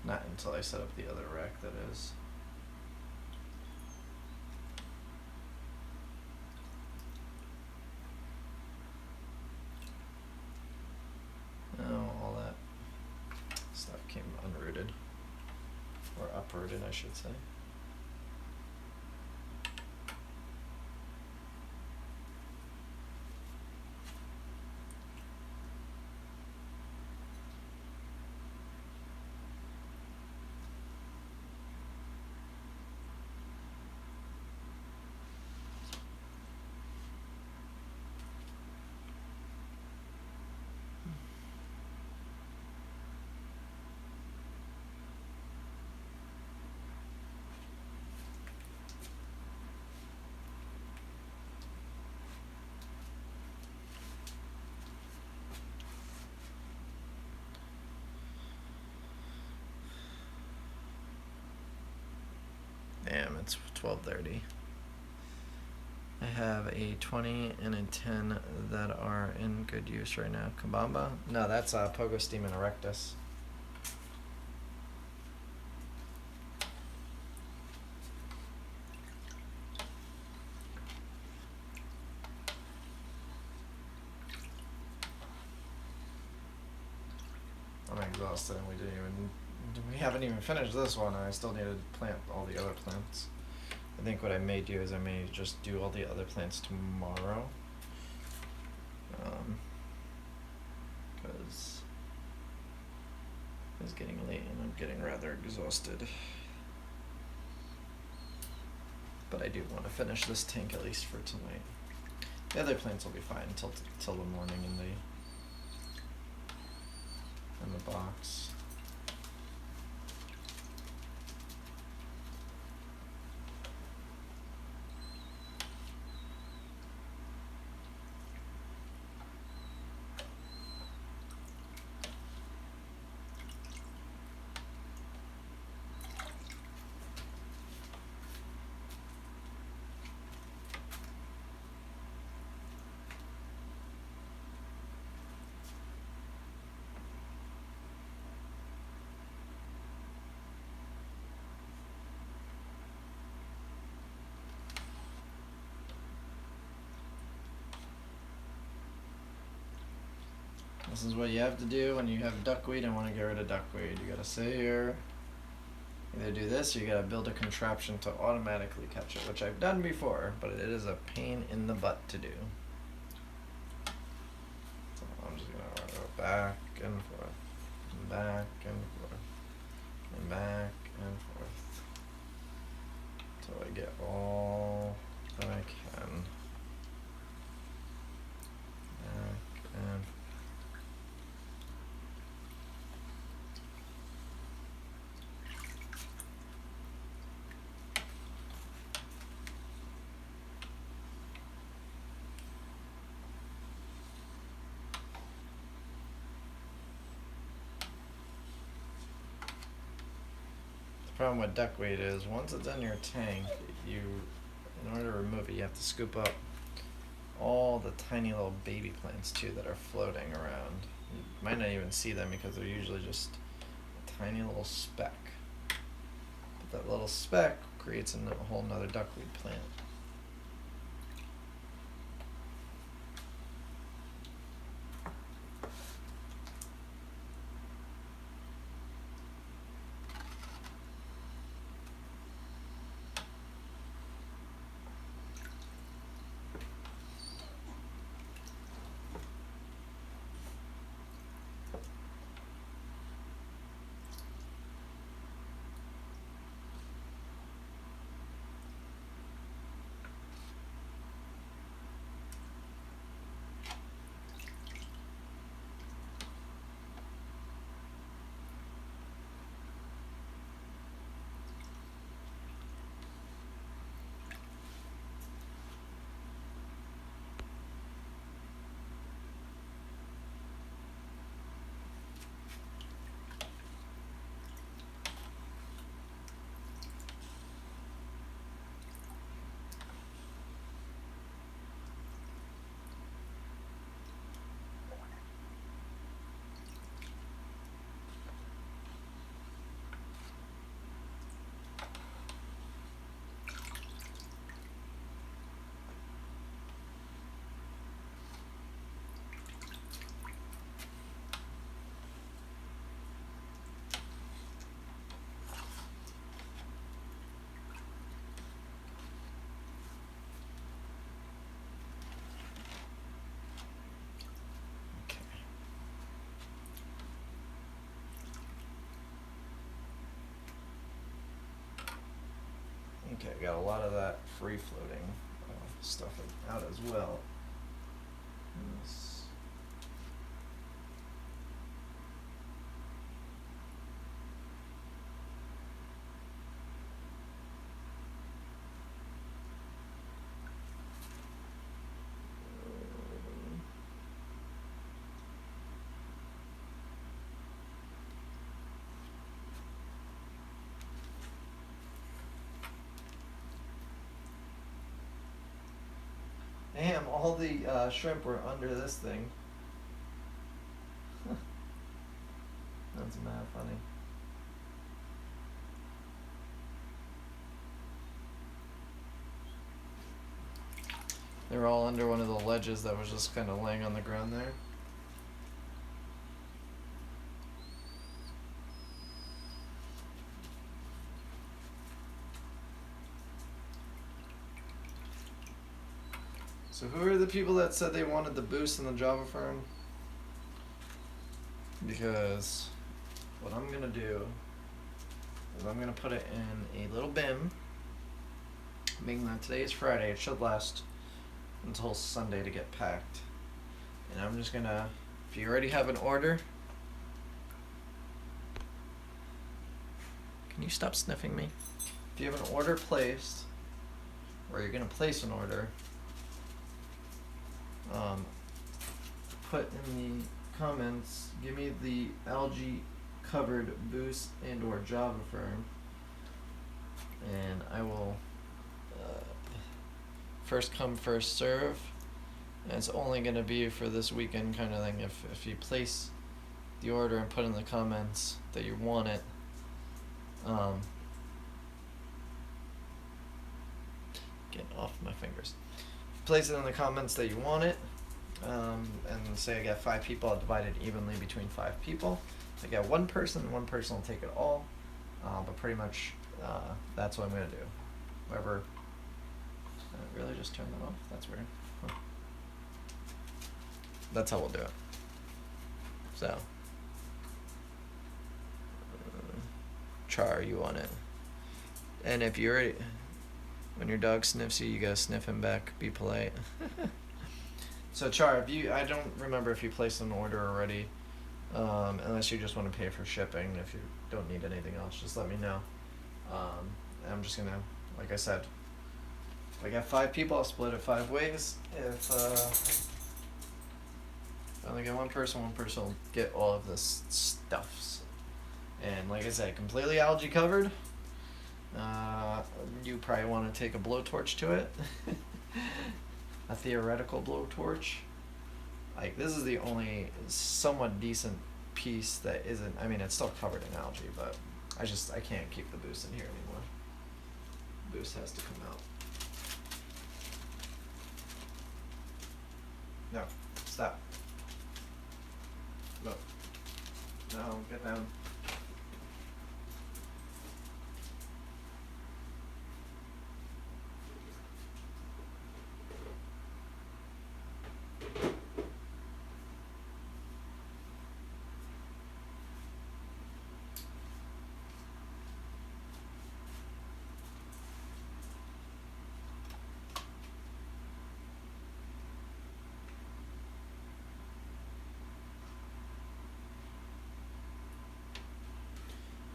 Speaker 1: Not until I set up the other rack, that is. Oh, all that stuff came unrooted. Or uprooted, I should say. it's 12:30. I have a 20 and a 10 that are in good use right now. Kabamba? No, that's Pogostemon erectus. I'm exhausted and we haven't even finished this one, and I still need to plant all the other plants. I think what I may do is I may just do all the other plants tomorrow. Because it's getting late and I'm getting rather exhausted. But I do want to finish this tank at least for tonight. The other plants will be fine till the morning in the box. This is what you have to do when you have duckweed and want to get rid of duckweed. You gotta sit here, either do this or you gotta build a contraption to automatically catch it, which I've done before, but it is a pain in the butt to do. So I'm just gonna go back and forth, and back and forth, and back and forth, until I get all that I can. Back and forth. The problem with duckweed is once it's in your tank, in order to remove it, you have to scoop up all the tiny little baby plants too that are floating around. You might not even see them because they're usually just a tiny little speck. But that little speck creates a whole nother duckweed plant. Okay, got a lot of that free floating stuff out as well. Yes. Damn, all the shrimp were under this thing. That's mad funny. They were all under one of the ledges that was just kind of laying on the ground there. So who are the people that said they wanted the boost in the Java firm? Because what I'm gonna do is I'm gonna put it in a little bin. Being that today is Friday, it should last until Sunday to get packed. And I'm just gonna, if you already have an order, can you stop sniffing me? If you have an order placed, or you're gonna place an order, put in the comments, give me the algae covered boost and or Java firm, and I will first come first serve. And it's only going to be for this weekend kind of thing. If you place the order and put in the comments that you want it, get off my fingers. Place it in the comments that you want it, and say I got 5 people, I'll divide it evenly between 5 people. If I get one person will take it all, but pretty much that's what I'm going to do. Whoever, really just turn that off? That's weird. Huh. That's how we'll do it. So, Char, you want it. And if you already, when your dog sniffs you, you gotta sniff him back. Be polite. So Char, if you, I don't remember if you placed an order already, unless you just want to pay for shipping. If you don't need anything else, just let me know. I'm just gonna, like I said, if I got 5 people, I'll split it 5 ways. If I only get one person will get all of this stuffs. And like I said, completely algae covered. You probably want to take a blowtorch to it. A theoretical blowtorch. Like, this is the only somewhat decent piece that isn't, I mean, it's still covered in algae, but I can't keep the boost in here anymore. Boost has to come out. No, stop. Look. No, get down.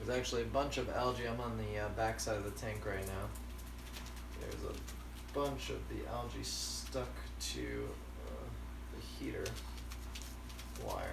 Speaker 1: There's actually a bunch of algae. I'm on the back side of the tank right now. There's a bunch of the algae stuck to the heater wire.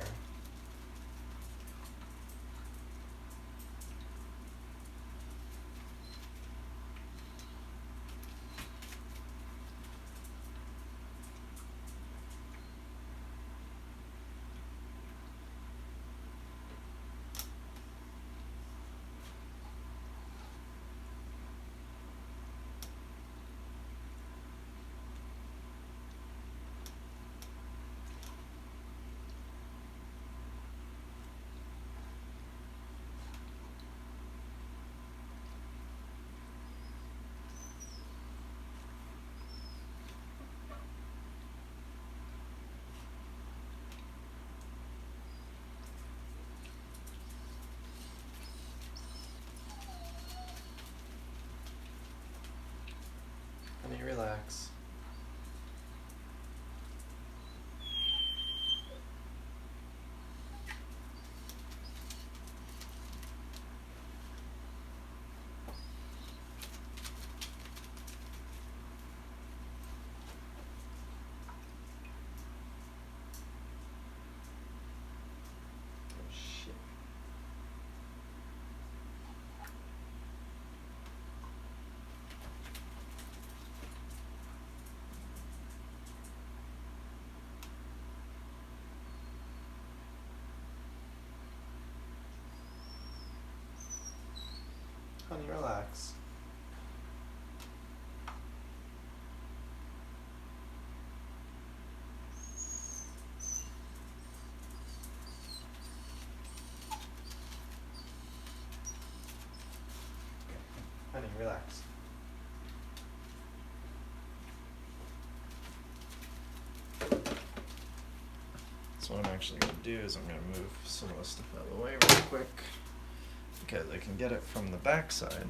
Speaker 1: Honey, relax. Oh shit. relax. So what I'm actually going to do is I'm going to move some of this stuff out of the way real quick because I can get it from the back side.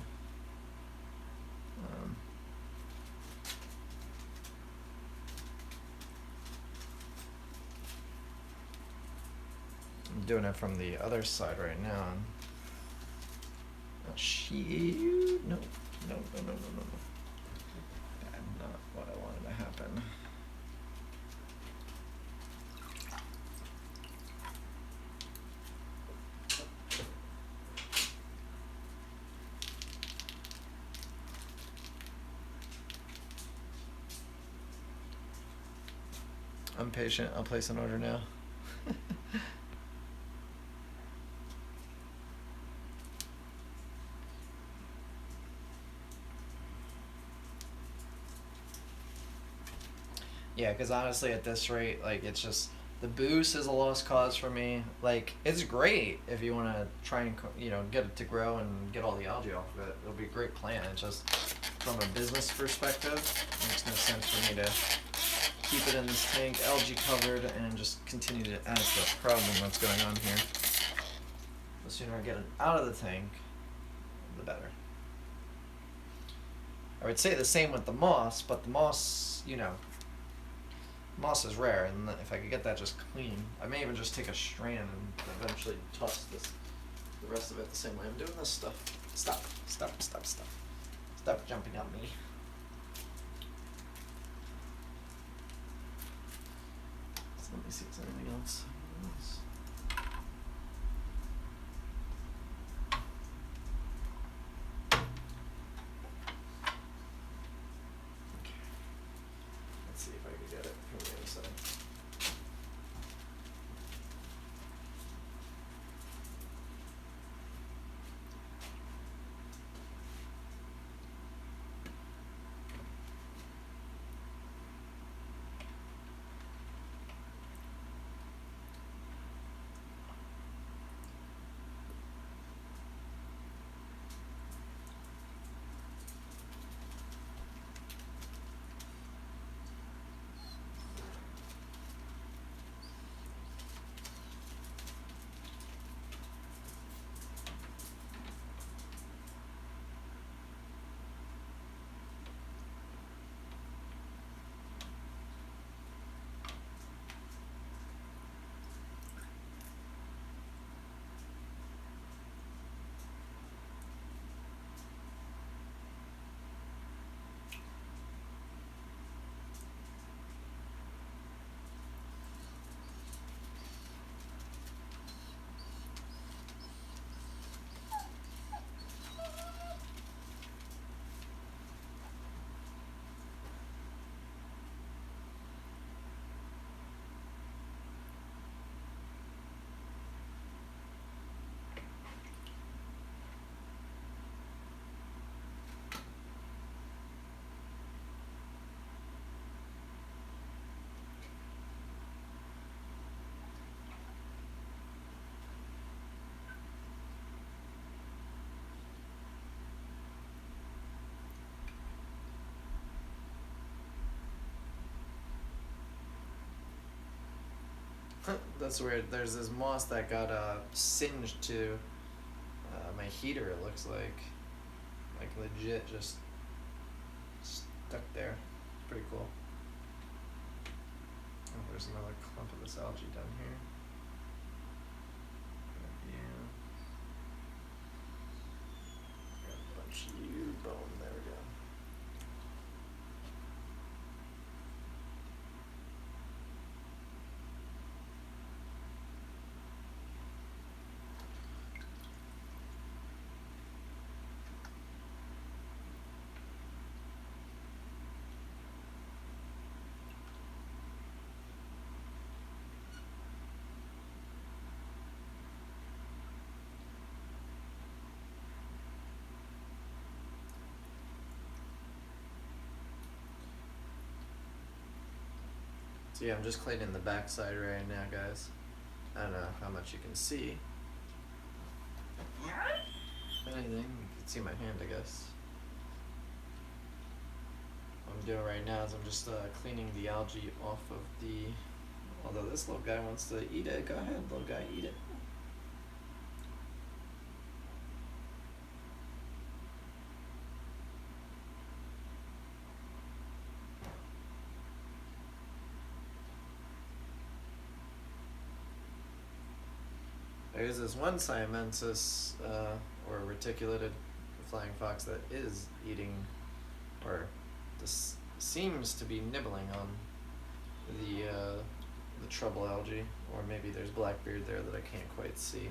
Speaker 1: I'm doing it from the other side right now. Oh, shoot. No. That's not what I wanted to happen. I'm patient. I'll place an order now. Yeah, because honestly, at this rate, like, it's just, the boost is a lost cause for me. Like, it's great if you want to try and, you know, get it to grow and get all the algae off of it. It'll be a great plan. It's just, from a business perspective, it makes no sense for me to keep it in this tank, algae covered, and just continue to add to the problem that's going on here. The sooner I get it out of the tank, the better. I would say the same with the moss, but the moss, you know, moss is rare, and if I could get that just clean, I may even just take a strand and eventually toss the rest of it the same way I'm doing this stuff. Stop jumping on me. So let me see if there's anything else. Let's see if I can get it from the other side. That's weird. There's this moss that got singed to my heater, it looks like. Like legit just stuck there. It's pretty cool. Oh, there's another clump of this algae down here. Yeah. Got a bunch of you bone. There we go. So yeah, I'm just cleaning the backside right now, guys. I don't know how much you can see. If anything, you can see my hand, I guess. I'm doing right now is I'm just cleaning the algae off of the. Although this little guy wants to eat it, go ahead, little guy, eat it. There's this one Siamensis, or reticulated flying fox that is eating, or this seems to be nibbling on the trouble algae, or maybe there's blackbeard there that I can't quite see.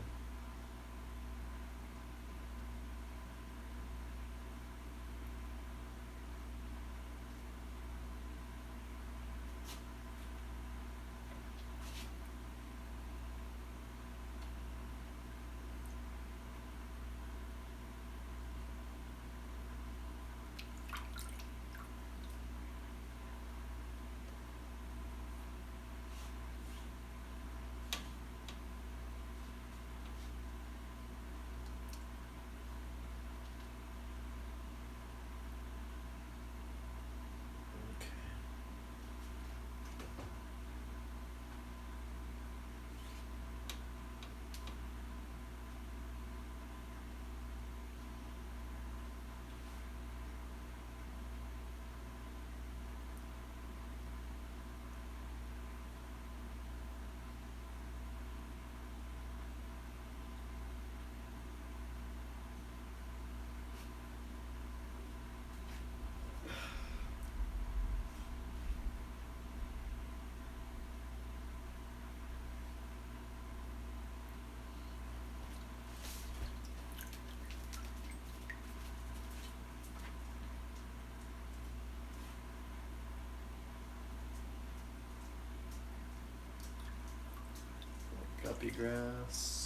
Speaker 1: Guppy grass.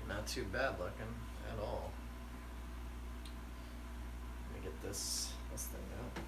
Speaker 1: Not too bad looking at all. Let me get this thing out.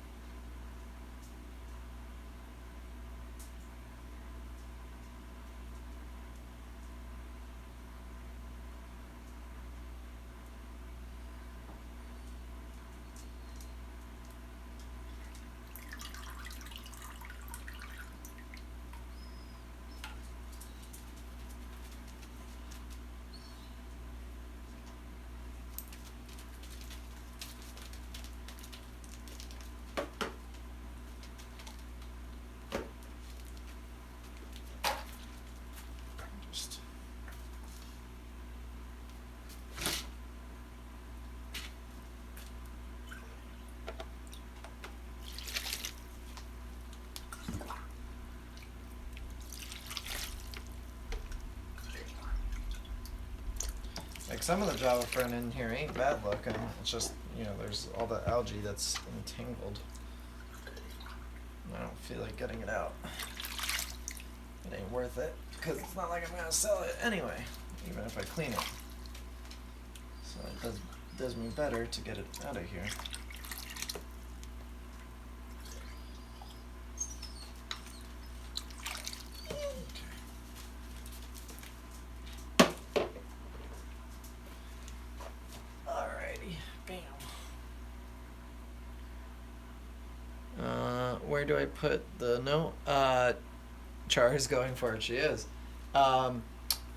Speaker 1: Like some of the Java front end here ain't bad looking. It's just, you know, there's all the algae that's entangled. I don't feel like getting it out. It ain't worth it because it's not like I'm gonna sell it anyway, even if I clean it. So it does me better to get it out of here. where do I put the note? Char is going for it. She is. On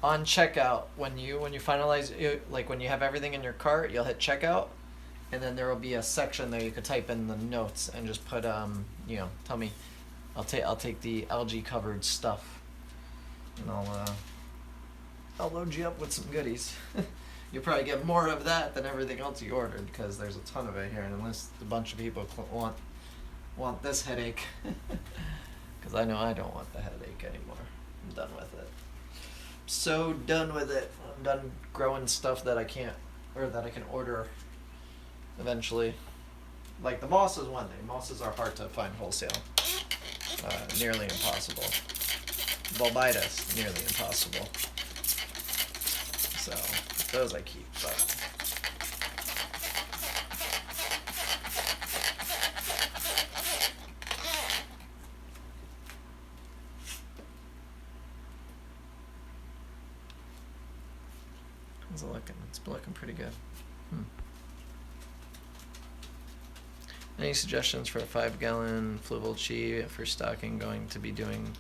Speaker 1: checkout, when you finalize, like when you have everything in your cart, you'll hit checkout, and then there will be a section there you could type in the notes and just put you know, tell me, I'll take the algae covered stuff, and I'll load you up with some goodies. You'll probably get more of that than everything else you ordered because there's a ton of it here, and unless a bunch of people want this headache, because I know I don't want the headache anymore. I'm done with it. So done with it. I'm done growing stuff that I can't, or that I can order eventually. Like the moss is one thing. Mosses are hard to find wholesale. Nearly impossible. Bulbitis, nearly impossible. So those I keep, but. How's it looking? It's looking pretty good. Any suggestions for a 5-gallon fluval chi for stocking? Going to be doing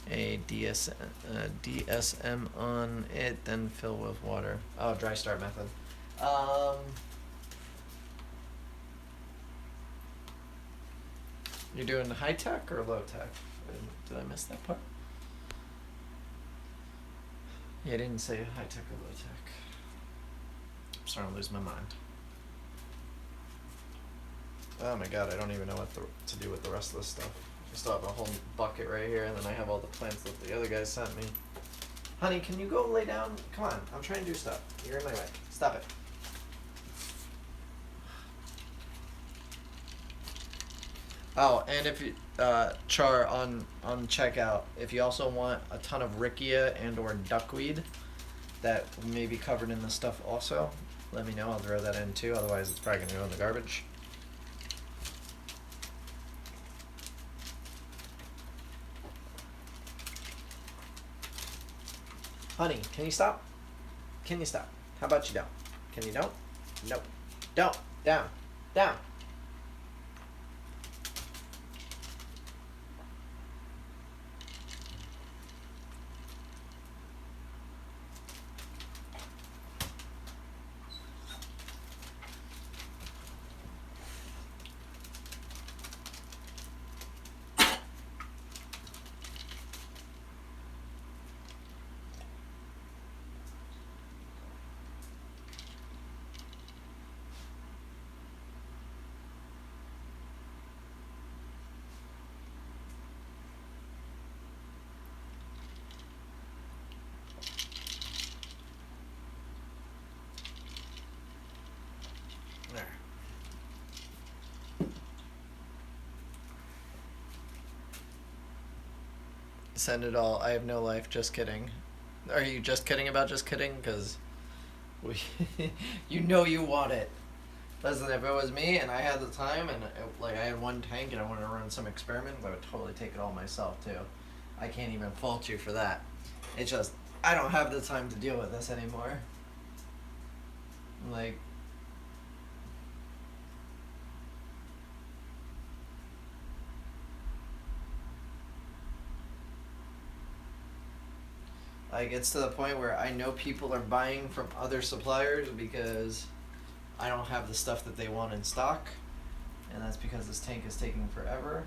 Speaker 1: a DSM on it, then fill with water. Oh, dry start method. You're doing high tech or low tech? Did I miss that part? Yeah, I didn't say high tech or low tech. I'm starting to lose my mind. Oh my god, I don't even know what to do with the rest of this stuff. I still have a whole bucket right here, and then I have all the plants that the other guys sent me. Honey, can you go lay down? Come on, I'm trying to do stuff. You're in my way. Stop it. Oh, and if you, Char, on checkout, if you also want a ton of rickia and or duckweed that may be covered in this stuff also, let me know. I'll throw that in too, otherwise it's probably going to go in the garbage. Honey, can you stop? Can you stop? How about you don't? Can you don't? Nope. Don't. Down. Down. There. Send it all. I have no life. Just kidding. Are you just kidding about just kidding? Because you know you want it. Listen, if it was me and I had the time and like I had one tank and I wanted to run some experiments, I would totally take it all myself too. I can't even fault you for that. It's just I don't have the time to deal with this anymore. Like. Like, it's to the point where I know people are buying from other suppliers because I don't have the stuff that they want in stock. And that's because this tank is taking forever.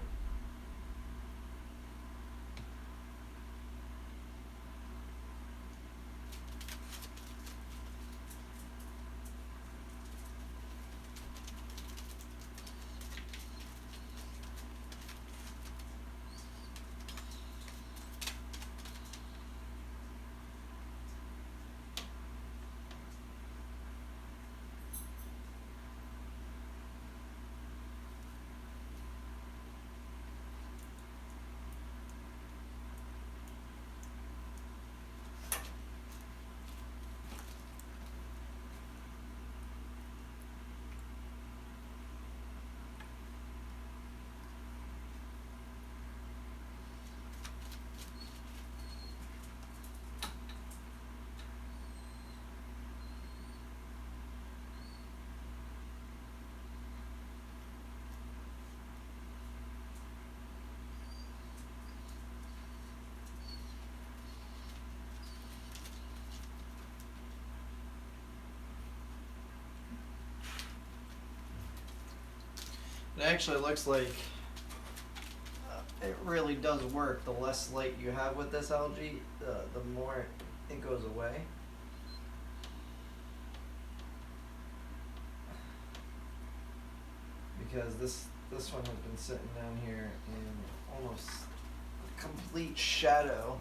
Speaker 1: It actually looks like it really does work. The less light you have with this algae, the more it goes away. Because this one has been sitting down here in almost complete shadow,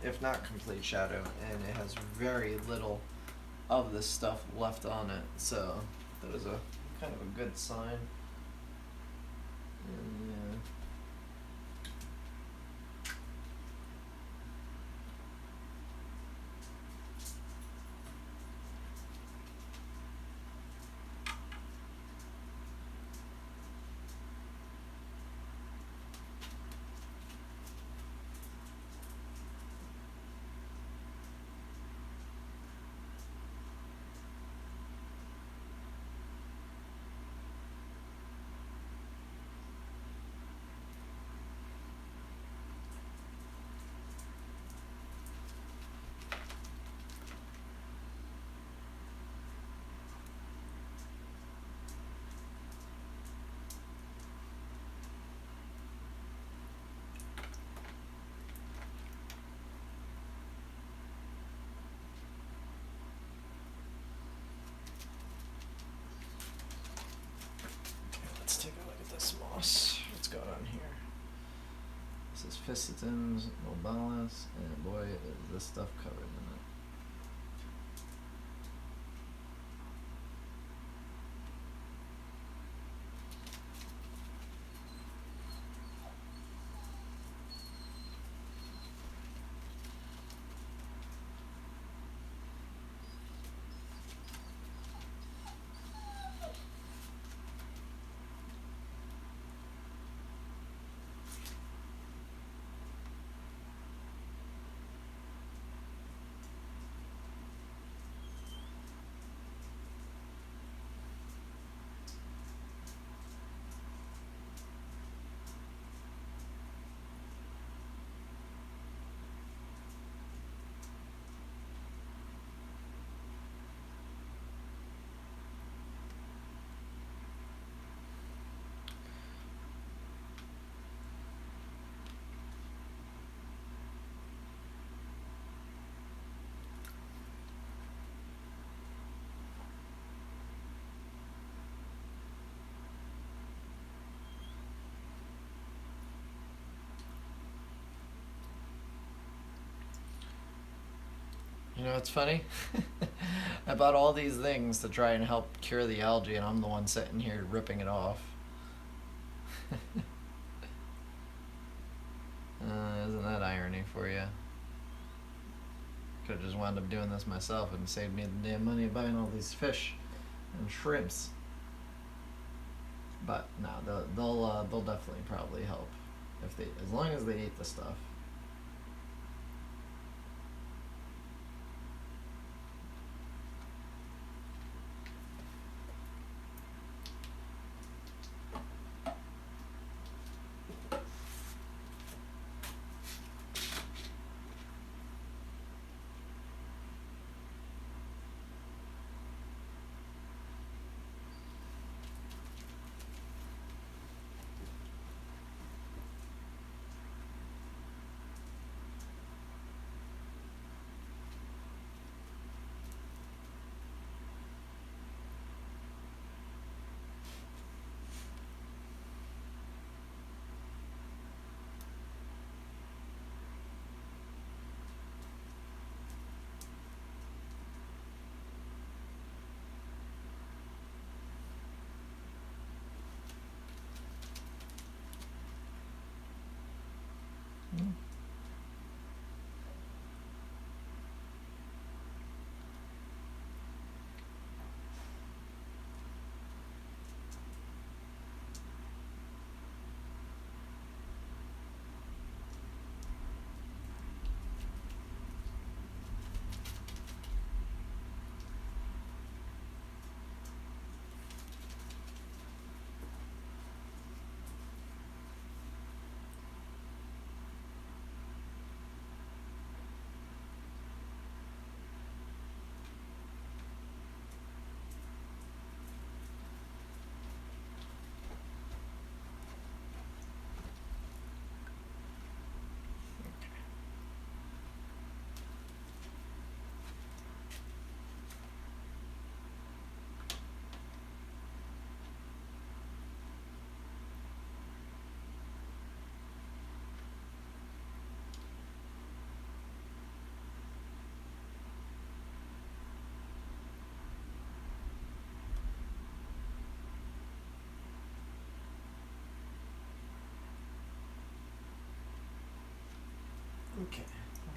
Speaker 1: if not complete shadow, and it has very little of this stuff left on it. So that is a kind of a good sign. And yeah. Let's take a look at this moss. What's going on here? This is Ficitums, Nobalis, and boy, is this stuff covered in it. You know, it's funny. I bought all these things to try and help cure the algae, and I'm the one sitting here ripping it off. Isn't that irony for you? Could have just wound up doing this myself and saved me the damn money of buying all these fish and shrimps. But no, they'll definitely probably help if they, as long as they eat the stuff.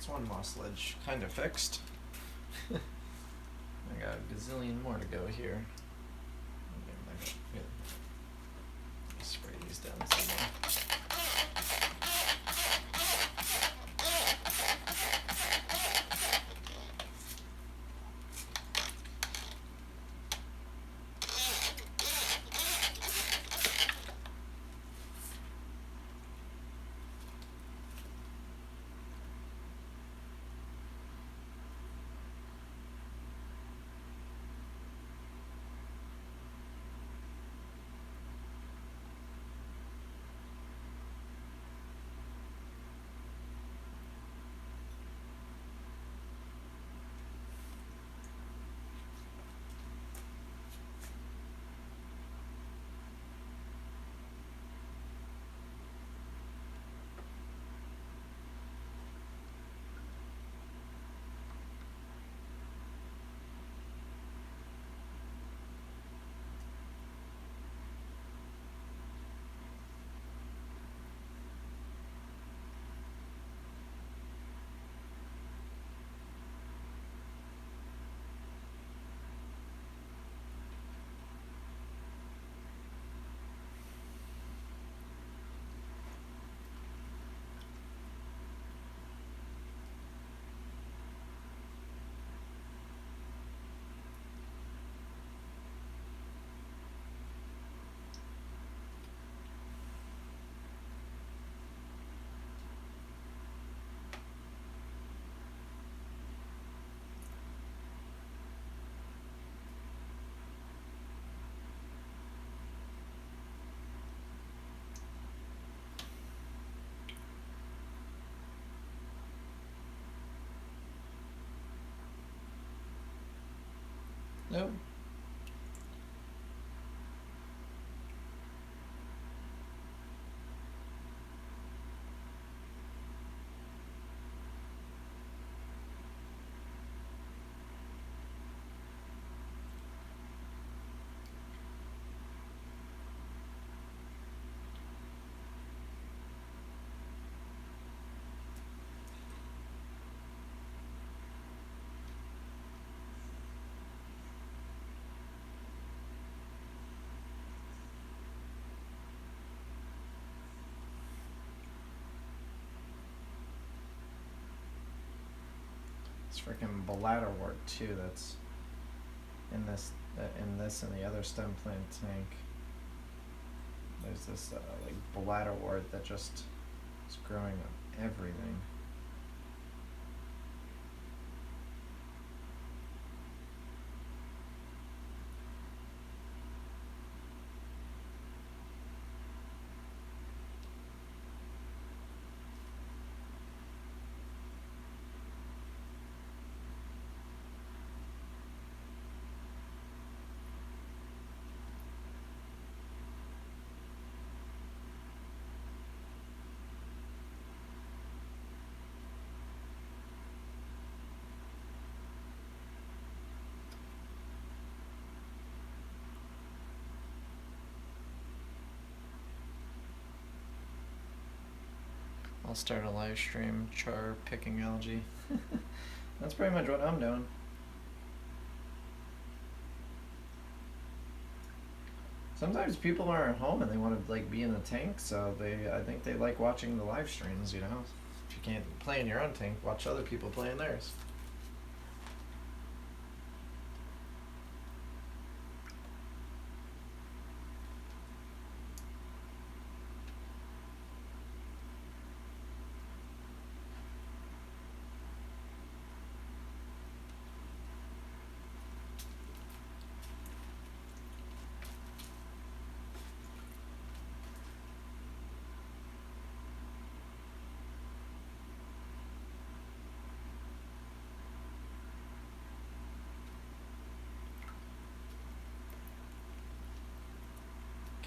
Speaker 1: That's one moss ledge kind of fixed. I got a gazillion more to go here. Spray these down some more. Nope. It's freaking bladderwort too. That's in this and the other stem plant tank. There's this like bladderwort that just is growing on everything. I'll start a live stream, char picking algae. That's pretty much what I'm doing. Sometimes people are at home and they want to like be in the tank, so I think they like watching the live streams, you know. If you can't play in your own tank, watch other people play in theirs.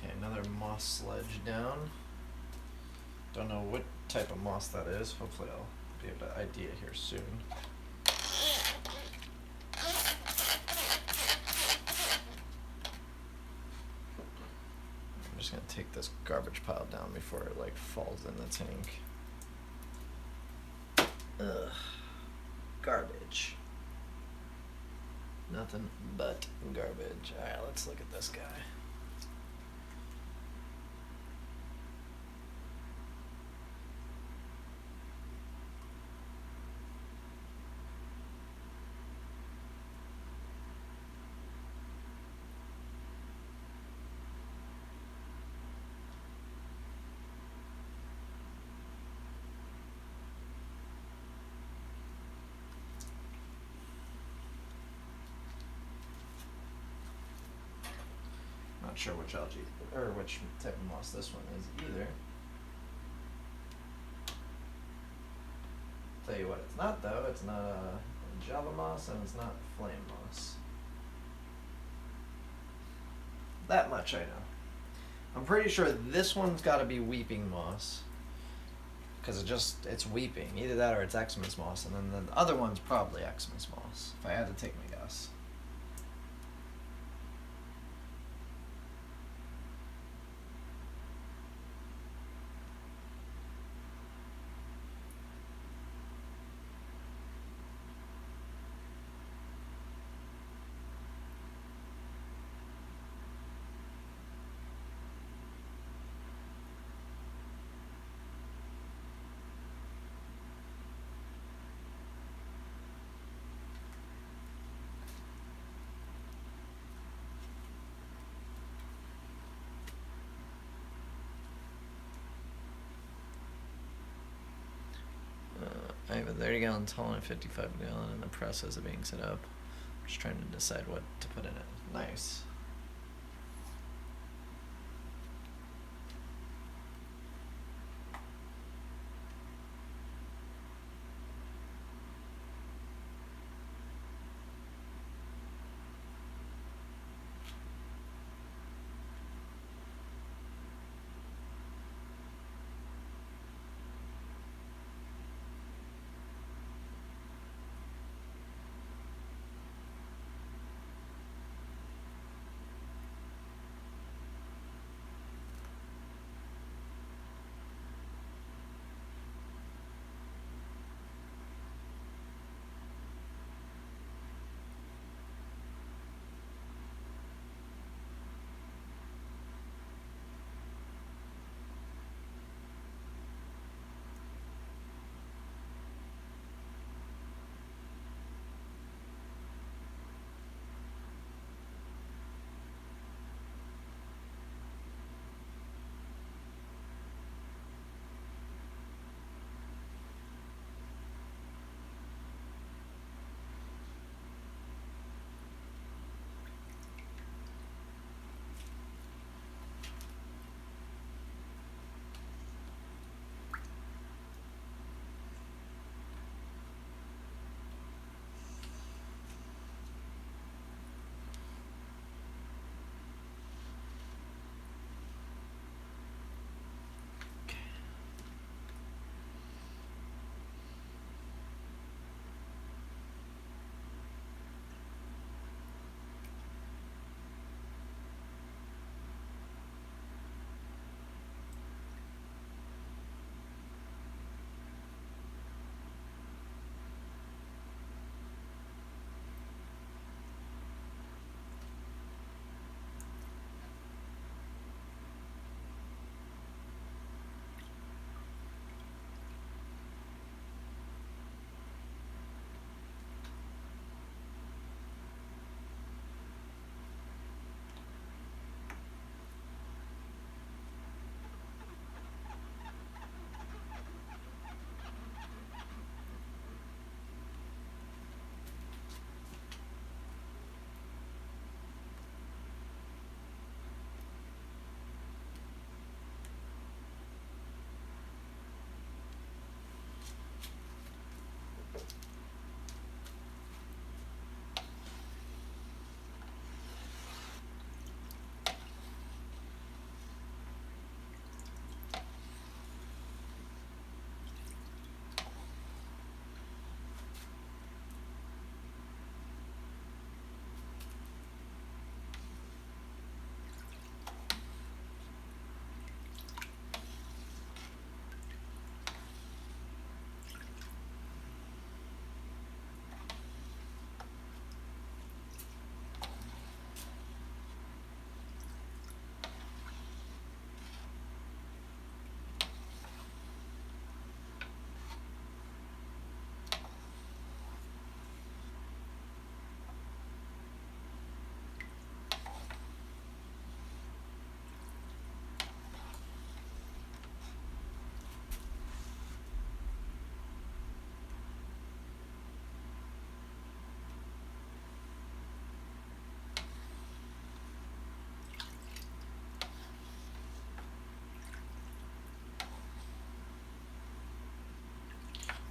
Speaker 1: Okay, another moss sledge down. Don't know what type of moss that is. Hopefully I'll be able to ID it here soon. I'm just gonna take this garbage pile down before it like falls in the tank. Ugh. Garbage. Nothing but garbage. Alright, let's look at this guy. Not sure which algae or which type of moss this one is either. Tell you what, it's not though. It's not a Java moss and it's not flame moss. That much I know. I'm pretty sure this one's got to be weeping moss because it's weeping. Either that or it's Xmas moss, and then the other one's probably Xmas moss. If I had to take my guess. I have a 30-gallon tall and a 55-gallon in the process of being set up. I'm just trying to decide what to put in it. Nice.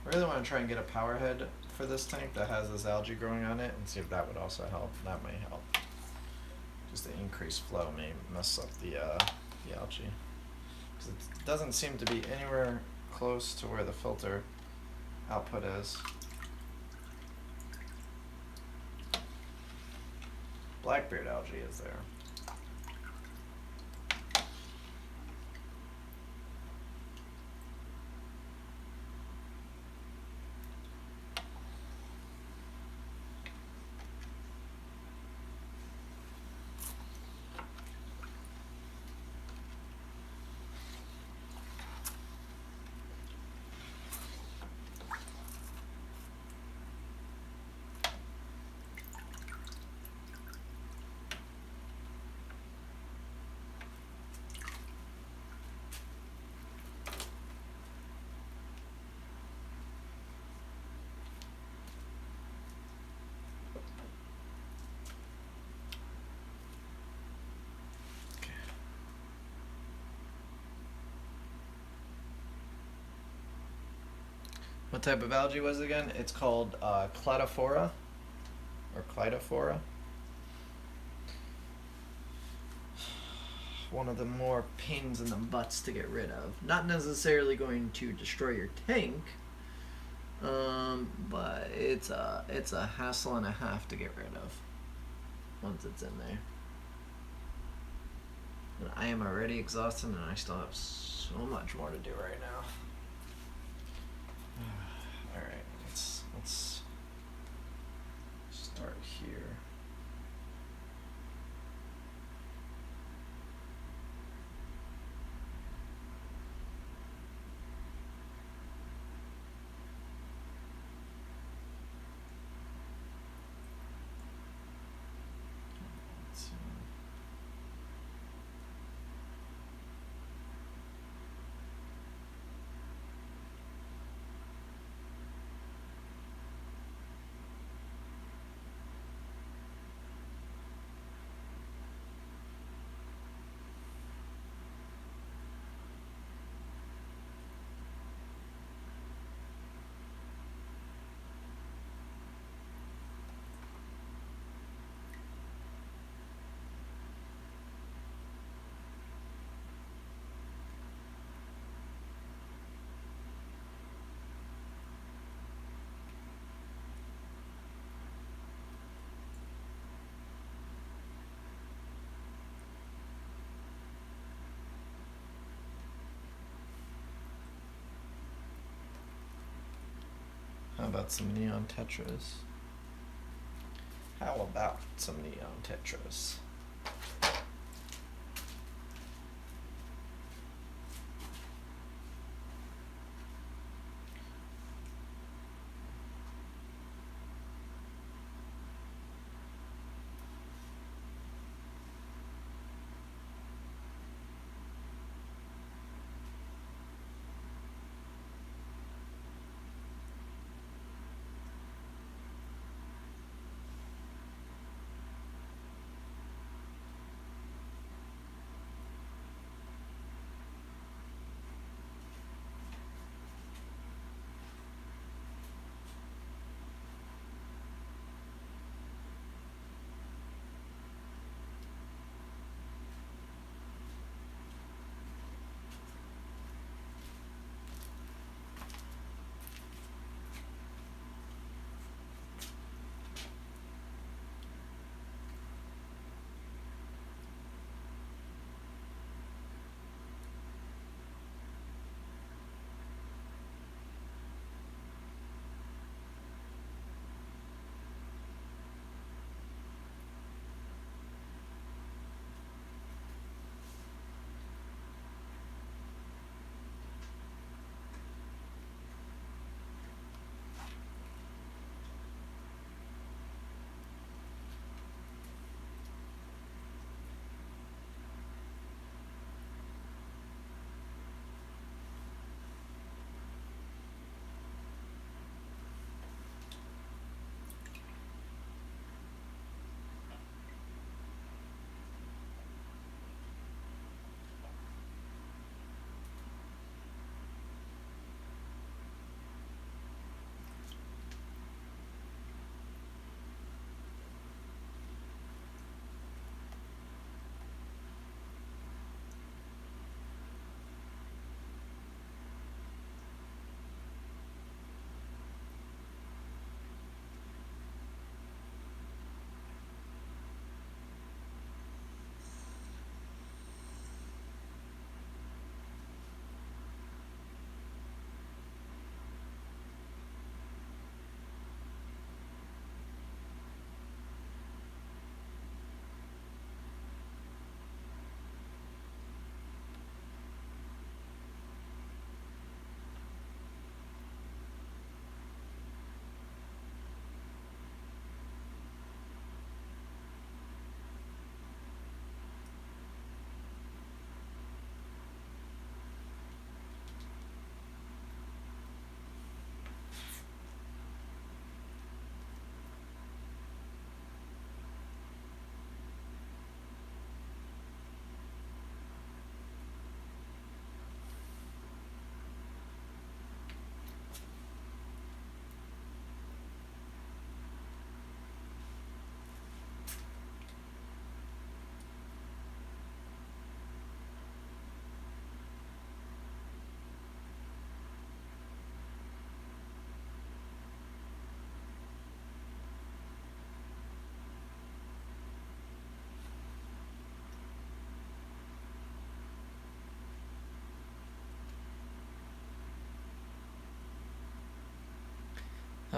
Speaker 1: I really want to try and get a power head for this tank that has this algae growing on it and see if that would also help. That may help. Just the increased flow may mess up the algae. Because it doesn't seem to be anywhere close to where the filter output is. Blackbeard algae is there. What type of algae was it again? It's called cladophora or Clidophora. One of the more pains in the butts to get rid of. Not necessarily going to destroy your tank, but it's a hassle and a half to get rid of once it's in there. And I am already exhausted, and I still have so much more to do right now. All right, let's start here. Let's see. How about some neon tetras? How about some neon tetras?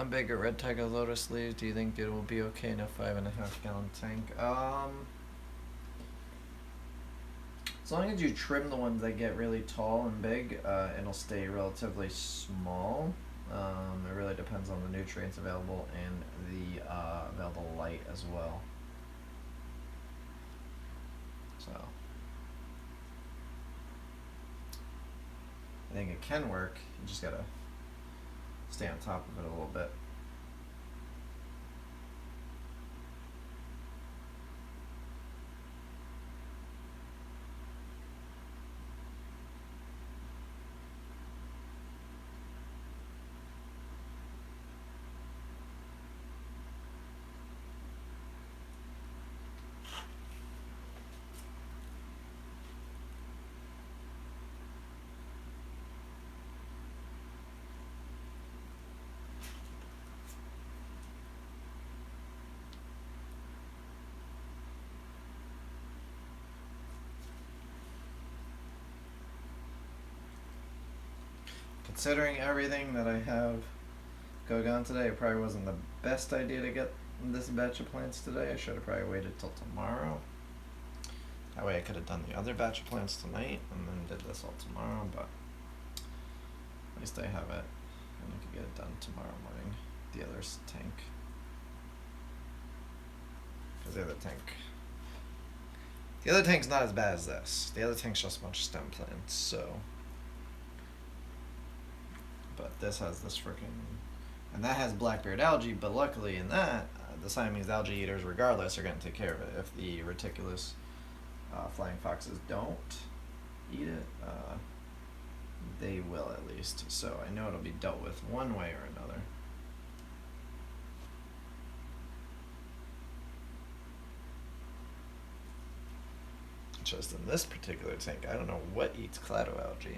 Speaker 1: How big a red tiger lotus leaves do you think it will be okay in a 5.5 gallon tank? As long as you trim the ones that get really tall and big, it'll stay relatively small. It really depends on the nutrients available and the available light as well. So I think it can work. You just gotta stay on top of it a little bit. Considering everything that I have going on today, it probably wasn't the best idea to get this batch of plants today. I should have probably waited till tomorrow. That way I could have done the other batch of plants tonight and then did this all tomorrow, but at least I have it and I could get it done tomorrow morning. The other tank. Because the other tank's not as bad as this. The other tank's just a bunch of stem plants, so. But this has this freaking, and that has blackbeard algae, but luckily in that, the Siamese algae eaters regardless are going to take care of it. If the reticulous flying foxes don't eat it, they will at least. So I know it'll be dealt with one way or another. Just in this particular tank, I don't know what eats cladoalgae.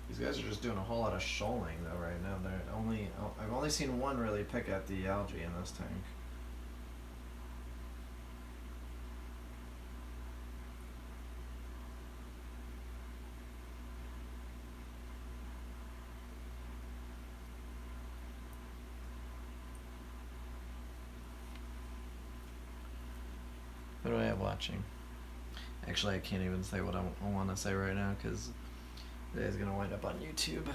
Speaker 1: These guys are just doing a whole lot of shoaling though right now. I've only seen one really pick at the algae in this tank. What do I have watching? Actually, I can't even say what I want to say right now because today's gonna wind up on YouTube.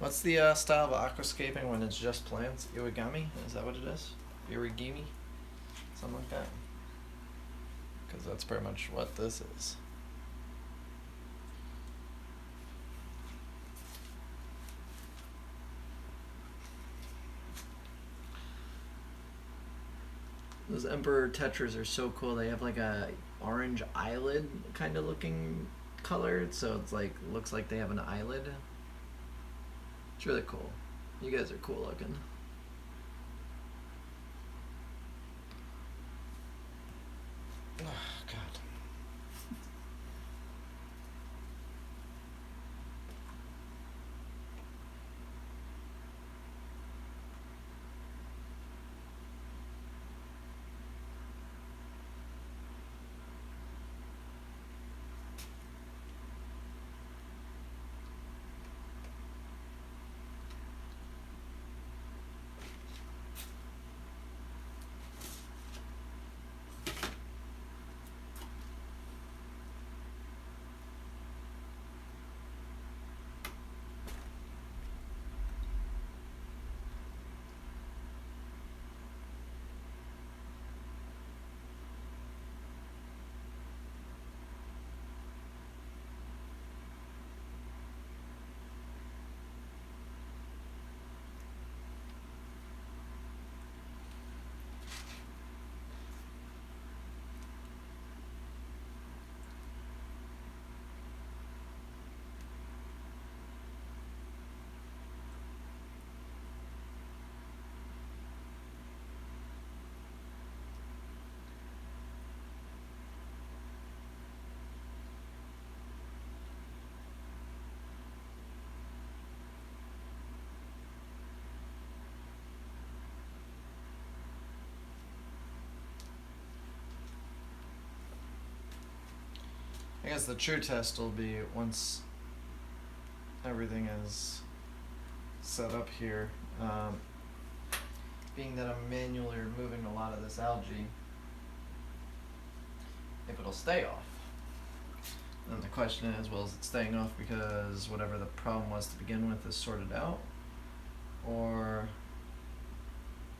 Speaker 1: What's the style of aquascaping when it's just plants? Iwagami? Is that what it is? Irigimi? Something like that. Because that's pretty much what this is. Those Emperor Tetras are so cool. They have like a orange eyelid kind of looking color, so it's like looks like they have an eyelid. It's really cool. You guys are cool looking. Oh, God. I guess the true test will be once everything is set up here. Being that I'm manually removing a lot of this algae, if it'll stay off. And the question is, well, is it staying off because whatever the problem was to begin with is sorted out? Or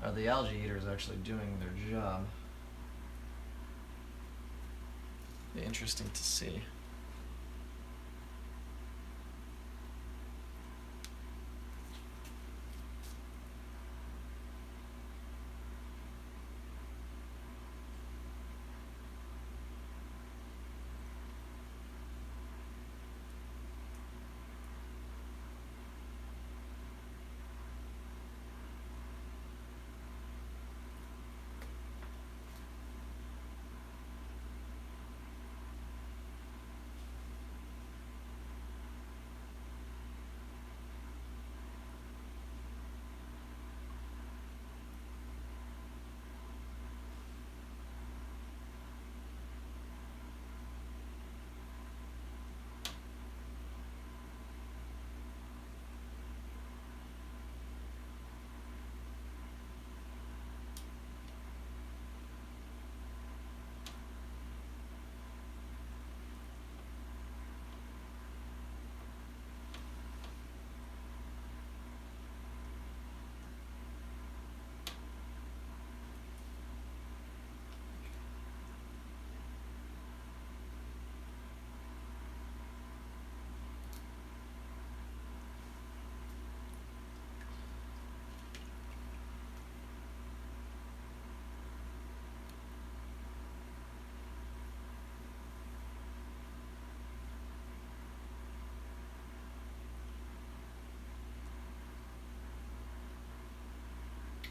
Speaker 1: are the algae eaters actually doing their job? Be interesting to see.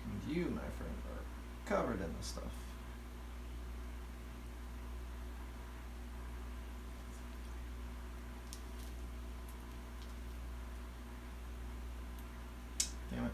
Speaker 1: And you, my friend, are covered in this stuff. Damn it.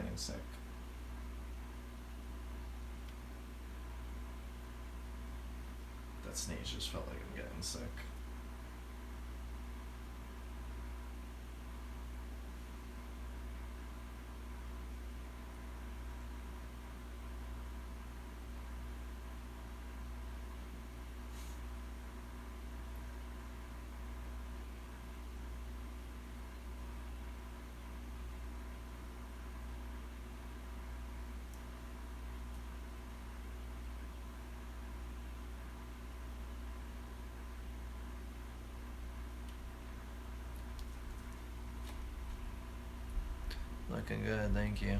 Speaker 1: getting sick. That sneeze just felt like I'm getting sick. Looking good, thank you.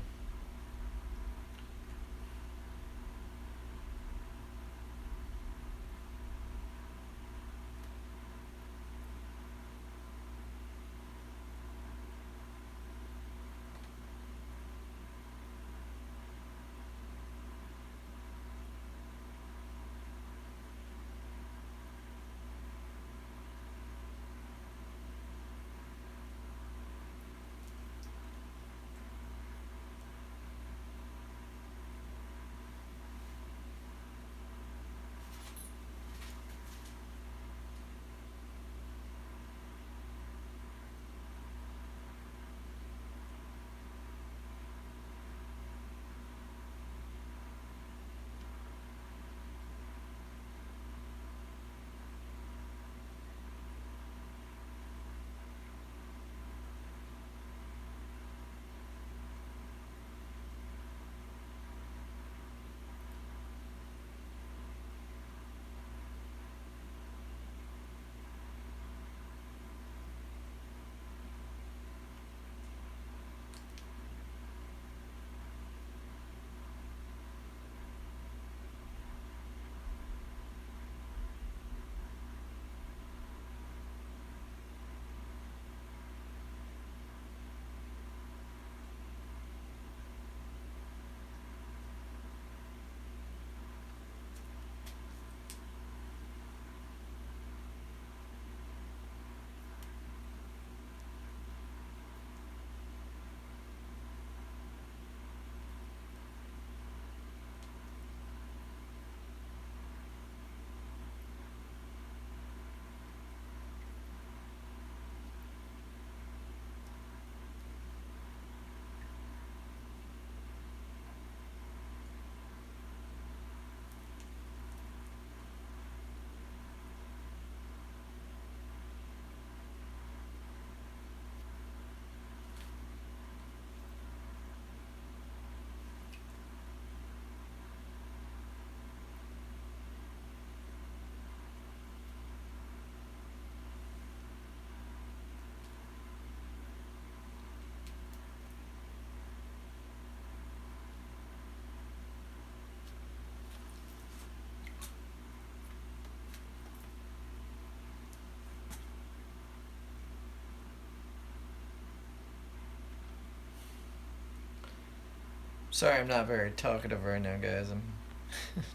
Speaker 1: Sorry, I'm not very talkative right now, guys. I'm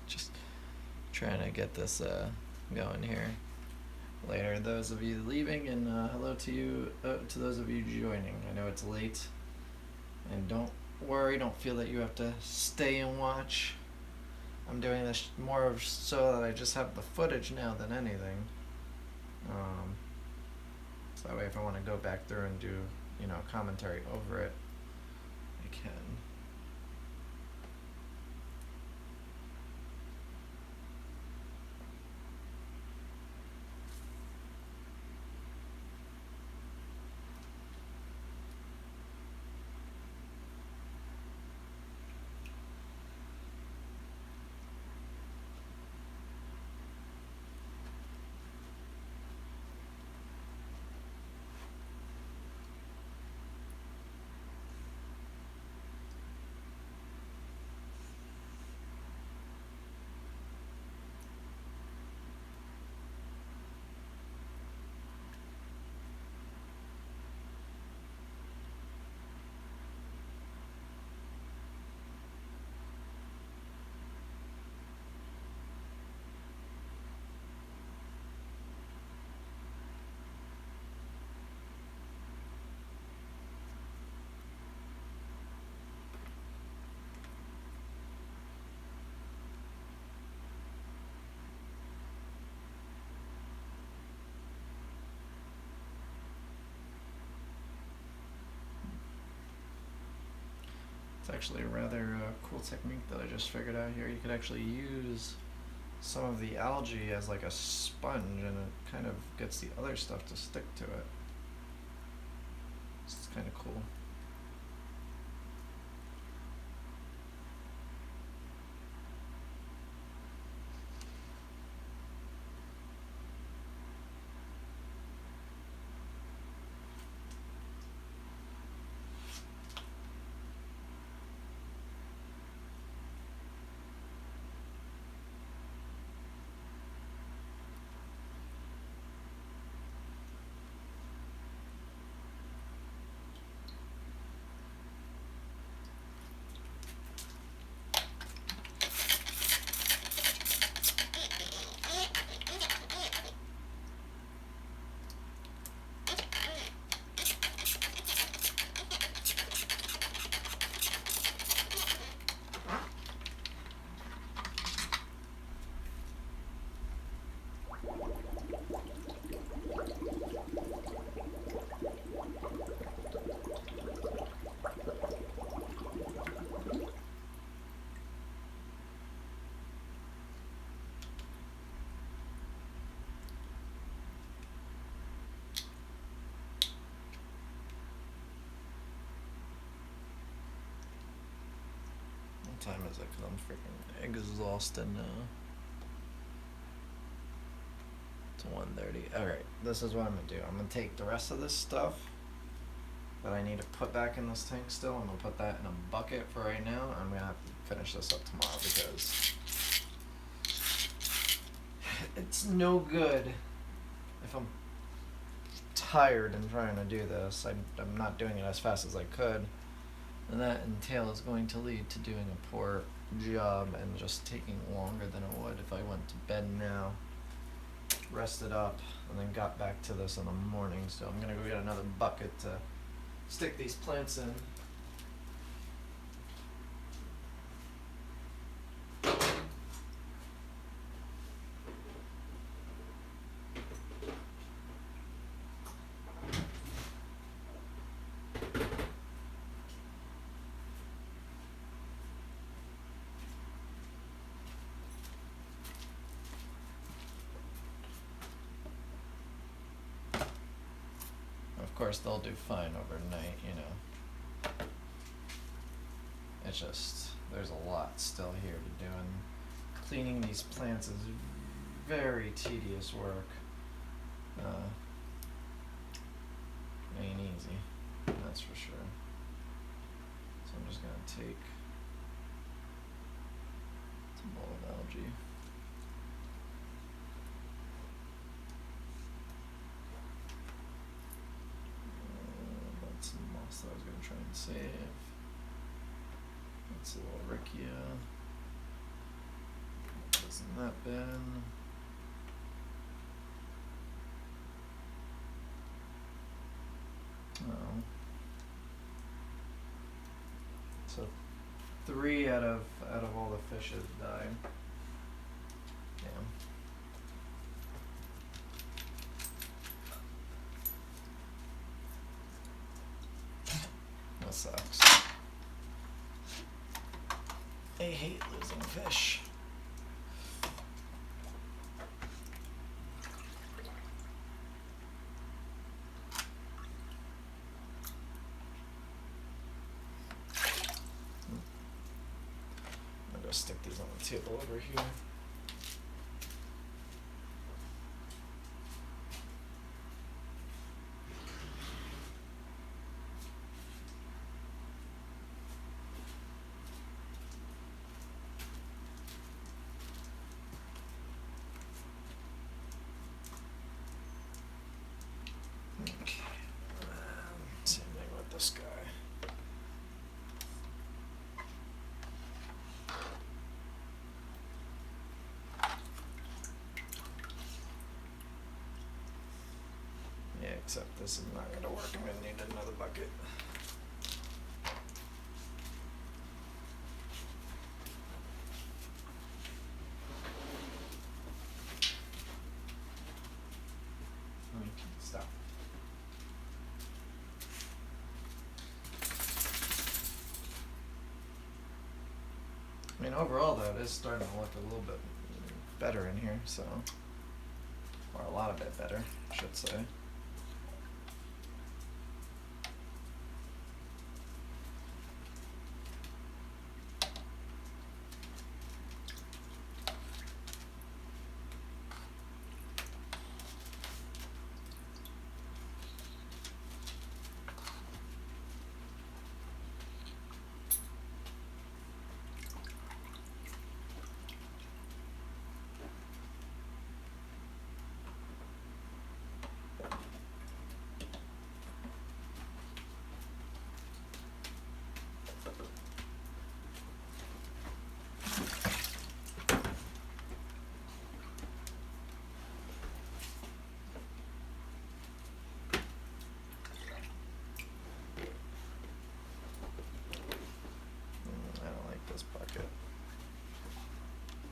Speaker 1: just trying to get this going here. Later, those of you leaving, and hello to you, to those of you joining. I know it's late, and don't worry, don't feel that you have to stay and watch. I'm doing this more so that I just have the footage now than anything. So that way, if I want to go back through and do, commentary over it, I can. It's actually a rather cool technique that I just figured out here. You could actually use some of the algae as like a sponge, and it kind of gets the other stuff to stick to it. It's kind of cool. What time is it? Because I'm freaking exhausted now. It's 1:30. Alright, this is what I'm going to do. I'm going to take the rest of this stuff that I need to put back in this tank still. I'm going to put that in a bucket for right now. I'm going to have to finish this up tomorrow because it's no good if I'm tired and trying to do this. I'm not doing it as fast as I could. And that is going to lead to doing a poor job and just taking longer than it would if I went to bed now, rested up, and then got back to this in the morning. So I'm gonna go get another bucket to stick these plants in. Of course, they'll do fine overnight, you know. It's just, there's a lot still here to do, and cleaning these plants is very tedious work. Ain't easy, that's for sure. So I'm just gonna take some bowl of algae. That's some moss that I was gonna try and save. That's a little Rickia. That goes in that bin. Oh. So 3 out of all the fishes died. Damn. That sucks. I hate losing fish. I'm gonna stick these on the table over here. Okay. Same thing with this guy. Yeah, except this is not gonna work. I'm gonna need another bucket. Stop. I mean, overall though, it is starting to look a little bit better in here, so, or a lot of bit better, I should say. I don't like this bucket.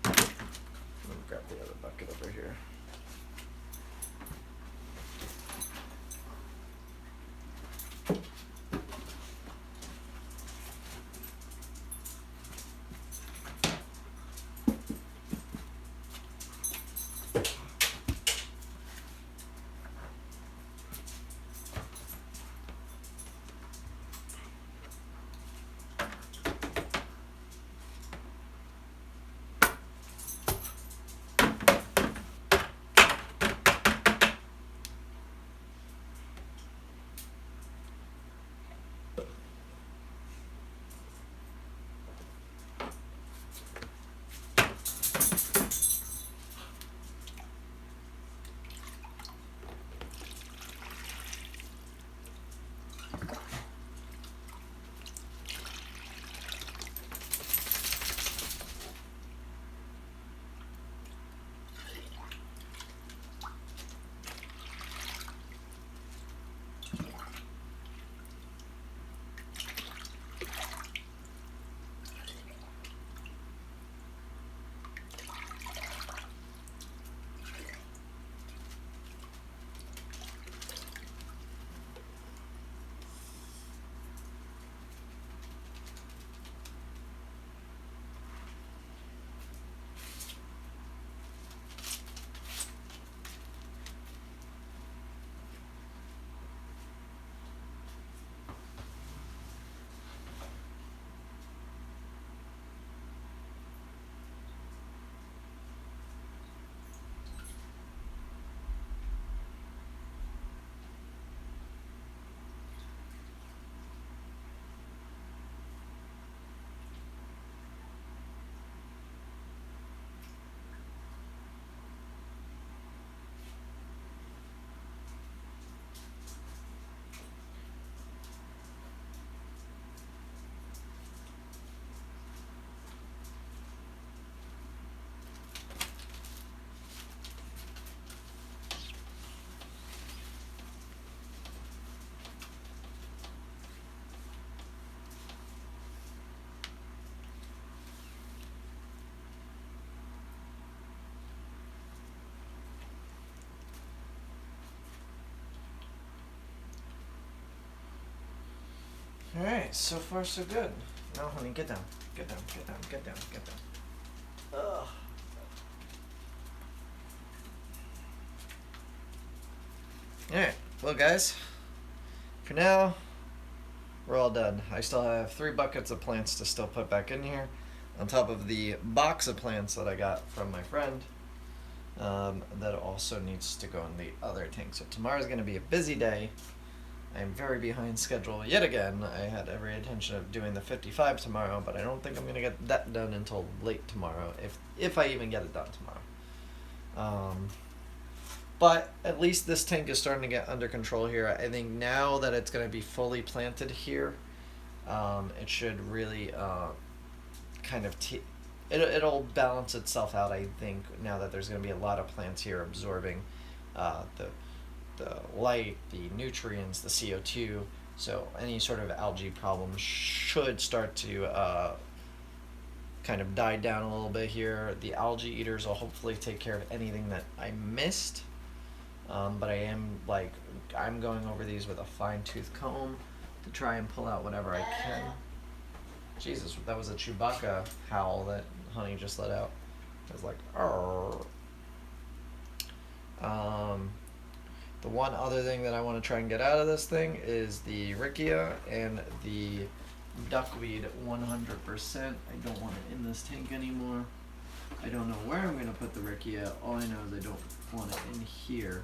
Speaker 1: Let me grab the other bucket over here. Alright, so far so good. No, honey, get down. Get down, get down, get down, get down. Ugh. Alright, well guys, for now, we're all done. I still have 3 buckets of plants to still put back in here, on top of the box of plants that I got from my friend. That also needs to go in the other tank. So tomorrow's going to be a busy day. I am very behind schedule yet again. I had every intention of doing the 55 tomorrow, but I don't think I'm going to get that done until late tomorrow, if I even get it done tomorrow. But at least this tank is starting to get under control here. I think now that it's going to be fully planted here, it should really kind of it'll balance itself out, I think, now that there's going to be a lot of plants here absorbing the light, the nutrients, the CO2. So any sort of algae problem should start to kind of die down a little bit here. The algae eaters will hopefully take care of anything that I missed. But I'm going over these with a fine-tooth comb to try and pull out whatever I can. Jesus, that was a Chewbacca howl that Honey just let out. It was like, "Arr." The one other thing that I want to try and get out of this thing is the Riccia and the duckweed 100%. I don't want it in this tank anymore. I don't know where I'm going to put the Riccia. All I know is I don't want it in here.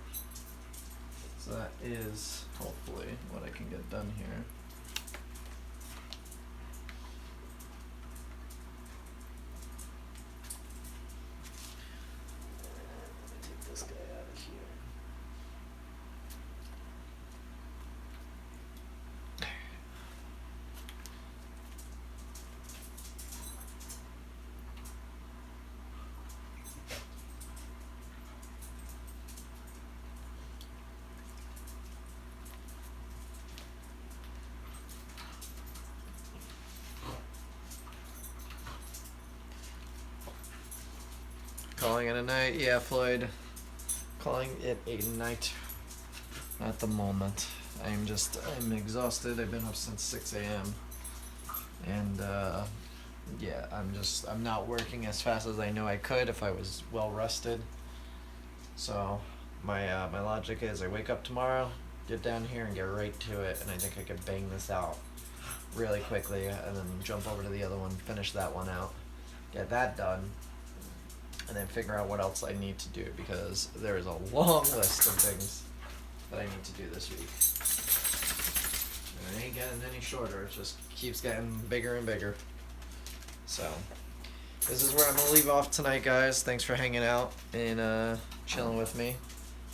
Speaker 1: So that is hopefully what I can get done here. Take this guy out of here. Calling it a night, yeah, Floyd. Calling it a night at the moment. I'm exhausted. I've been up since 6 a.m. And yeah, I'm not working as fast as I know I could if I was well rested. So my logic is I wake up tomorrow, get down here and get right to it, and I think I could bang this out really quickly and then jump over to the other one, finish that one out, get that done, and then figure out what else I need to do, because there is a long list of things that I need to do this week. And it ain't getting any shorter, it just keeps getting bigger and bigger. So, this is where I'm going to leave off tonight, guys. Thanks for hanging out and chilling with me.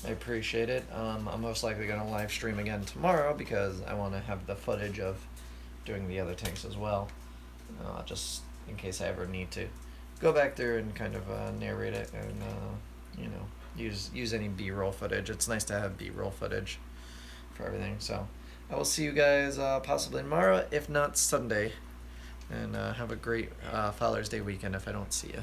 Speaker 1: I appreciate it. I'm most likely going to live stream again tomorrow because I want to have the footage of doing the other tanks as well, just in case I ever need to go back there and kind of narrate it and you know, use any B-roll footage. It's nice to have B-roll footage for everything. So I will see you guys possibly tomorrow, if not Sunday, and have a great Father's Day weekend if I don't see you.